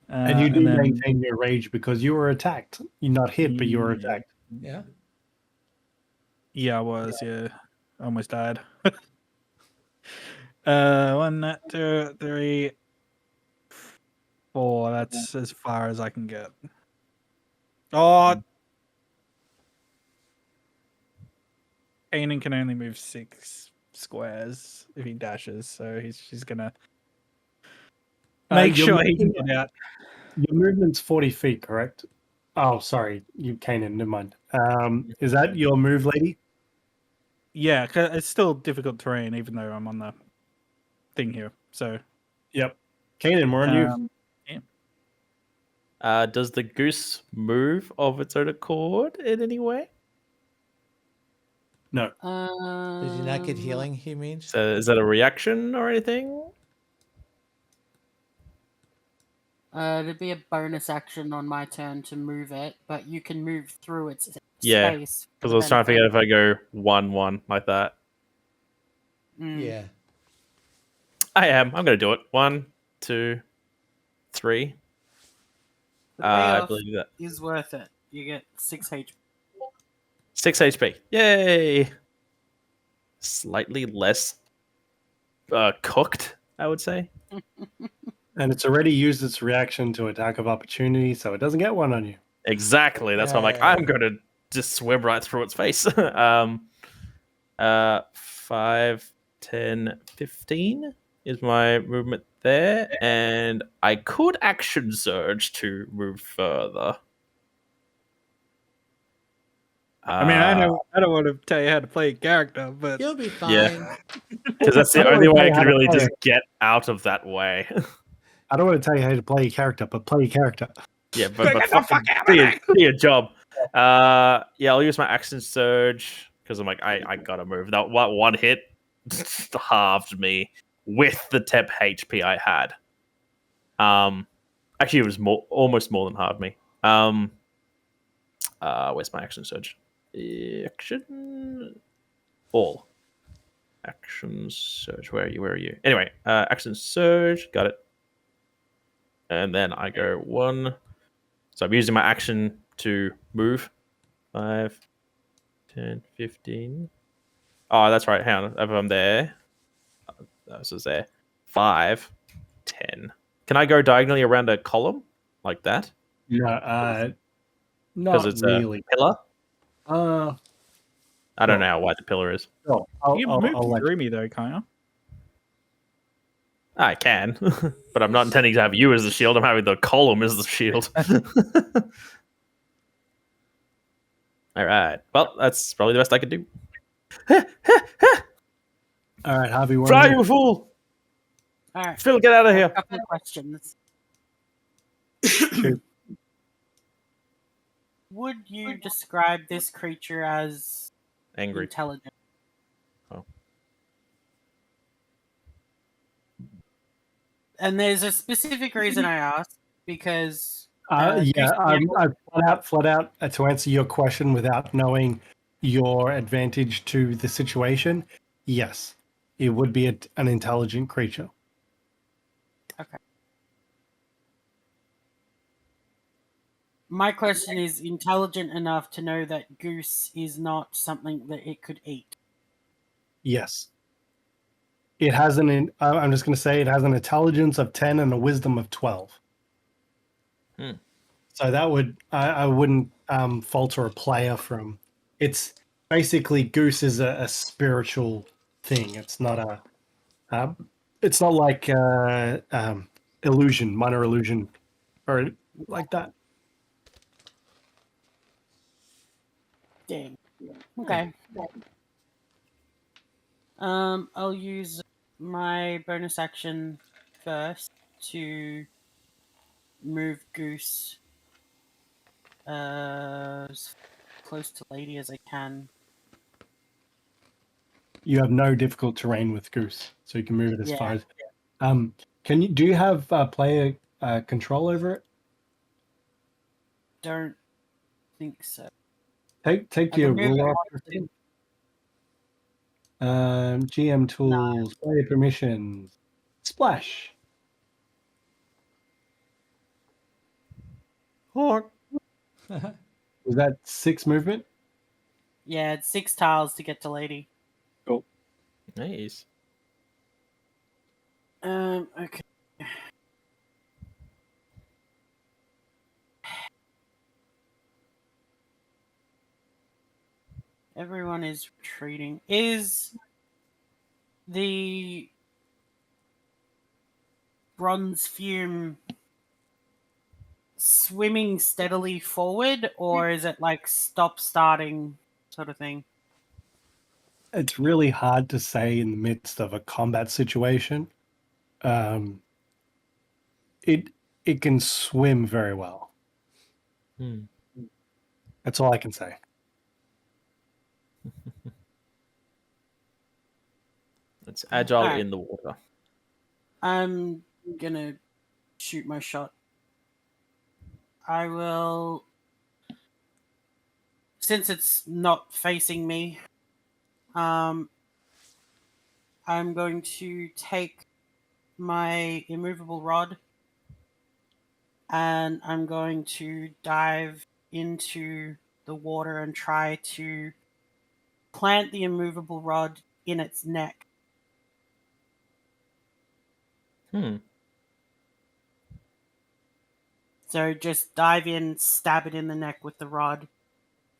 and you do then maintain your rage because you were attacked. You're not hit, but you were Yeah. attacked. Yeah. Yeah, I was. Yeah, almost died. 1, 2, 3, 4. That's as far as I can get. Oh, Kainen can only move 6 squares if he dashes, so she's gonna make Your sure he can movement- get out. Your movement's 40 feet, correct? Oh, sorry, you Kanan. Never mind. Is that your move, lady? Yeah, 'cause it's still difficult terrain, even though I'm on the thing here. So, Yep. Kanan, we're on you. Does the goose move of its own accord in any way? No. Did he not get healing? He means. So is that a reaction or anything? It'd be a bonus action on my turn to move it, but you can move through its Yeah, space. because I was trying to figure out if I go 1-1 like that. Yeah. I am. I'm going to do it. 1, 2, 3. The I payoff believe that. is worth it. You get 6 HP. 6 HP. Yay! Slightly less cooked, I would say. And it's already used its reaction to attack of opportunity, so it doesn't get one on you. Exactly. That's why I'm like, I'm going to just swim right through its face. 5, 10, 15 is my movement there, and I could action surge to move further. I mean, I don't want to tell you how to play a character, but You'll be fine. Yeah. Because that's the I don't only wanna way I tell can you how to really play just it. get out of that way. I don't want to tell you how to play your character, but play your character. Yeah, but fucking do your job. Yeah, I'll use my action surge because I'm like, I gotta move. That one hit halved me with the temp HP I had. Actually, it was almost more than halved me. Where's my action surge? Action all. Action surge. Where are you? Anyway, action surge. Got it. And then I go 1. So I'm using my action to move. 5, 10, 15. Oh, that's right. Hang on. If I'm there. This is there. 5, 10. Can I go diagonally around a column like that? No, Because not it's really. a pillar? I don't Sure. know how wide the pillar is. Oh, you can move through me though, can't you? I can, but I'm not intending to have you as the shield. I'm having the column as the shield. All right. Well, that's probably the best I could do. All right, Harvey. Fly, you fool! All right. Phil, get out of A here. couple of questions. Shoot. Would you describe this creature as Angry. intelligent? Oh. And there's a specific reason I asked, because Yeah, Goose I flat out to answer your question without knowing your advantage to the situation. Yes, it would be an intelligent creature. Okay. My question is intelligent enough to know that goose is not something that it could eat. Yes, it has I'm just going to say it has an intelligence of 10 and a wisdom of 12. So that would I wouldn't falter a player from. It's basically goose is a spiritual thing. It's not it's not like illusion, minor illusion, or like that. Dang. Okay. I'll use my bonus action first to move Goose As close to Lady as I can. You have no difficult terrain with Goose, so you can move it as Yeah. far as. Do you have player control over it? Don't think so. Take I your can move ruler it off once for a second. GM tools, player permissions, splash. Honk. Was that 6 movement? Yeah, it's 6 tiles to get to Lady. Nice. Okay. Everyone is retreating. Is the bronze fume swimming steadily forward, or is it like stop starting sort of thing? It's really hard to say in the midst of a combat situation. It can swim very well. That's all I can say. It's agile Alright. in the water. I'm gonna shoot my shot. I will, since it's not facing me, I'm going to take my immovable rod and I'm going to dive into the water and try to plant the immovable rod in its neck. So just dive in, stab it in the neck with the rod,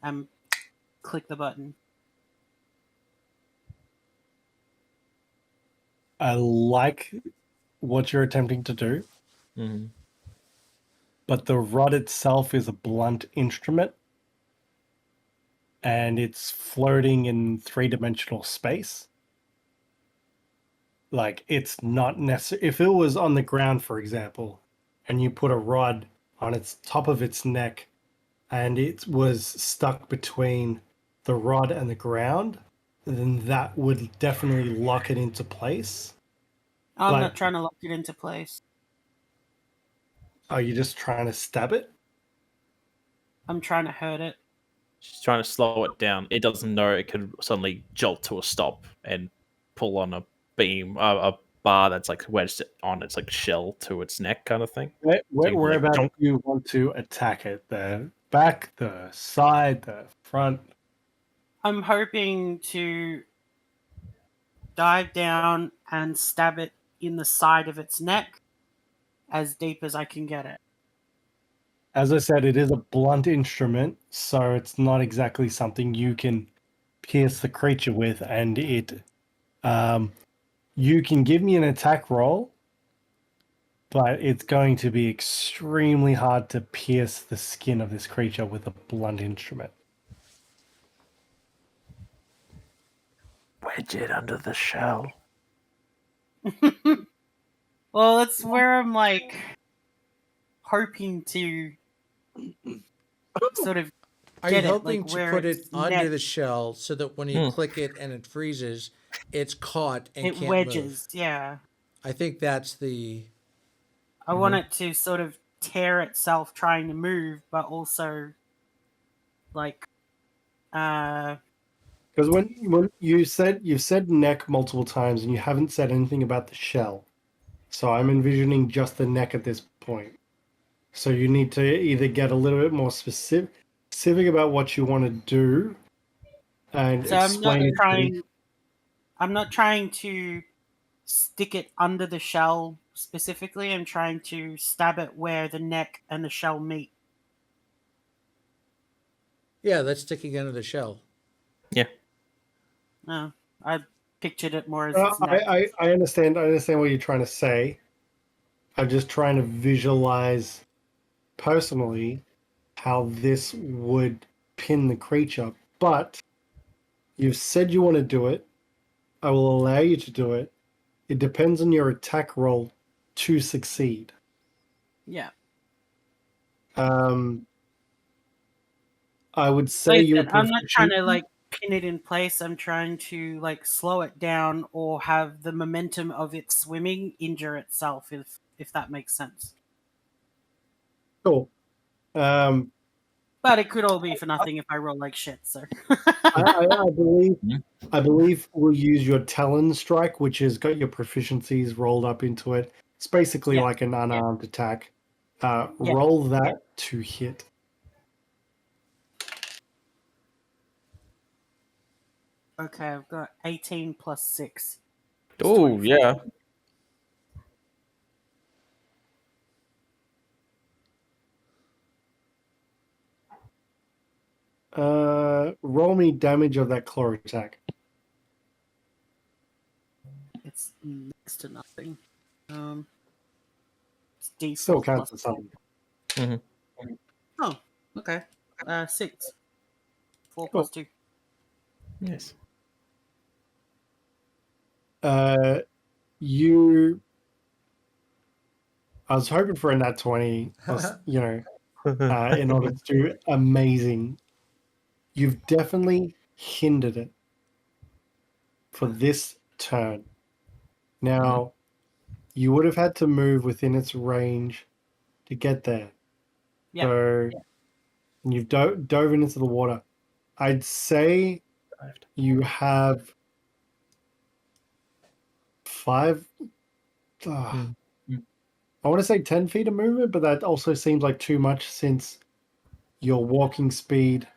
and click the button. I like what you're attempting to do, but the rod itself is a blunt instrument, and it's floating in 3-dimensional space. Like, it's not necessary. If it was on the ground, for example, and you put a rod on its top of its neck, and it was stuck between the rod and the ground, then that would definitely lock it into place. I'm But- not trying to lock it into place. Are you just trying to stab it? I'm trying to hurt it. She's trying to slow it down. It doesn't know it could suddenly jolt to a stop and pull on a beam, a bar that's like wedged on its like shell to its neck, kind of thing. Whereabouts do you want to attack it? The back, the side, the front? I'm hoping to dive down and stab it in the side of its neck as deep as I can get it. As I said, it is a blunt instrument, so it's not exactly something you can pierce the creature with, and it you can give me an attack roll, but it's going to be extremely hard to pierce the skin of this creature with a blunt instrument. Wedge it under the shell. Well, that's where I'm like hoping to sort of Are you get it, hoping like to where put its it under neck, the shell so that when you click it and it freezes, it's caught and it can't wedges? move? Yeah. I think that's the. I want it to sort of tear itself trying to move, but also like Because when you've said neck multiple times and you haven't said anything about the shell, so I'm envisioning just the neck at this point. So you need to either get a little bit more specific about what you want to do, and so explain it. I'm not trying to stick it under the shell specifically. I'm trying to stab it where the neck and the shell meet. Yeah, that's sticking under the shell. Yeah. No, I pictured it more as its neck. I understand. I understand what you're trying to say. I'm just trying to visualize personally how this would pin the creature. But you've said you want to do it. I will allow you to do it. It depends on your attack roll to succeed. Yeah. I would say Like I you're said, I'm not trying to proficient. pin it in place. I'm trying to slow it down or have the momentum of it swimming injure itself, if that makes sense. Cool. But it could all be for nothing if I roll like shit. So I believe we'll use your Talon Strike, which has got your proficiencies rolled up into it. It's basically Yeah. like an unarmed attack. Yeah. Roll that to hit. Okay, I've got 18 plus 6. Oh, yeah. Roll me damage of that claw attack. It's next to nothing. It's D4 Still counts plus as something. Oh, okay. 6. 4 Cool. plus 2. Yes. You. I was hoping for a nat 20, in order to do amazing. You've definitely hindered it for this turn. Now, you would have had to move within its range to get there. Yeah. So, you've dove into the water. I'd say you have 5. I want to say 10 feet of movement, but that also seems like too much since your walking speed,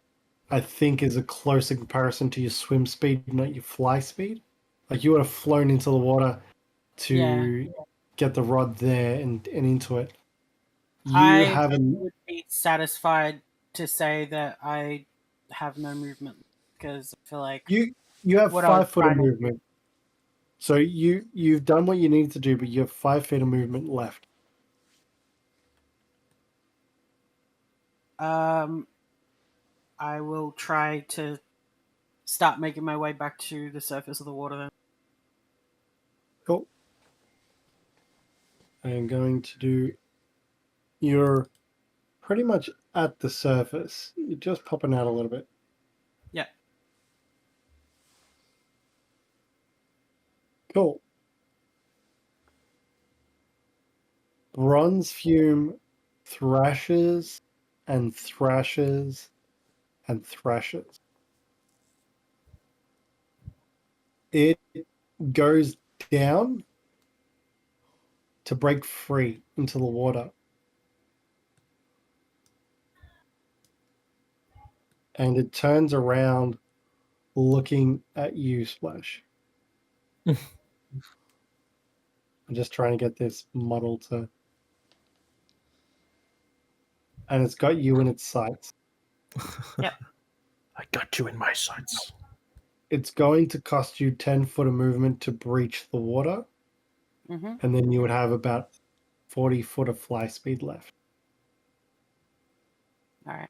I think, is a closer comparison to your swim speed, not your fly speed. Like you would have flown into the water to get the rod there and into it. You I haven't. would be satisfied to say that I have no movement because I feel like You have what I was 5 foot of trying to movement. So you've done what you need to do, but you have 5 feet of movement left. I will try to start making my way back to the surface of the water then. Cool. I am going to do. You're pretty much at the surface. You're just popping out a little bit. Yeah. Cool. Bronze fume thrashes and thrashes and thrashes. It goes down to break free into the water. And it turns around looking at you, Splash. I'm just trying to get this model to... And it's got you in its sights. Yep. I got you in my sights. It's going to cost you 10 foot of movement to breach the water. Mm-hmm. And then you would have about 40 foot of fly speed left. All right.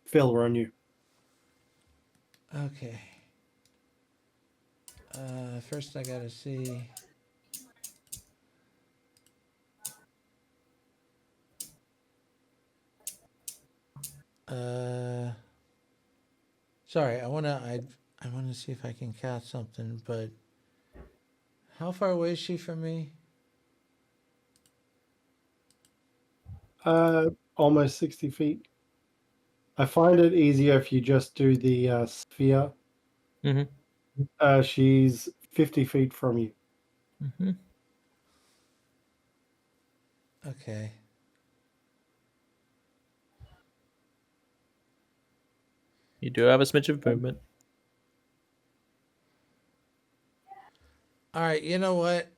Phil, we're on you. Okay. First I gotta see. Sorry, I wanna see if I can catch something, but how far away is she from me? Almost 60 feet. I find it easier if you just do the sphere. She's 50 feet from you. Okay. You do have a smidge of movement. All right, you know what?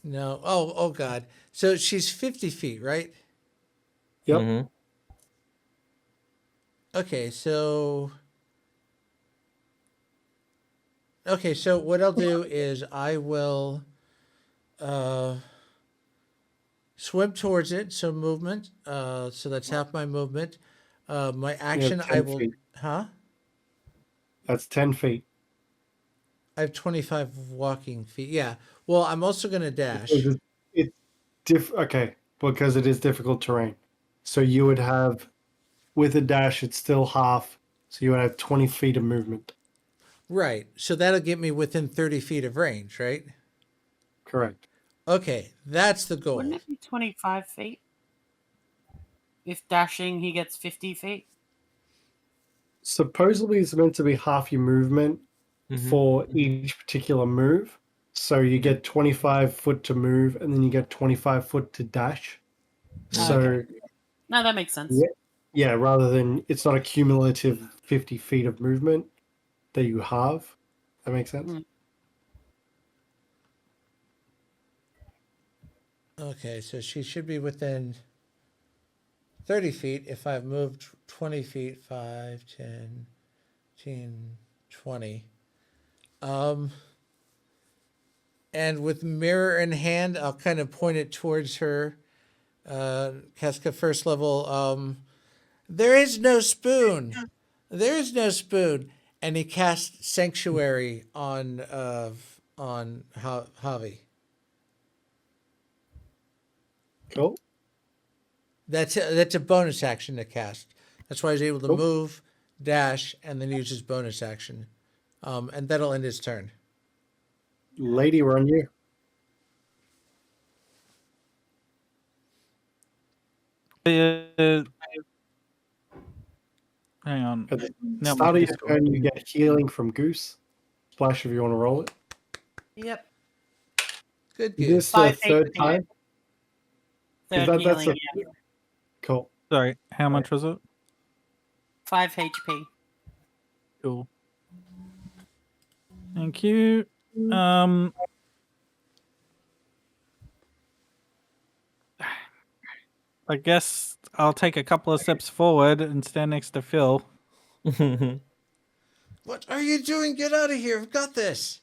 No. Oh God. So she's 50 feet, right? Yep. Okay, so what I'll do is I will swim towards it, so movement. So that's half my movement. My action, 10 I will. feet. Huh? That's 10 feet. I have 25 walking feet. Yeah. Well, I'm also going to dash. It's okay. because it is difficult terrain. So you would have, with a dash, it's still half. So you would have 20 feet of movement. Right. So that'll get me within 30 feet of range, right? Correct. Okay, that's the goal. Wouldn't it be 25 feet? If dashing, he gets 50 feet. Supposedly, it's meant to be half your movement for each particular move. So you get 25 foot to move, and then you get 25 foot to dash. So, Okay. No, that makes sense. yeah, rather than it's not a cumulative 50 feet of movement that you have. That makes sense? Mm. Okay, so she should be within 30 feet if I've moved 20 feet, 5, 10, 15, 20. And with mirror in hand, I'll kind of point it towards her. Casca first level. There is no spoon. There is no spoon. And he casts Sanctuary on Javi. Cool. That's a bonus action to cast. That's why he's able to move, dash, and then use his bonus action. And that'll end his turn. Lady, we're on you. Hang on. At the No, start of your Discord. turn, you get healing from Goose. Splash if you want to roll it. Yep. Good Is goose. this the 5 third HP. time? Third That's healing, the yeah. cool. Sorry, how much was it? 5 HP. Cool. Thank you. I guess I'll take a couple of steps forward and stand next to Phil. What are you doing? Get out of here. I've got this.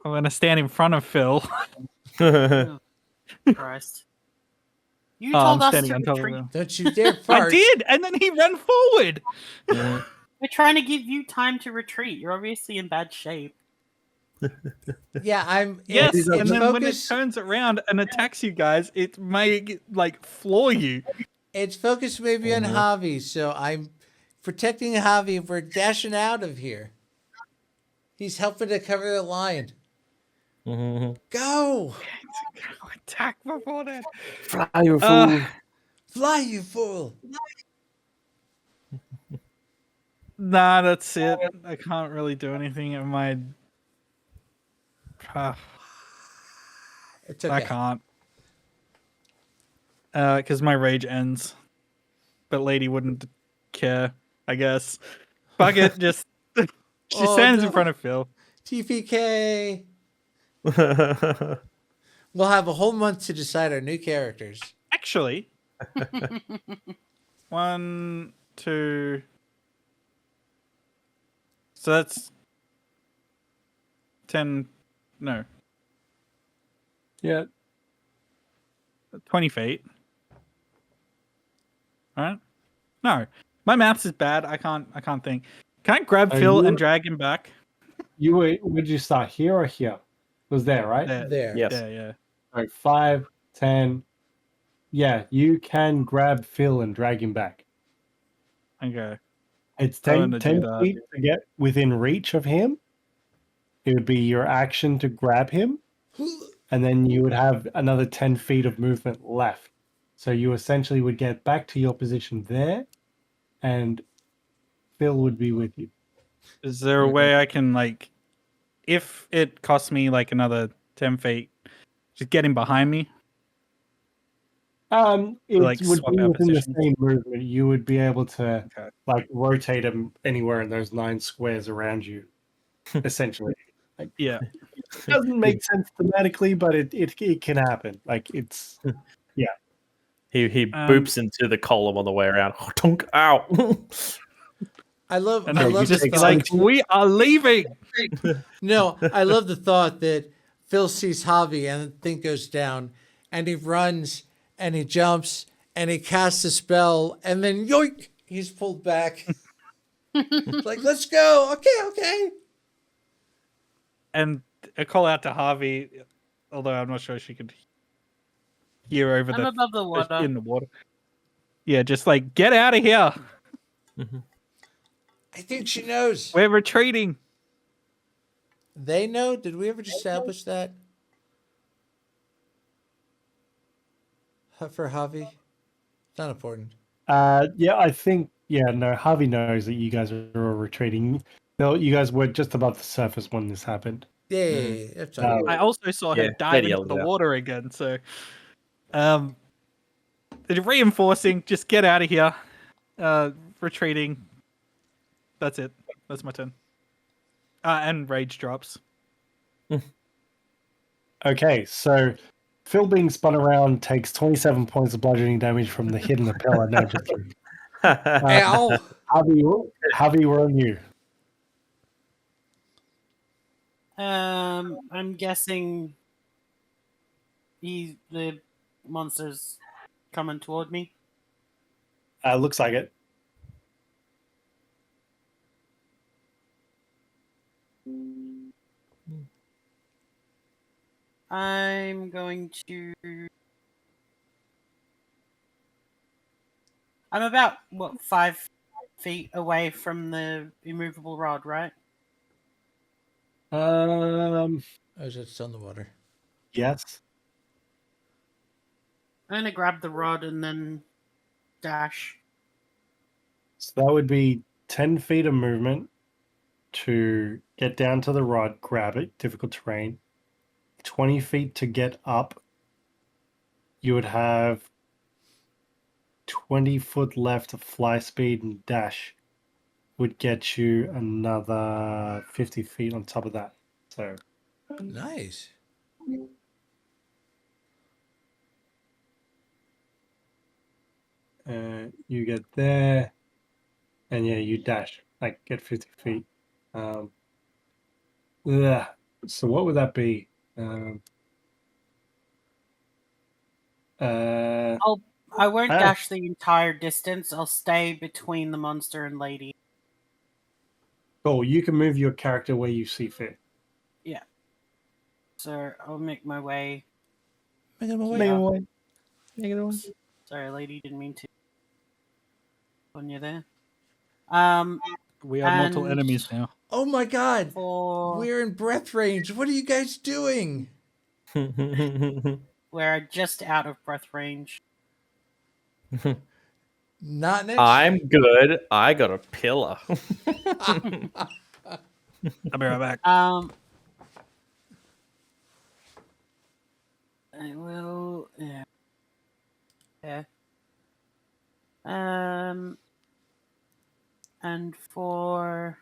I'm gonna stand in front of Phil. Oh, Christ. You I'm told us standing to on top of retreat. him. Don't you dare fart. I did, and then he ran forward. We're trying to give you time to retreat. You're obviously in bad shape. Yeah, I'm. Yes, it's and then when it focus. turns around and attacks you guys, it may like floor you. It's focused maybe on Javi, so I'm protecting Javi. We're dashing out of here. He's helping to cover the line. Go! Attack before that. Fly, you fool. Fly, you fool! Nah, that's it. I can't really do anything in my. It's okay. I can't. Because my rage ends. But Lady wouldn't care, I guess. Fuck it, just. She stands in front of Phil. TPK! We'll have a whole month to decide our new characters. Actually. 1, 2. So that's 10. No. Yeah. 20 feet. Alright? No. My maths is bad. I can't think. Can I grab Phil and drag him back? Would you start here or here? It was there, right? There. Yes. Yeah. All right, 5, 10. Yeah, you can grab Phil and drag him back. Okay. It's I'm 10, gonna 10 do that. feet to get within reach of him. It would be your action to grab him. And then you would have another 10 feet of movement left. So you essentially would get back to your position there, and Phil would be with you. Is there a way I can, like, if it costs me, like, another 10 feet, just get him behind me? It like, would swap be our within the positions? same movement. You would be able to Okay. like rotate him anywhere in those 9 squares around you, essentially. Like, Yeah. it doesn't make sense thematically, but it can happen. Like it's He boops into the column on the way around. Tonk, ow. I love And I then love you just the be thought. like, we are leaving! No, I love the thought that Phil sees Javi and the thing goes down, and he runs and he jumps and he casts a spell, and then yoink, he's pulled back. Like, let's go. Okay. And a call out to Harvey. Although I'm not sure she could hear over I'm above the water. in the water. Yeah, just like get out of here. I think she knows. We're retreating. They know? Did we ever establish that? For Javi? It's not important. Yeah, I think. Yeah, no. Harvey knows that you guys are all retreating. No, you guys were just above the surface when this happened. Yeah, that's all. I also saw her Yeah, dive Lady into yelled the it out. water again. So, reinforcing. Just get out of here. Retreating. That's it. That's my turn. And rage drops. Okay, so Phil being spun around takes 27 points of bludgeoning damage from the hit in the pillar. No, just kidding. Ow! Harvey, we're on you. I'm guessing the monster's coming toward me. Looks like it. I'm going to. I'm about 5 feet away from the immovable rod, right? Oh, it's on the water. Yes. I'm gonna grab the rod and then dash. So that would be 10 feet of movement to get down to the rod, grab it, difficult terrain. 20 feet to get up. You would have 20 foot left of fly speed, and dash would get you another 50 feet on top of that. So Nice. you get there, and yeah, you dash, like get 50 feet. Yeah. So what would that be? I won't Ah. dash the entire distance. I'll stay between the monster and lady. Cool. You can move your character where you see fit. Yeah. So I'll make my way. Make him Make him away. Sorry, lady, didn't mean to. On you there. We have mortal and enemies now. Oh my god! For We're in breath range. What are you guys doing? we're just out of breath range. Not next. I'm good. I got a pillar. I'll be right back. I will. Yeah. Yeah. And for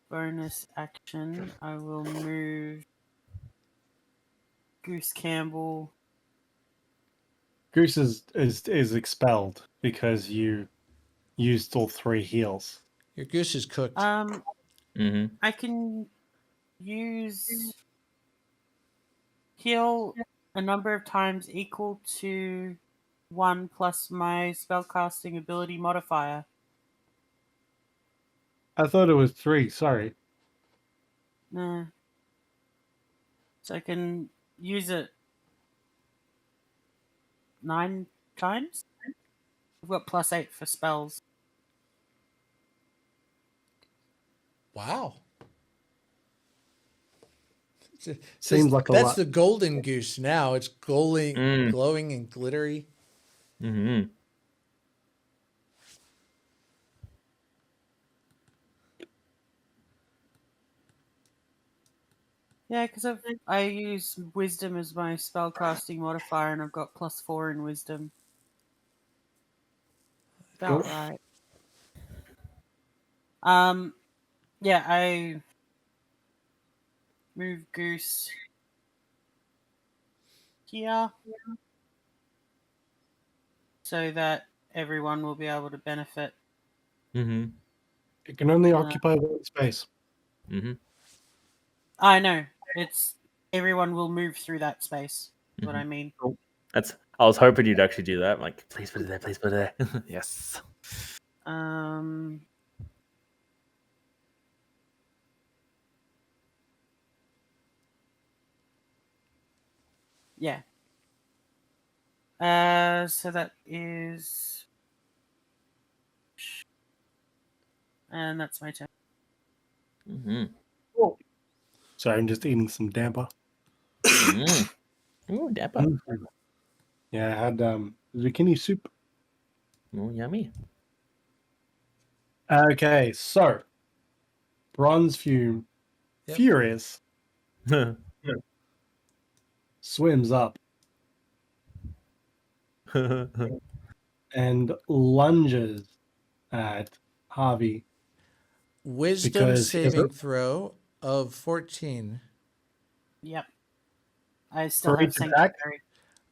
bonus action, I will move Goose Campbell. Goose is expelled because you used all 3 heals. Your goose is cooked. I can use heal a number of times equal to 1 plus my spellcasting ability modifier. I thought it was 3. Sorry. Nah. So I can use it 9 times. I've got +8 for spells. Wow. Seems like a that's lot. the golden goose now. It's glowing and glittery. Mm-hmm. Yeah, because I use wisdom as my spellcasting modifier, and I've got +4 in wisdom. About right. Yeah, I move Goose here so that everyone will be able to benefit. Mm-hmm. It can only occupy 1 space. Mm-hmm. I know. It's everyone will move through that space. Is what I mean. I was hoping you'd actually do that. I'm like, please put it there, please put it there. Yes. Yeah. So that is, and that's my turn. Mm-hmm. Sorry, I'm just eating some damper. Ooh, dapper. Yeah, I had zucchini soup. Ooh, yummy. Okay, so Bronze Fume, Yep. furious, swims up and lunges at Harvey. Wisdom Because he has saving throw of 14. Yep. I still For have each attack? sanctuary.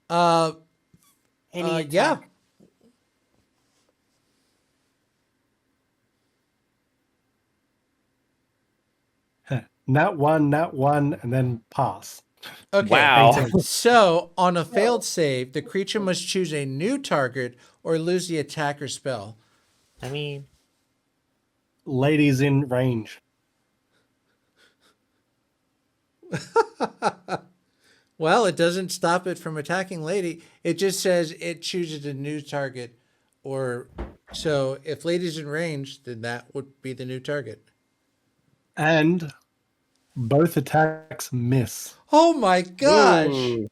Uh, Any yeah. attack. Nat 1, and then pass. Okay. Wow. 18. So, on a failed save, the creature must choose a new target or lose the attacker spell. I mean, Ladies in range. Well, it doesn't stop it from attacking Lady. It just says it chooses a new target. Or so if Lady's in range, then that would be the new target. And both attacks miss. Oh my gosh. ooh.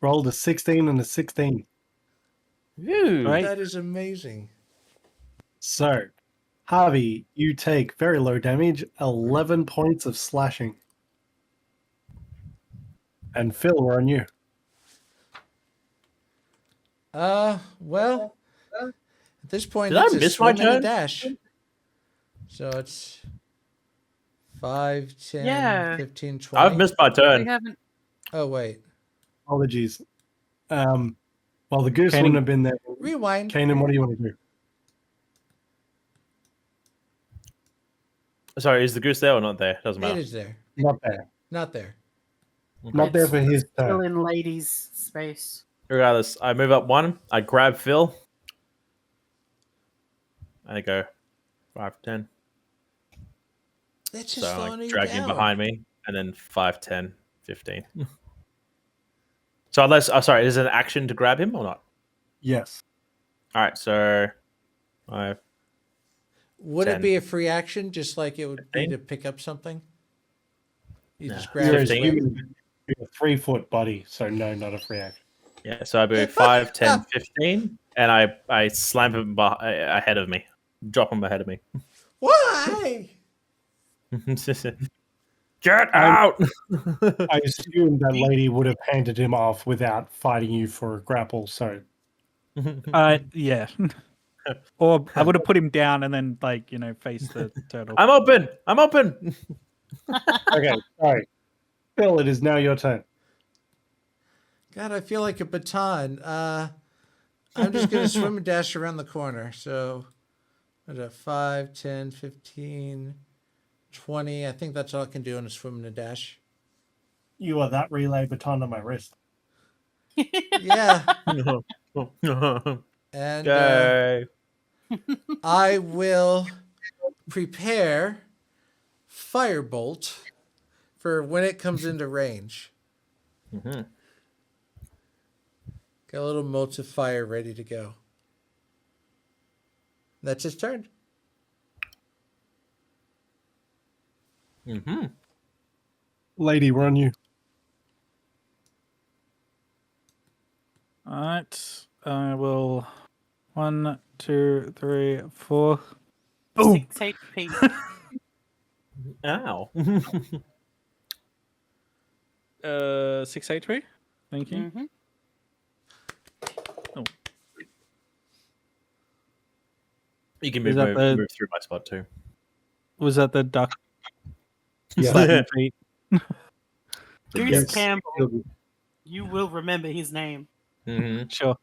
Rolled a 16 and a 16. Ooh. Right. That is amazing. So, Harvey, you take very low damage, 11 points of slashing. And Phil, we're on you. Well, at this point, Did I it's a miss my swim and a turn? dash. So it's 5, 10, Yeah. 15, 20. I've missed my We turn. haven't. Oh, wait. Apologies. Well, the goose Kainen- wouldn't have been there. Rewind. Kainen, what do you want to do? Sorry, is the goose there or not there? Doesn't It matter. is there. Not there. Not there. Not there It's for his still turn. in ladies' space. Regardless, I move up 1. I grab Phil. I go 5, 10. That's just So slowing I you drag him down. behind me, and then 5, 10, 15. So unless, sorry, is it an action to grab him or not? Yes. All right, so 5. Would 10, it be a free action, just like it would be 15? to pick up something? You No. just grab You're and a 15. swim? You're a 3-foot body, so no, not a free action. Yeah, so I move 5, 10, 15, and I slam him ahead of me, drop him ahead of me. Why? Get out! I assume that lady would have handed him off without fighting you for a grapple, so Yeah. Or I would have put him down and then, like, face the turtle. I'm open. I'm open. okay, sorry. Phil, it is now your turn. God, I feel like a baton. I'm just going to swim and dash around the corner. So, what is that? 5, 10, 15, 20. I think that's all I can do in a swim and a dash. You are that relay baton on my wrist. Yeah. And Okay. I will prepare Firebolt for when it comes into range. Mm-hmm. Got a little motes of fire ready to go. That's his turn. Mm-hmm. Lady, we're on you. All right. I will. 1, 2, 3, 4. Boom. 6 HP. Ow. 6 HP. Thank you. Mm-hmm. You can Is that the- move through my spot too. Was that the duck Yeah. slapping feet? Goose Yes. Campbell. You will remember his name. Mm-hmm. Sure.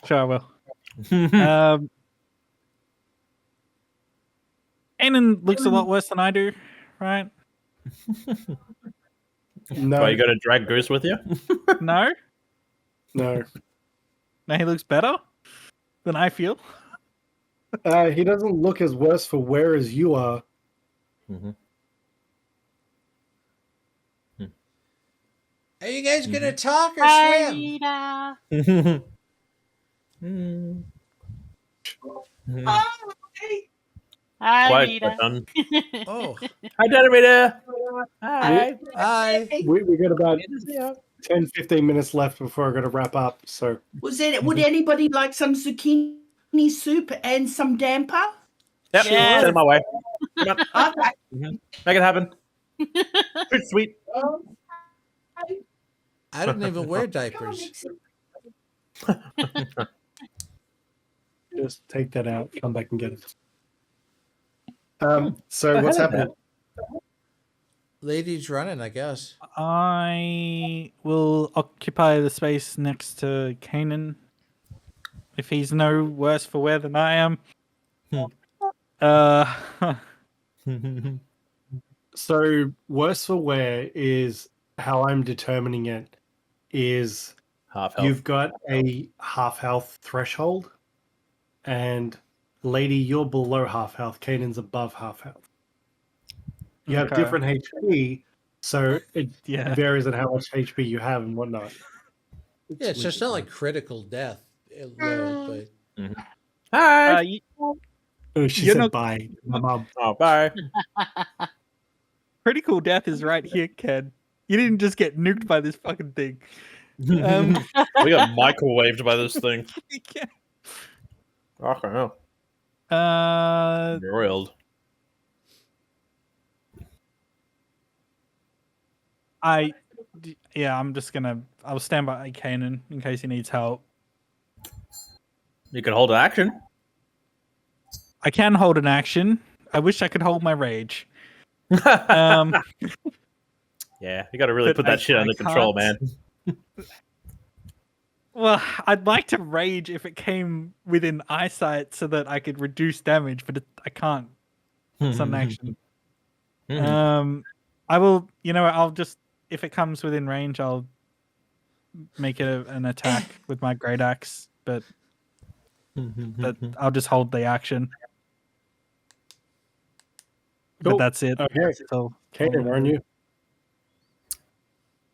Sure, I will. Kainen looks a lot worse than I do, right? No, Well, you got to drag Goose with you? No? no. No, he looks better than I feel. He doesn't look as worse for wear as you are. Mm-hmm. Are you guys gonna talk or Hi, swim? Rita. Hi, Quiet, Rita. done. Oh, Hi, Detonator. Hi. hi. We got about Good to see you. 10, 15 minutes left before I got to wrap up. So Would anybody like some zucchini soup and some damper? Yep, Yes. send it my way. Come on, Okay. make it happen. Pretty sweet. I don't even wear Come on, diapers. Nixie. just take that out, come back and get it. Oh, So what's how did happening? Lady's running, I guess. I will occupy the space next to Kainen. If he's no worse for wear than I am. So worse for wear is how I'm determining it is Half health. you've got a half health threshold, and lady, you're below half health. Kanan's above half health. You have Okay. different HP, so it Yeah. varies on how much HP you have and whatnot. Yeah, so it's not like critical death low, but Hi. Oh, she You're said not- bye. My mom. Oh, bye. Critical death is right here, Ken. You didn't just get nuked by this fucking thing. We got microwaved by this thing. Yeah. Okay, no. Broiled. I'm just gonna. I'll stand by Kainen in case he needs help. You can hold an action. I can hold an action. I wish I could hold my rage. Yeah, you got to really But put that shit I under control, man. can't. Well, I'd like to rage if it came within eyesight so that I could reduce damage, but I can't. It's not an action. I will. I'll just if it comes within range, I'll make it an attack with my great axe. But I'll just hold the action. Cool. But that's it. Okay. So Kanan, where are you?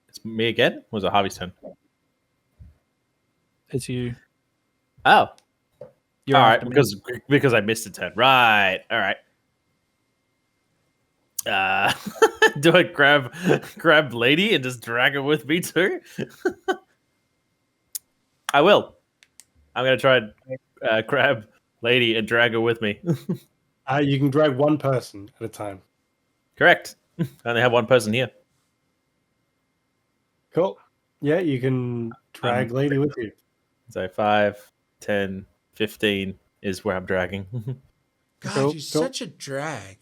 It's me again? Was it Harvey's turn? it's you. Oh. You're all right, after me. because I missed a turn. Right. All right. Do I grab lady and just drag her with me too? I will. I'm gonna try and grab lady and drag her with me. You can drag one person at a time. Correct. I only have one person here. Cool. Yeah, you can drag lady with you. So 5, 10, 15 is where I'm dragging. God, Cool, you're cool. such a drag.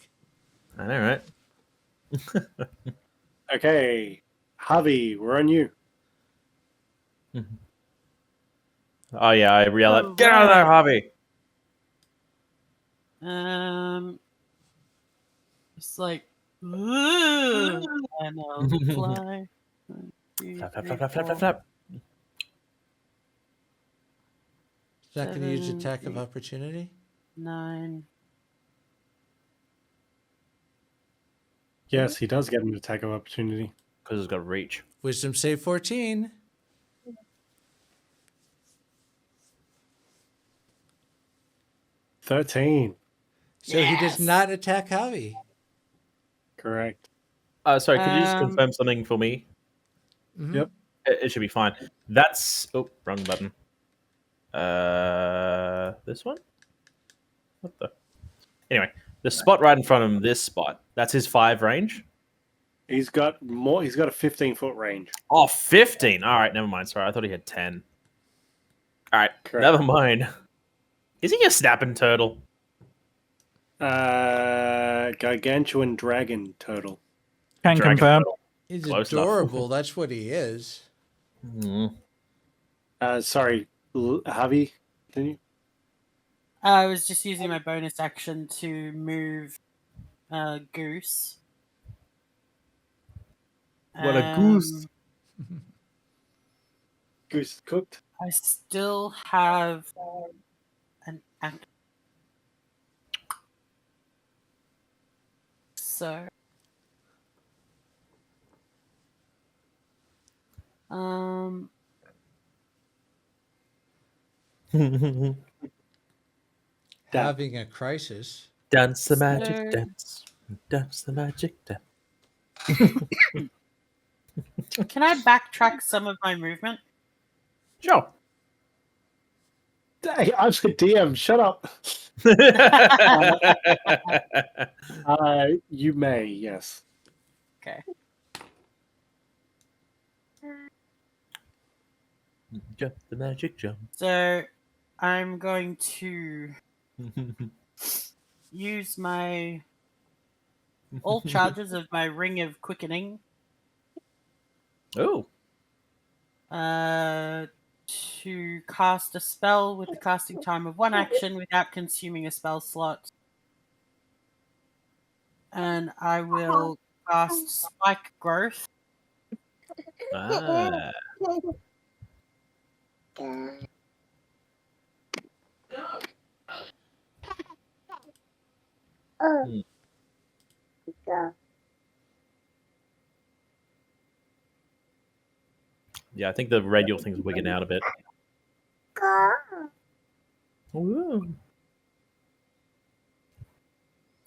I know, right? Okay. Javi, we're on you. Oh yeah, I yell at get out of there, Harvey. It's like, and I'll fly. One, two, Flap, three, flap, flap, flap, flap, four, flap. Is not going to use 7, attack of 8, opportunity? 9. Yes, he does get an attack of opportunity. Because it's got reach. Wisdom save 14. $13. So he does Yes. not attack Javi. Correct. Sorry, could you just confirm something for me? Mhm. Yep. It should be fine. That's wrong button. This one? What the? Anyway, the spot right in front of him, this spot, that's his 5 range. He's got more. He's got a 15-foot range. Oh, 15. All right, never mind. Sorry, I thought he had 10. All right, Correct. never mind. Is he a snapping turtle? Gargantuan dragon turtle. Can Dragon confirm. turtle. He's Close enough. adorable. That's what he is. Sorry, Javi, continue. I was just using my bonus action to move Goose. What a goose. Goose is cooked. I still have an act. So Um, Having a crisis. Dance the magic So- dance. Dance the magic dance. can I backtrack some of my movement? Sure. Hey, I'm the DM. Shut up. You may, yes. Okay. Jump the magic jump. So I'm going to use my all charges of my Ring of Quickening Oh. to cast a spell with the casting time of 1 action without consuming a spell slot. And I will cast Spike Growth. Ah. Hmm. Yeah, I think the radial thing's wigging out a bit. Ooh.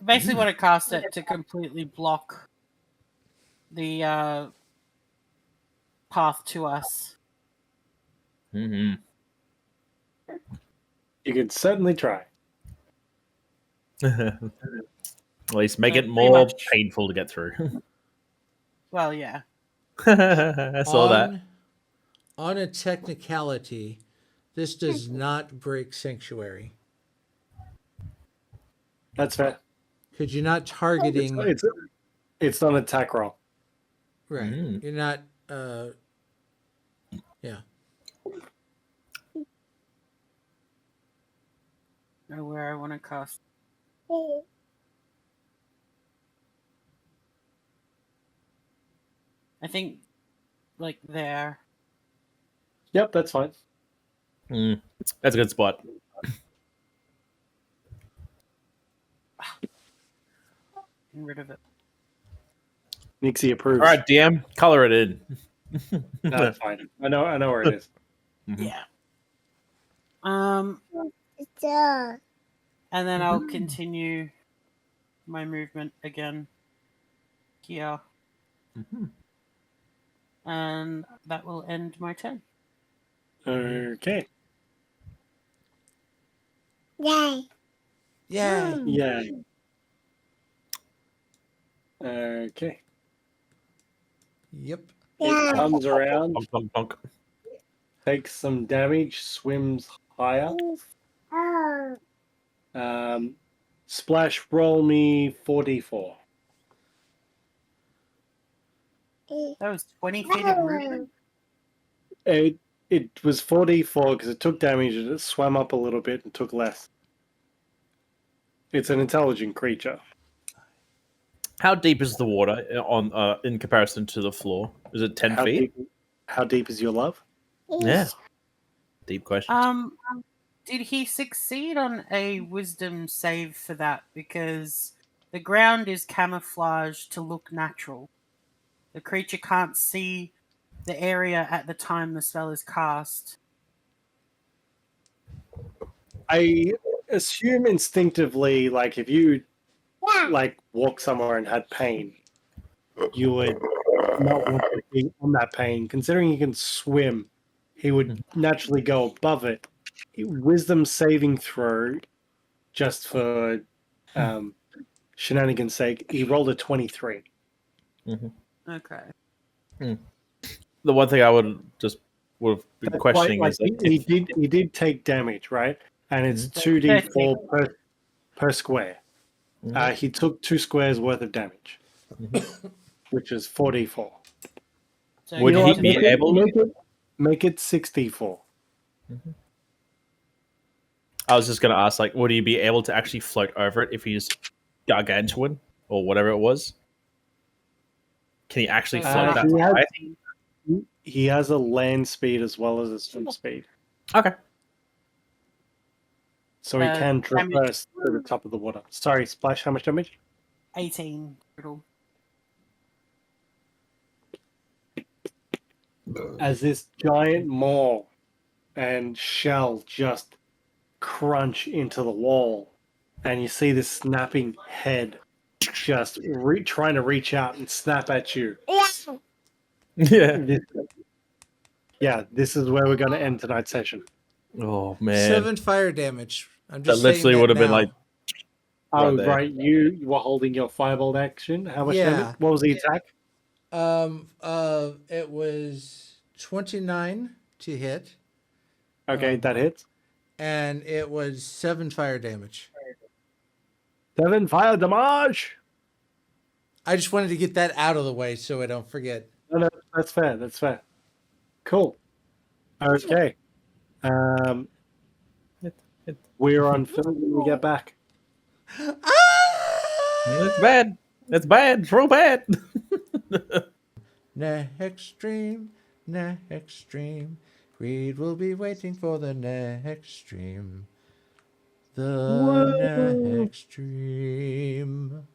Basically want to cast it to completely block the path to us. Mm-hmm. You can certainly try. At least make So it pretty more much- painful to get through. Well, yeah. I saw that. On a technicality, this does not break Sanctuary. That's fair. Because you're not targeting. It's not an attack roll. Right. Mm. You're not. Yeah. Know where I want to cast. I think, like there. Yep, that's fine. Mm. That's a good spot. Get rid of it. Nixie approves. All right, DM, color it in. No, that's fine. I know where it is. Mm-hmm. Yeah. And then I'll continue my movement again here. Mm-hmm. And that will end my turn. Okay. Yay. Yeah. Okay. Yep. It comes around, Bonk, bonk, bonk. takes some damage, swims higher. Splash, roll me 4d4. That was 20 feet of movement. It was 4d4 because it took damage and it swam up a little bit and took less. It's an intelligent creature. How deep is the water on in comparison to the floor? Is it 10 feet? How deep is your love? Yeah. Deep question. Did he succeed on a wisdom save for that? Because the ground is camouflaged to look natural. The creature can't see the area at the time the spell is cast. I assume instinctively, like if you like walk somewhere and had pain, you would not want to be on that pain. Considering he can swim, he would naturally go above it. Wisdom saving throw, just for shenanigans' sake, he rolled a 23. Okay. The one thing I would have been questioning is he did take damage, right? And it's 2d4 per square. He took 2 squares worth of damage, which is 4d4. So Would he be able? Make it 6d4. I was just going to ask, like, would he be able to actually float over it if he's gargantuan or whatever it was? Can he actually float that high? He has a land speed as well as a swim speed. Okay. So he can traverse to the top of the water. Sorry, Splash, how much damage? 18 total. as this giant maw and shell just crunch into the wall, and you see this snapping head just trying to reach out and snap at you. Yeah. This is where we're going to end tonight's session. Oh man. 7 fire damage. I'm That just saying literally that would have been now. like Oh, there. right. You were holding your firebolt action. How much Yeah. damage? What was the attack? It was 29 to hit. Okay, that hits. And it was 7 fire damage. 7 fire damage. I just wanted to get that out of the way so I don't forget. No, that's fair. That's fair. Cool. Okay. We're on film when we get back. It's bad. It's bad. It's real bad. Next stream. Greed will be waiting for the next stream. The next stream.